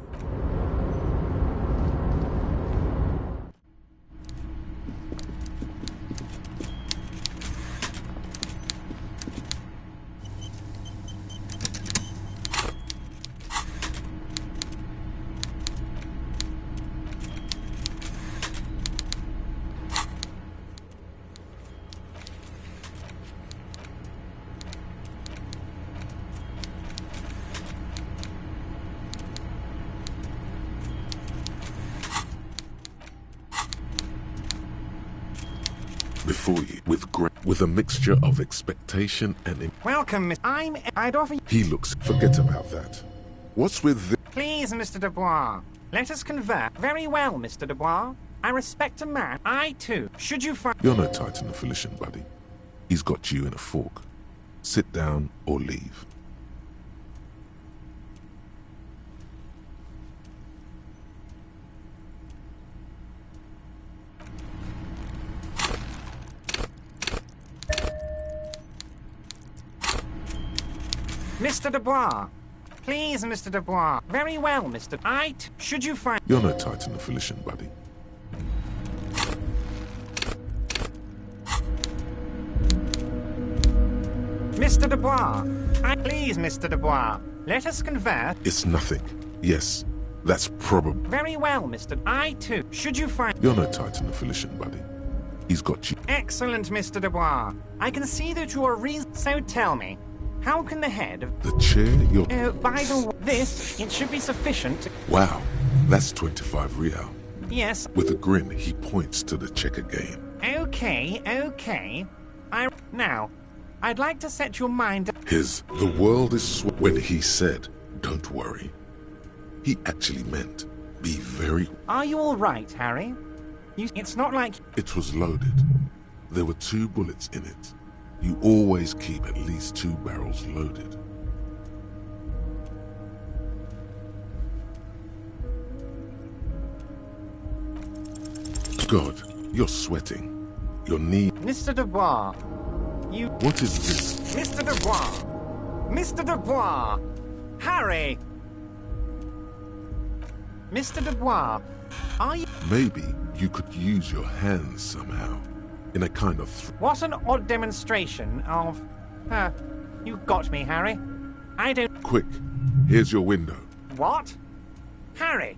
Before you, with a mixture of expectation and... Welcome, Miss... I'd offer you... He looks... Forget about that. What's with the... Please, Mr. Dubois. Let us converse. Very well, Mr. Dubois. I respect a man. I, too. Should you find... You're no Titan affiliation, buddy. He's got you in a fork. Sit down or leave. Mr. Dubois. Please, Mr. Dubois. Very well, Mr. Should you find... You're no Titan affiliation, buddy. Mr. Dubois. Please, Mr. Dubois. Let us converse. It's nothing. Yes, that's probably... Very well, Mr. too. Should you find... You're no Titan affiliation, buddy. He's got you. Excellent, Mr. Dubois. I can see that you are So tell me, how can the head of... The chair you're... by the way, this, it should be sufficient to... Wow, that's 25 real. Yes. With a grin, he points to the checker game. Okay. Now, I'd like to set your mind... The world is... When he said, don't worry, he actually meant, be very... Are you all right, Harry? It's not like... It was loaded. There were 2 bullets in it. You always keep at least 2 barrels loaded. God, you're sweating. Your knee... Mr. Dubois, you... What is this? Mr. Dubois! Mr. Dubois! Harry! Mr. Dubois, are you... Maybe you could use your hands somehow. In a kind of... What an odd demonstration of... you got me, Harry. I don't... Quick, here's your window. What? Harry,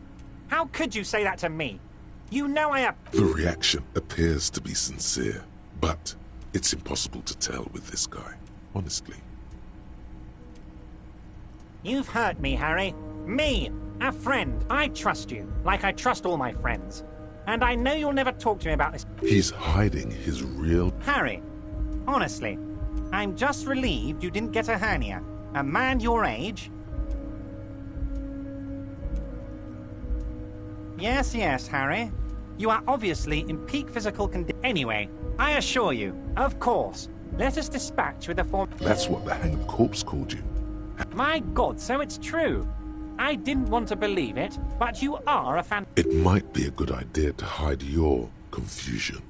how could you say that to me? You know I have... The reaction appears to be sincere, but it's impossible to tell with this guy, honestly. You've hurt me, Harry. Me, a friend. I trust you, like I trust all my friends. And I know you'll never talk to me about this. He's hiding his real... Harry, honestly, I'm just relieved you didn't get a hernia. A man your age... Yes, Harry. You are obviously in peak physical condition. Anyway, I assure you, of course, let us dispatch with the form... That's what the hanged corpse called you. My God, so it's true. I didn't want to believe it, but you are a fan... It might be a good idea to hide your confusion.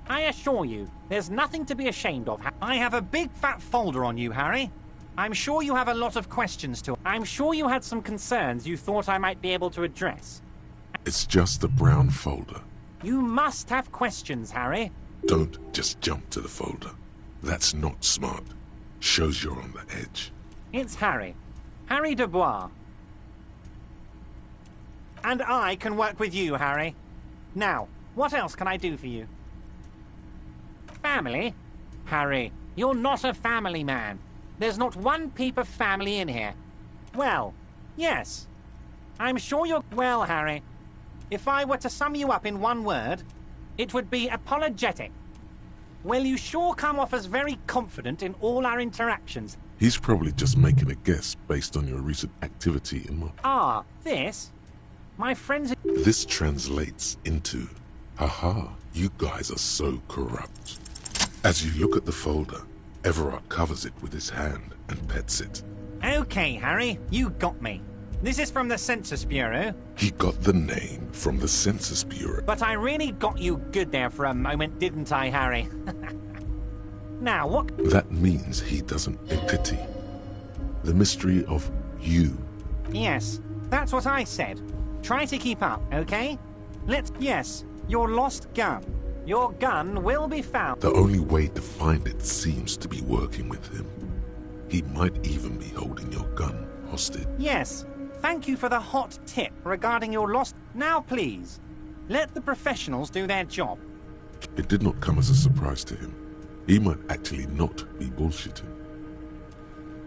I assure you, there's nothing to be ashamed of. I have a big fat folder on you, Harry. I'm sure you have a lot of questions to... I'm sure you had some concerns you thought I might be able to address. It's just a brown folder. You must have questions, Harry. Don't just jump to the folder. That's not smart. Shows you're on the edge. It's Harry. Harry Dubois. And I can work with you, Harry. Now, what else can I do for you? Family? Harry, you're not a family man. There's not one peep of family in here. Well, yes. I'm sure you're... Well, Harry, if I were to sum you up in one word, it would be apologetic. Well, you sure come off as very confident in all our interactions. He's probably just making a guess based on your recent activity in my... This? My friends... This translates into, haha, you guys are so corrupt. As you look at the folder, Everard covers it with his hand and pets it. Okay, Harry, you got me. This is from the Census Bureau. He got the name from the Census Bureau. But I really got you good there for a moment, didn't I, Harry? Now, what... That means he doesn't pity. The mystery of you. Yes, that's what I said. Try to keep up, okay? Yes, your lost gun. Your gun will be found. The only way to find it seems to be working with him. He might even be holding your gun hostage. Yes, thank you for the hot tip regarding your lost... Now, please, let the professionals do their job. It did not come as a surprise to him. He might actually not be bullshitting.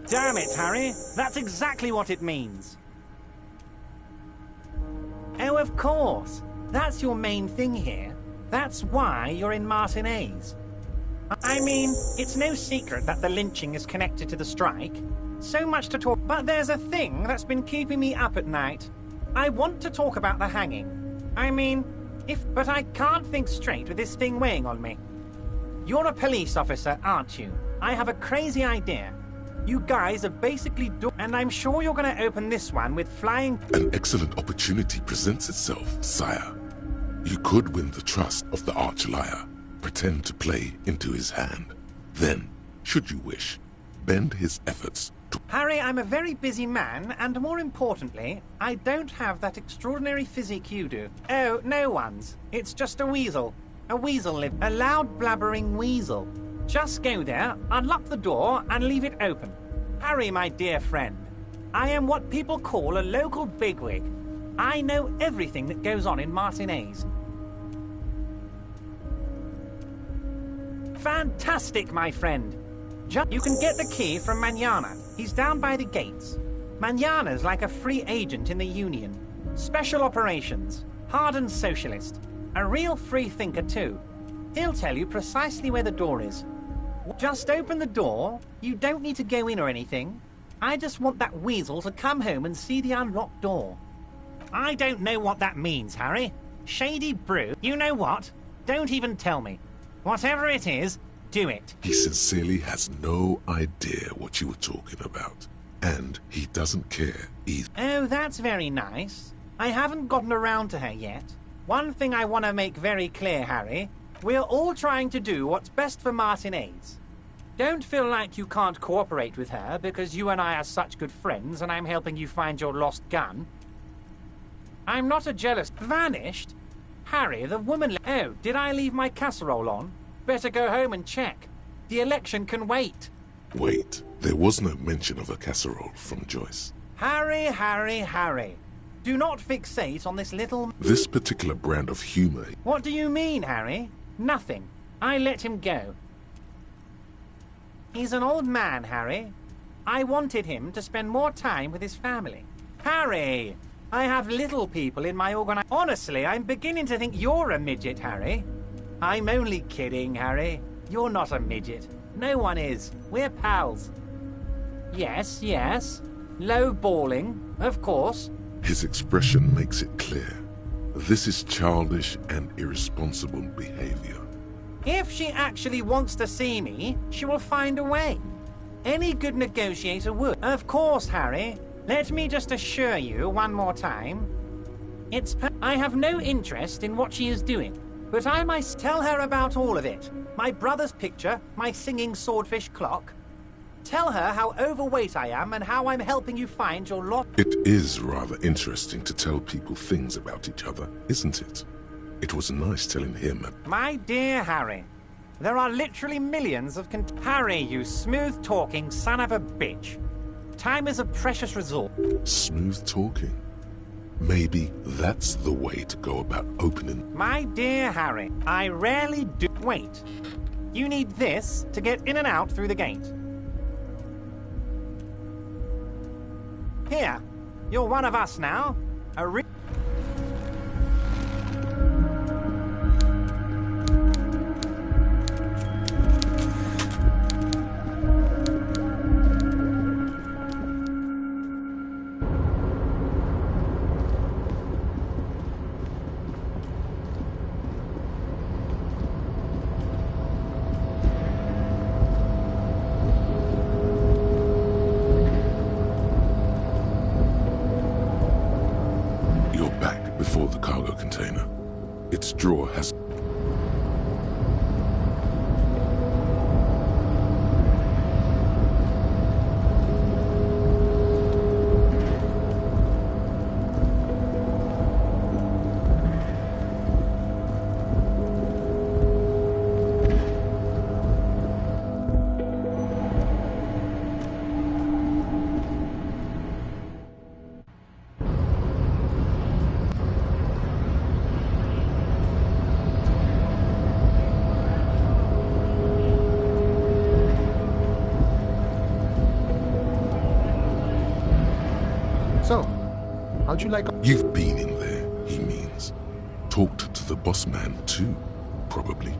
Damn it, Harry. That's exactly what it means. Oh, of course. That's your main thing here. That's why you're in Martinez. I mean, it's no secret that the lynching is connected to the strike. So much to talk... But there's a thing that's been keeping me up at night. I want to talk about the hanging. I mean, but I can't think straight with this thing weighing on me. You're a police officer, aren't you? I have a crazy idea. You guys are basically and I'm sure you're going to open this one with flying... An excellent opportunity presents itself, sire. You could win the trust of the arch-liar, pretend to play into his hand. Then, should you wish, bend his efforts to... Harry, I'm a very busy man, and more importantly, I don't have that extraordinary physique you do. Oh, no one's. It's just a weasel. A loud blabbering weasel. Just go there, unlock the door, and leave it open. Harry, my dear friend, I am what people call a local bigwig. I know everything that goes on in Martinez. Fantastic, my friend. You can get the key from Manana. He's down by the gates. Manana's like a free agent in the Union. Special operations. Hardened socialist. A real free thinker, too. He'll tell you precisely where the door is. Just open the door. You don't need to go in or anything. I just want that weasel to come home and see the unlocked door. I don't know what that means, Harry. Shady brew. You know what? Don't even tell me. Whatever it is, do it. He sincerely has no idea what you were talking about. And he doesn't care either. Oh, that's very nice. I haven't gotten around to her yet. One thing I want to make very clear, Harry. We're all trying to do what's best for Martinez. Don't feel like you can't cooperate with her because you and I are such good friends and I'm helping you find your lost gun. I'm not a jealous... Vanished? Harry, the woman... Oh, did I leave my casserole on? Better go home and check. The election can wait. Wait, there was no mention of a casserole from Joyce. Harry, Harry, Harry. Do not fixate on this little... This particular brand of humor... What do you mean, Harry? Nothing. I let him go. He's an old man, Harry. I wanted him to spend more time with his family. Harry! I have little people in my Honestly, I'm beginning to think you're a midget, Harry. I'm only kidding, Harry. You're not a midget. No one is. We're pals. Yes, yes. Low balling, of course. His expression makes it clear. This is childish and irresponsible behavior. If she actually wants to see me, she will find a way. Any good negotiator would. Of course, Harry. Let me just assure you one more time. I have no interest in what she is doing, but I might tell her about all of it. My brother's picture, my singing swordfish clock. Tell her how overweight I am and how I'm helping you find your lot. It is rather interesting to tell people things about each other, isn't it? It was nice telling him... My dear Harry, there are literally millions of... Harry, you smooth-talking son of a bitch. Time is a precious resource. Smooth talking? Maybe that's the way to go about opening... My dear Harry, I rarely do... Wait. You need this to get in and out through the gate. Here, you're one of us now. for the cargo container. Its drawer has... So, how'd you like... You've been in there, he means. Talked to the boss man too, probably.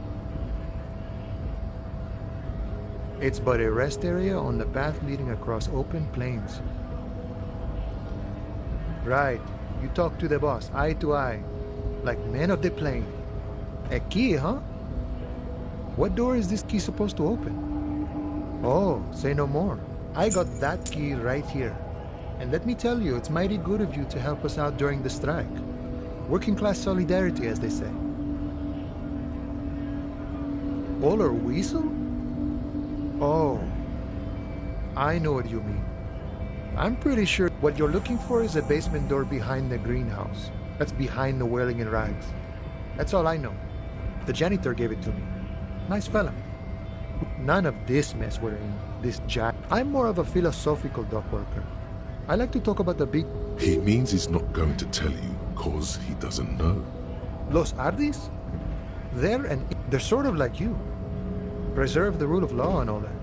It's but a rest area on the path leading across open plains. Right, you talk to the boss, eye to eye, like men of the plain. A key, huh? What door is this key supposed to open? Oh, say no more. I got that key right here. And let me tell you, it's mighty good of you to help us out during the strike. Working class solidarity, as they say. Oler Weasel? Oh, I know what you mean. I'm pretty sure what you're looking for is a basement door behind the greenhouse. That's behind the Whirling in Rags. That's all I know. The janitor gave it to me. Nice fella. None of this mess we're in, this jack. I'm more of a philosophical dock worker. I like to talk about the big... He means he's not going to tell you, cause he doesn't know. Los Ardis? They're sort of like you. Preserve the rule of law and all that.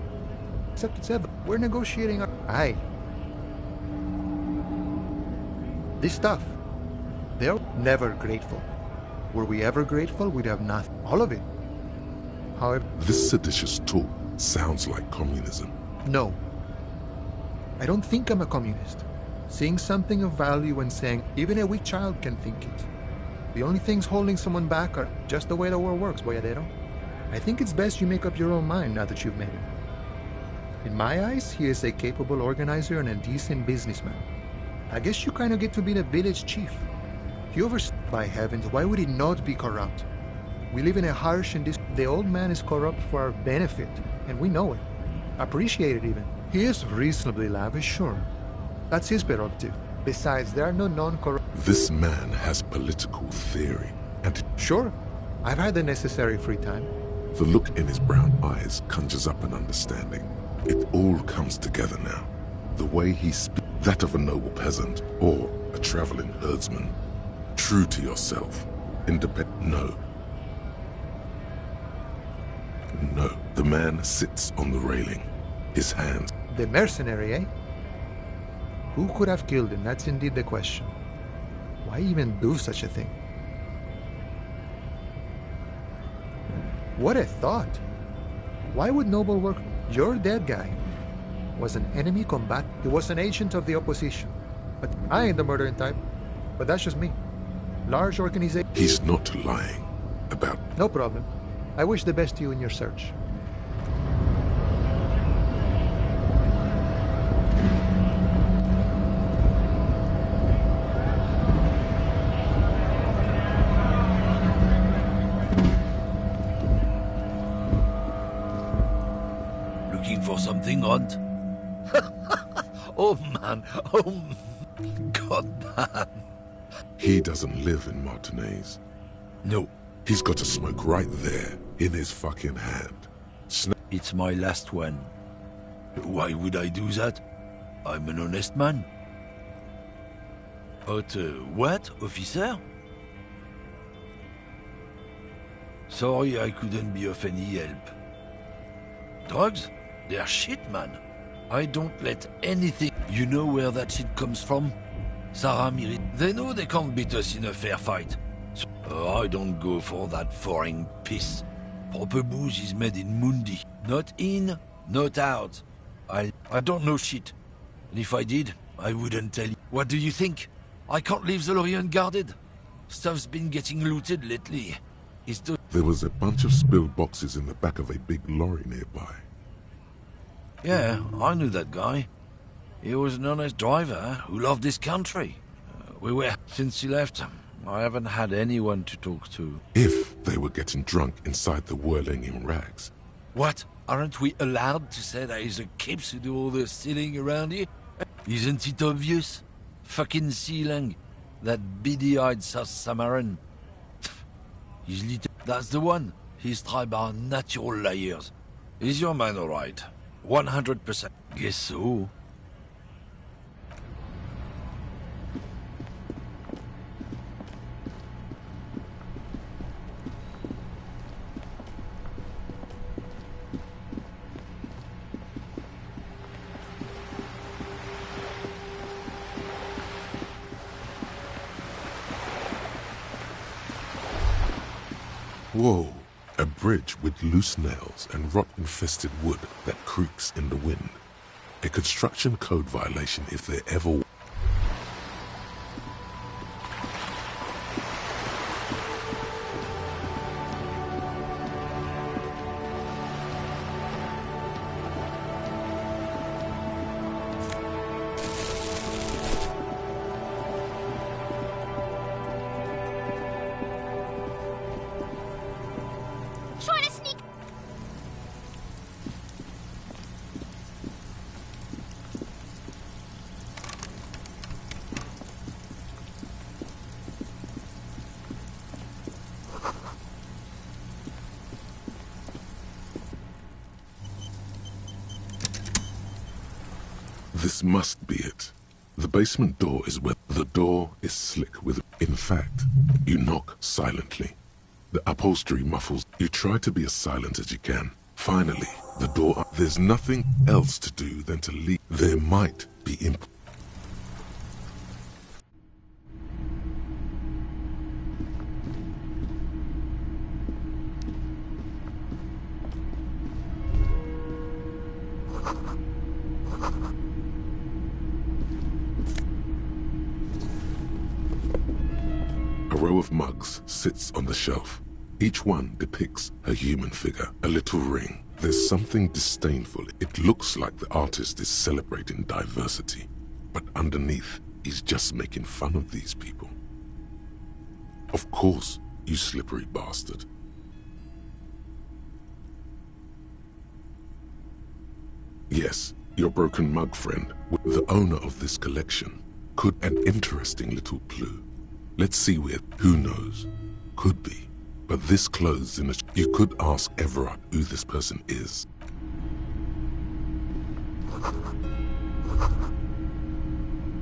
Except it's ever... We're negotiating our... Aye. This stuff. They're never grateful. Were we ever grateful, we'd have nothing. All of it. However... This seditious talk sounds like communism. No. I don't think I'm a communist. Seeing something of value and saying, even a weak child can think it. The only things holding someone back are just the way the world works, boyadero. I think it's best you make up your own mind now that you've met him. In my eyes, he is a capable organizer and a decent businessman. I guess you kind of get to be the village chief. He by heavens, why would he not be corrupt? We live in a harsh and the old man is corrupt for our benefit, and we know it. Appreciate it even. He is reasonably lavish, sure. That's his prerogative. Besides, there are no non-corrupt... This man has political theory, and... Sure. I've had the necessary free time. The look in his brown eyes conjures up an understanding. It all comes together now. The way he speaks, that of a noble peasant, or a traveling herdsman. True to yourself. Independent. No. No. The man sits on the railing. His hands... The mercenary, eh? Who could have killed him? That's indeed the question. Why even do such a thing? What a thought! Why would noble work? Your dead guy was an enemy combat. He was an agent of the opposition. But I ain't the murdering type. But that's just me. Large organization. He's not lying about... No problem. I wish the best to you in your search. For something odd? Oh man, oh god man. He doesn't live in Martinez. No. He's got a smoke right there, in his fucking hand. It's my last one. Why would I do that? I'm an honest man. But what, officer? Sorry I couldn't be of any help. Drugs? They're shit, man. I don't let anything... You know where that shit comes from? Sarah Miri. They know they can't beat us in a fair fight. So I don't go for that foreign piss. Proper booze is made in Mundi. Not in, not out. I don't know shit. And if I did, I wouldn't tell you. What do you think? I can't leave the lorry unguarded. Stuff's been getting looted lately. There was a bunch of spilled boxes in the back of a big lorry nearby. Yeah, I knew that guy. He was an honest driver who loved this country. Since he left, I haven't had anyone to talk to. If they were getting drunk inside the whirling in rags. What? Aren't we allowed to say that he's a Kips who do all the stealing around here? Isn't it obvious? Fucking Sealang. That beady-eyed South Samaran. He's little... That's the one. His tribe are natural liars. Is your man alright? 100%. Guess so. Whoa, a bridge with loose nails and rot-infested wood that creaks in the wind. A construction code violation if there ever... This must be it. The basement door is where the door is slick with... In fact, you knock silently. The upholstery muffles. You try to be as silent as you can. Finally, the door... There's nothing else to do than to leave. There might be A row of mugs sits on the shelf. Each one depicts a human figure, a little ring. There's something disdainful. It looks like the artist is celebrating diversity, but underneath, he's just making fun of these people. Of course, you slippery bastard. Yes, your broken mug friend, the owner of this collection, could an interesting little clue. Let's see where, who knows, could be. But this clothes in a... You could ask Everard who this person is.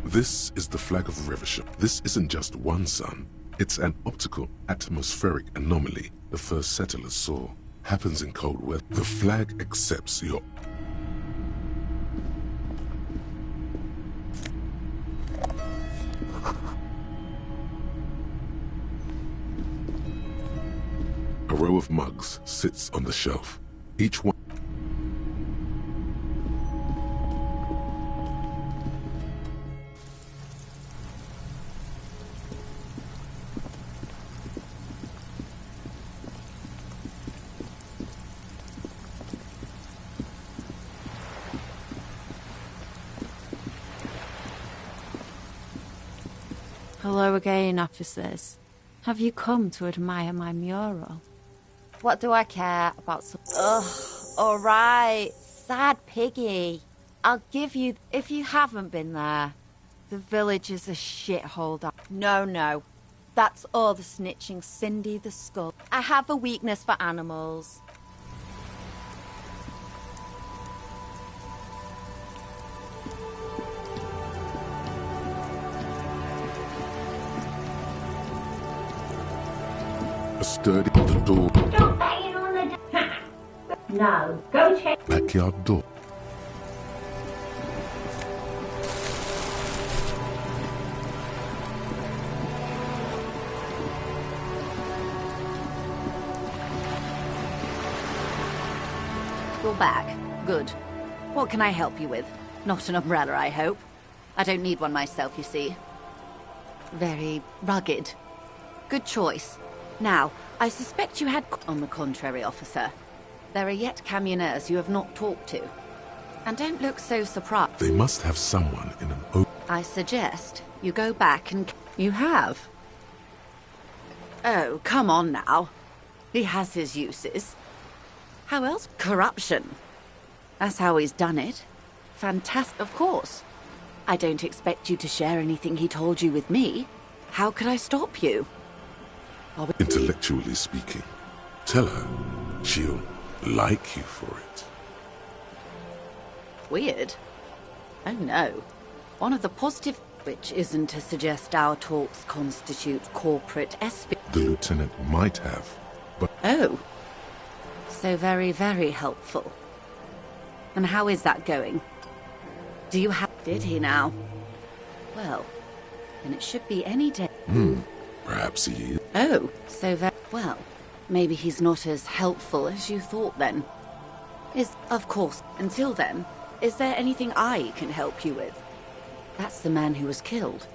This is the flag of Revisham. This isn't just one sun. It's an optical atmospheric anomaly the first settlers saw. Happens in cold weather. The flag accepts your... A row of mugs sits on the shelf. Each one... Hello again, officers. Have you come to admire my mural? What do I care about some... Ugh, alright, sad piggy. I'll give you... If you haven't been there, the village is a shithole. No. That's all the snitching Cindy the Skull. I have a weakness for animals. A sturdy on the door. Stop banging on the door. No, go check. Backyard door. You're back. Good. What can I help you with? Not an umbrella, I hope. I don't need one myself, you see. Very rugged. Good choice. Now, I suspect you had... On the contrary, officer. There are yet camioneers you have not talked to. And don't look so surprised. They must have someone in an open... I suggest you go back and... You have? Oh, come on now. He has his uses. How else? Corruption. That's how he's done it. Fantastic, of course. I don't expect you to share anything he told you with me. How could I stop you? Intellectually speaking, tell her she'll like you for it. Weird. Oh no. One of the positive, which isn't to suggest our talks constitute corporate espionage. The lieutenant might have, but... Oh. So very, very helpful. And how is that going? Do you have... Did he now? Well, then it should be any day. Perhaps he is. Oh, so very... Well, maybe he's not as helpful as you thought then. Of course, until then, is there anything I can help you with? That's the man who was killed.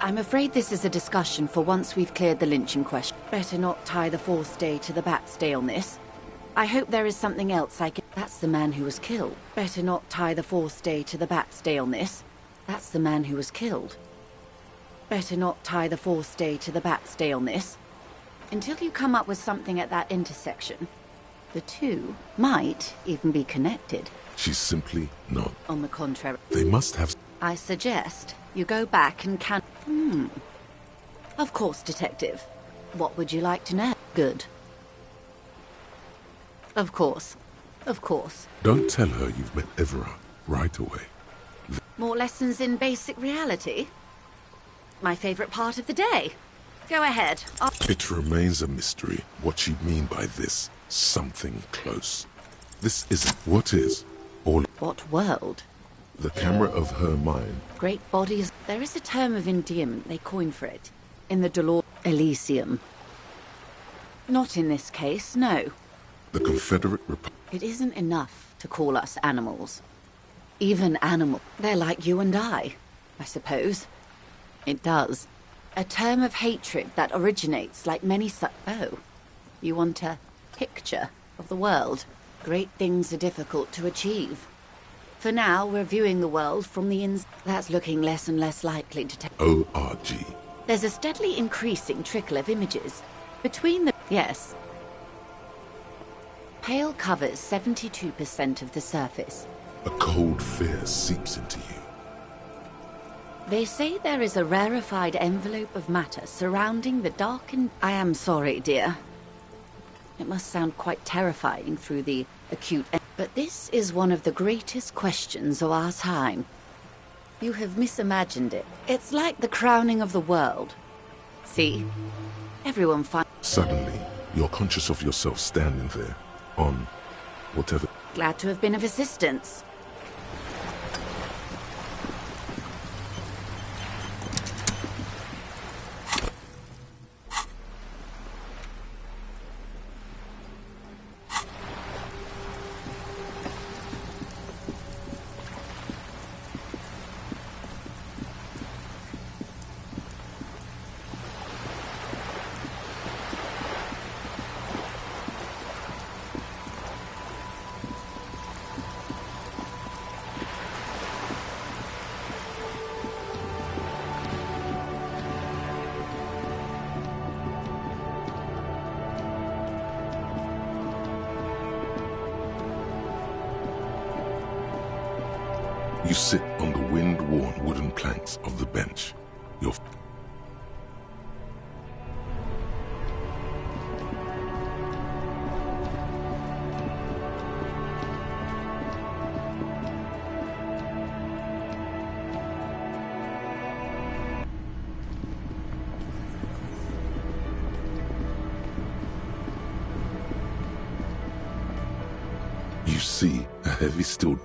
I'm afraid this is a discussion for once we've cleared the lynching question. Better not tie the forestay to the backstay on this. I hope there is something else I can... That's the man who was killed. Better not tie the forestay to the backstay on this. That's the man who was killed. Better not tie the forestay to the backstay on this. Until you come up with something at that intersection. The two might even be connected. She's simply not. On the contrary. They must have... I suggest you go back and can... Of course, Detective. What would you like to know? Good. Of course. Of course. Don't tell her you've met Evera right away. More lessons in basic reality? My favorite part of the day. Go ahead. It remains a mystery what she'd mean by this something close. This isn't what is, or... What world? The camera of her mind. Great bodies. There is a term of endearment they coined for it. In the elisium. Not in this case, no. The Confederate Republic. It isn't enough to call us animals. Even animals. They're like you and I suppose. It does. A term of hatred that originates like many Oh, you want a picture of the world? Great things are difficult to achieve. For now, we're viewing the world from the That's looking less and less likely to take. ORG. There's a steadily increasing trickle of images. Between the... Yes. Pale covers 72% of the surface. A cold fear seeps into you. They say there is a rarefied envelope of matter surrounding the darkened... I am sorry, dear. It must sound quite terrifying through the acute... But this is one of the greatest questions of our time. You have misimagined it. It's like the crowning of the world. See? Everyone finds... Suddenly, you're conscious of yourself standing there, on whatever... Glad to have been of assistance. You sit on the wind-worn wooden planks of the bench. Your... You see a heavy steel...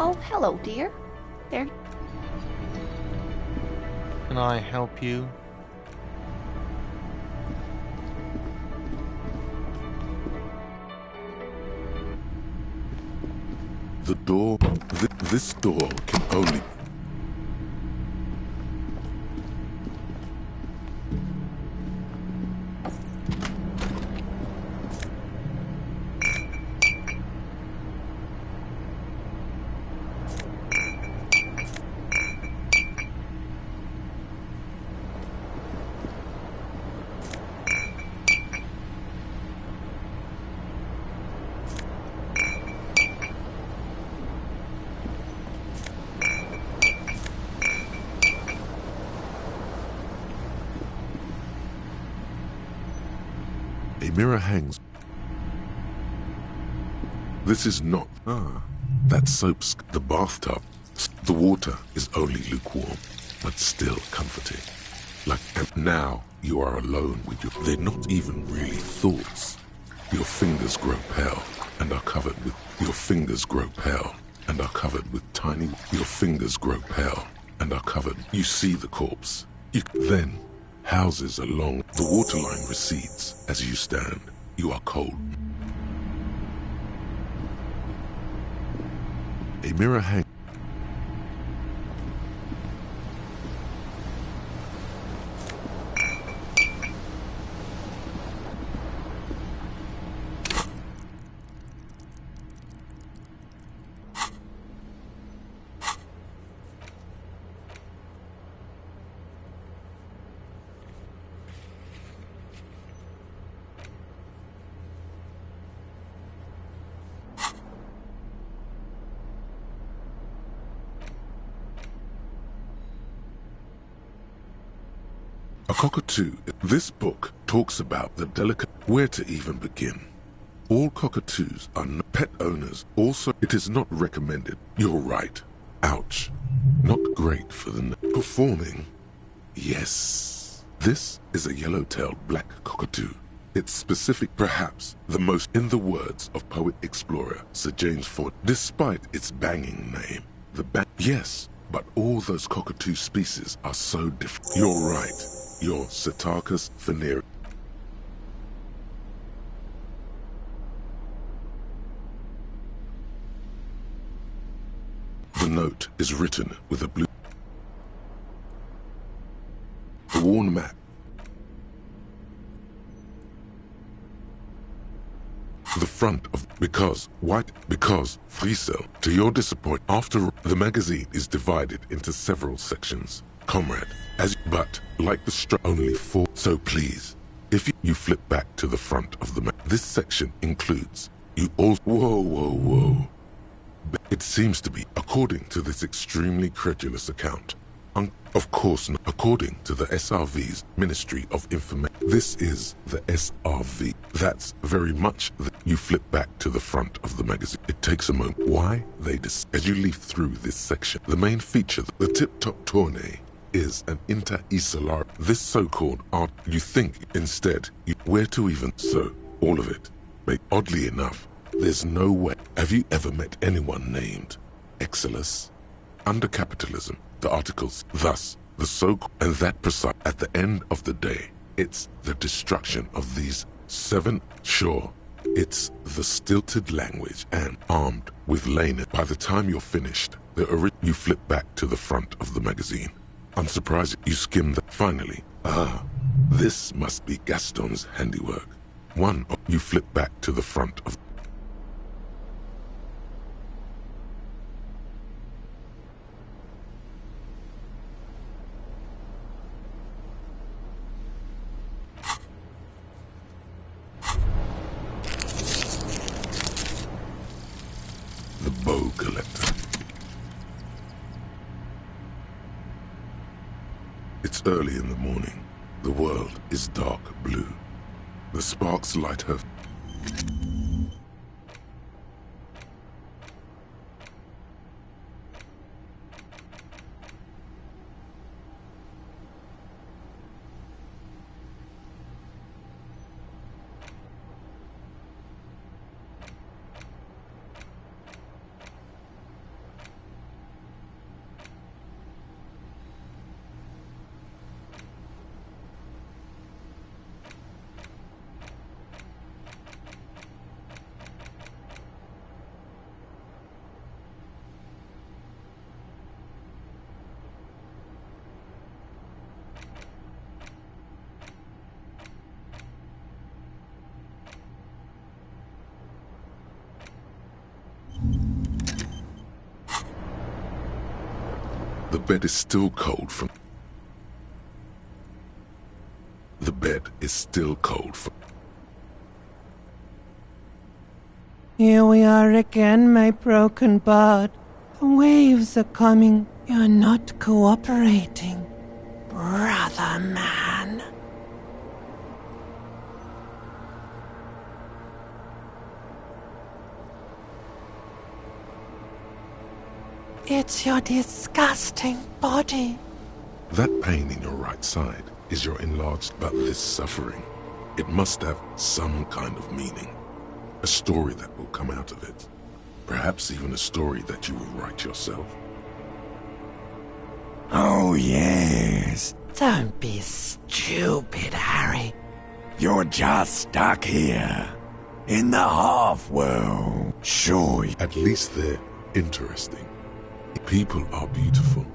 Oh, hello, dear. There. Can I help you? The door... This door can only... mirror hangs. This is not... that soap's the bathtub. The water is only lukewarm, but still comforting. And now you are alone with your... They're not even really thoughts. Your fingers grow pale and are covered with... Your fingers grow pale and are covered with tiny... Your fingers grow pale and are covered... You see the corpse. Then, houses along... The waterline recedes as you stand. You are cold. A mirror hangs. A cockatoo. This book talks about the delicate... Where to even begin? All cockatoos are pet owners. Also, it is not recommended. You're right. Ouch. Not great for the... Performing? Yes. This is a yellow-tailed black cockatoo. It's specific, perhaps, the most, in the words of poet-explorer Sir James Ford. Despite its banging name, yes, but all those cockatoo species are so different. You're right. Your Psittacus venereus. The note is written with a blue... A worn map. The front of... Because Friesel, to your disappointment, after the magazine is divided into several sections. Comrade, but like the only 4. So please, if you flip back to the front of the map, this section includes you all. Whoa. It seems to be, according to this extremely credulous account, of course not, according to the SRV's Ministry of Information. This is the SRV. That's very much you flip back to the front of the magazine. It takes a moment. Why? As you leaf through this section, the main feature, the tip-top tournée, is an inter-isolar. This so-called art, you think instead, where to even... So, all of it. But oddly enough, there's no way. Have you ever met anyone named Exilus? Under capitalism, the articles, thus, the so-called, and that precise, at the end of the day, it's the destruction of these 7, sure, it's the stilted language and armed with lane. By the time you're finished, you flip back to the front of the magazine. Unsurprising, you skim that. Finally, this must be Gaston's handiwork. You flip back to the front of... The bow collector. It's early in the morning. The world is dark blue. The sparks light her... The bed is still cold from... The bed is still cold from... Here we are again, my broken bud. The waves are coming. You're not cooperating, brother man. It's your disgusting body. That pain in your right side is your enlarged, but this suffering, it must have some kind of meaning. A story that will come out of it. Perhaps even a story that you will write yourself. Oh, yes. Don't be stupid, Harry. You're just stuck here. In the half-world. Sure. At least they're interesting. People are beautiful.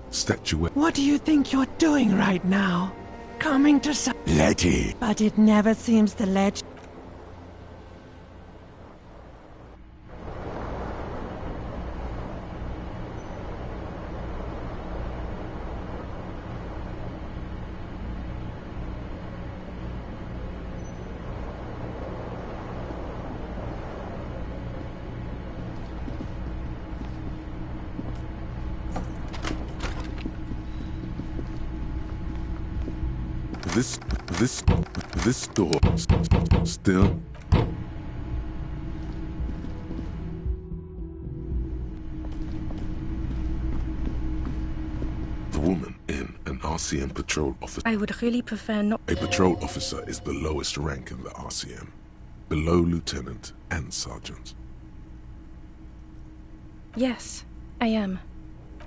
Statuette. What do you think you're doing right now? Coming to some... Letty. But it never seems the ledge... This door still. The woman in an RCM patrol officer. I would really prefer not. A patrol officer is the lowest rank in the RCM, below lieutenant and sergeant. Yes, I am.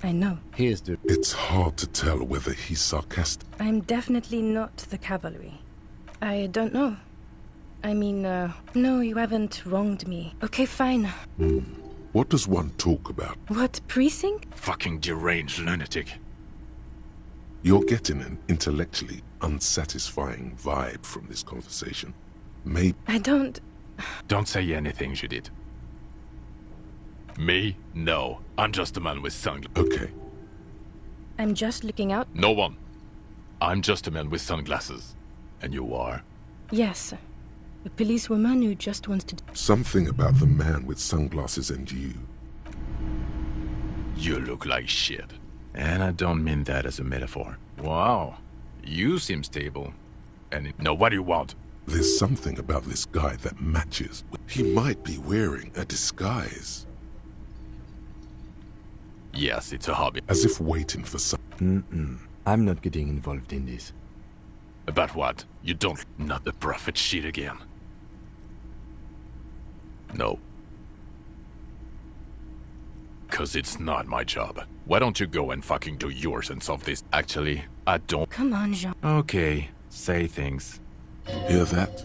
I know. It's hard to tell whether he's sarcastic. I'm definitely not the cavalry. I don't know. I mean, no, you haven't wronged me. Okay, fine. What does one talk about? What, precinct? Fucking deranged lunatic. You're getting an intellectually unsatisfying vibe from this conversation. Maybe... I don't... Don't say anything, Judith. Me? No. I'm just a man with sunglasses. Okay. I'm just looking out. No one. I'm just a man with sunglasses. And you are? Yes. A policewoman who just wants to... Something about the man with sunglasses and you. You look like shit. And I don't mean that as a metaphor. Wow. You seem stable. And no, what do you want? There's something about this guy that matches. He might be wearing a disguise. Yes, it's a hobby. As if waiting for some... I'm not getting involved in this. About what? You don't... Not the prophet shit again. No. 'Cause it's not my job. Why don't you go and fucking do yours and solve this? Actually, I don't... Come on, Jean. Okay, say things. Hear that?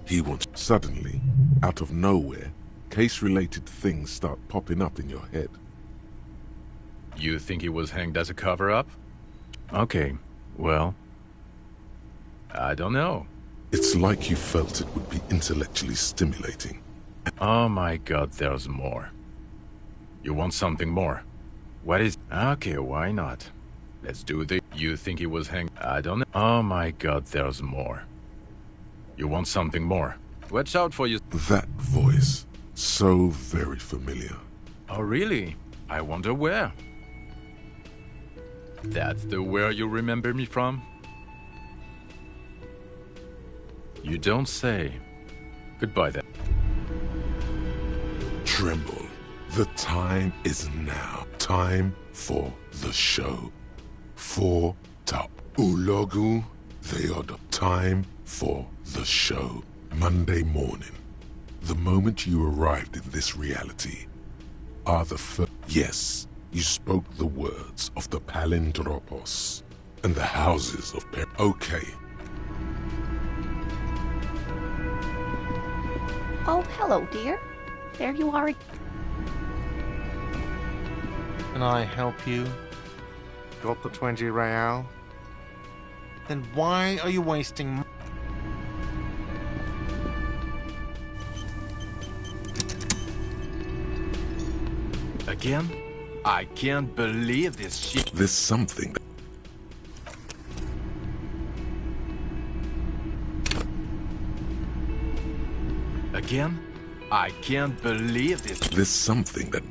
He wants... Suddenly, out of nowhere, case-related things start popping up in your head. You think he was hanged as a cover-up? Okay, well... I don't know. It's like you felt it would be intellectually stimulating. Oh my god, there's more. You want something more? What is... Okay, why not? Let's do the... You think he was hanged... I don't know. Oh my god, there's more. You want something more? Watch out for you... That voice. So very familiar. Oh really? I wonder where. That's the where you remember me from? You don't say. Goodbye then. Tremble. The time is now. Time for the show. For top. Ulogu. They are the time for the show. Monday morning. The moment you arrived in this reality are the first. Yes, you spoke the words of the Palindropos and the houses of Okay. Oh, hello, dear. There you are. Can I help you? Got the 20 real? Then why are you wasting... Again? I can't believe this shit. There's something. Again? I can't believe this. There's something that...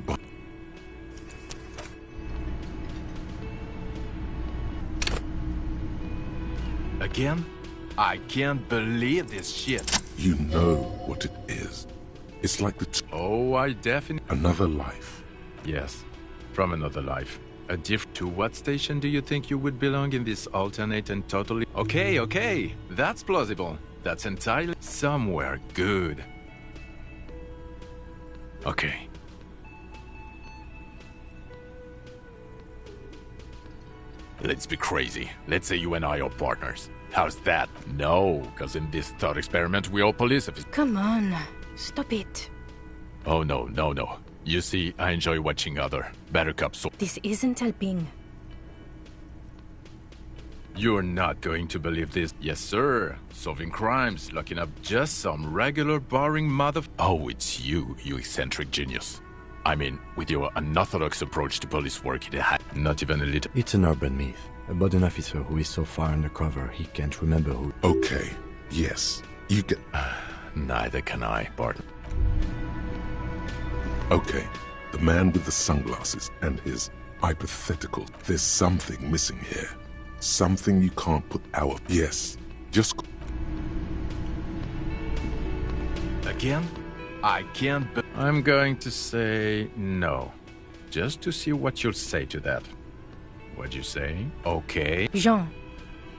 Again? I can't believe this shit. You know what it is. It's like the... Oh, I definitely... Another life. Yes. from another life. To what station do you think you would belong in this alternate and totally... Okay, that's plausible. That's entirely... Somewhere good. Okay. Let's be crazy. Let's say you and I are partners. How's that? No, because in this thought experiment we all police officers. Come on, stop it. Oh, no. You see, I enjoy watching other better cops. This isn't helping. You're not going to believe this. Yes, sir. Solving crimes, locking up just some regular boring mother... Oh, it's you eccentric genius. I mean, with your unorthodox approach to police work, it had not even a little... It's an urban myth about an officer who is so far undercover he can't remember who... Okay, yes, you get... Neither can I, Barton. Okay, the man with the sunglasses and his hypothetical. There's something missing here. Something you can't put out. Yes, just... Again? I can't... I'm going to say no. Just to see what you'll say to that. What'd you say? Okay. Jean.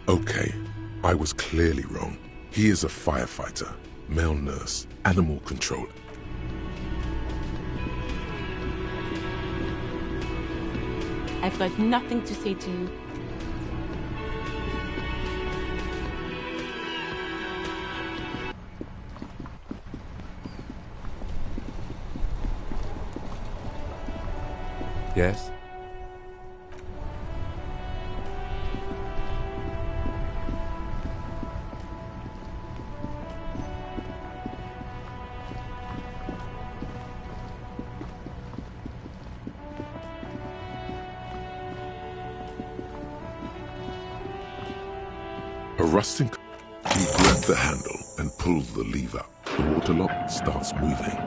Okay, I was clearly wrong. He is a firefighter, male nurse, animal control. I've got nothing to say to you. Yes? A rusting... You grab the handle and pull the lever. The water lock starts moving.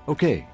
Okay,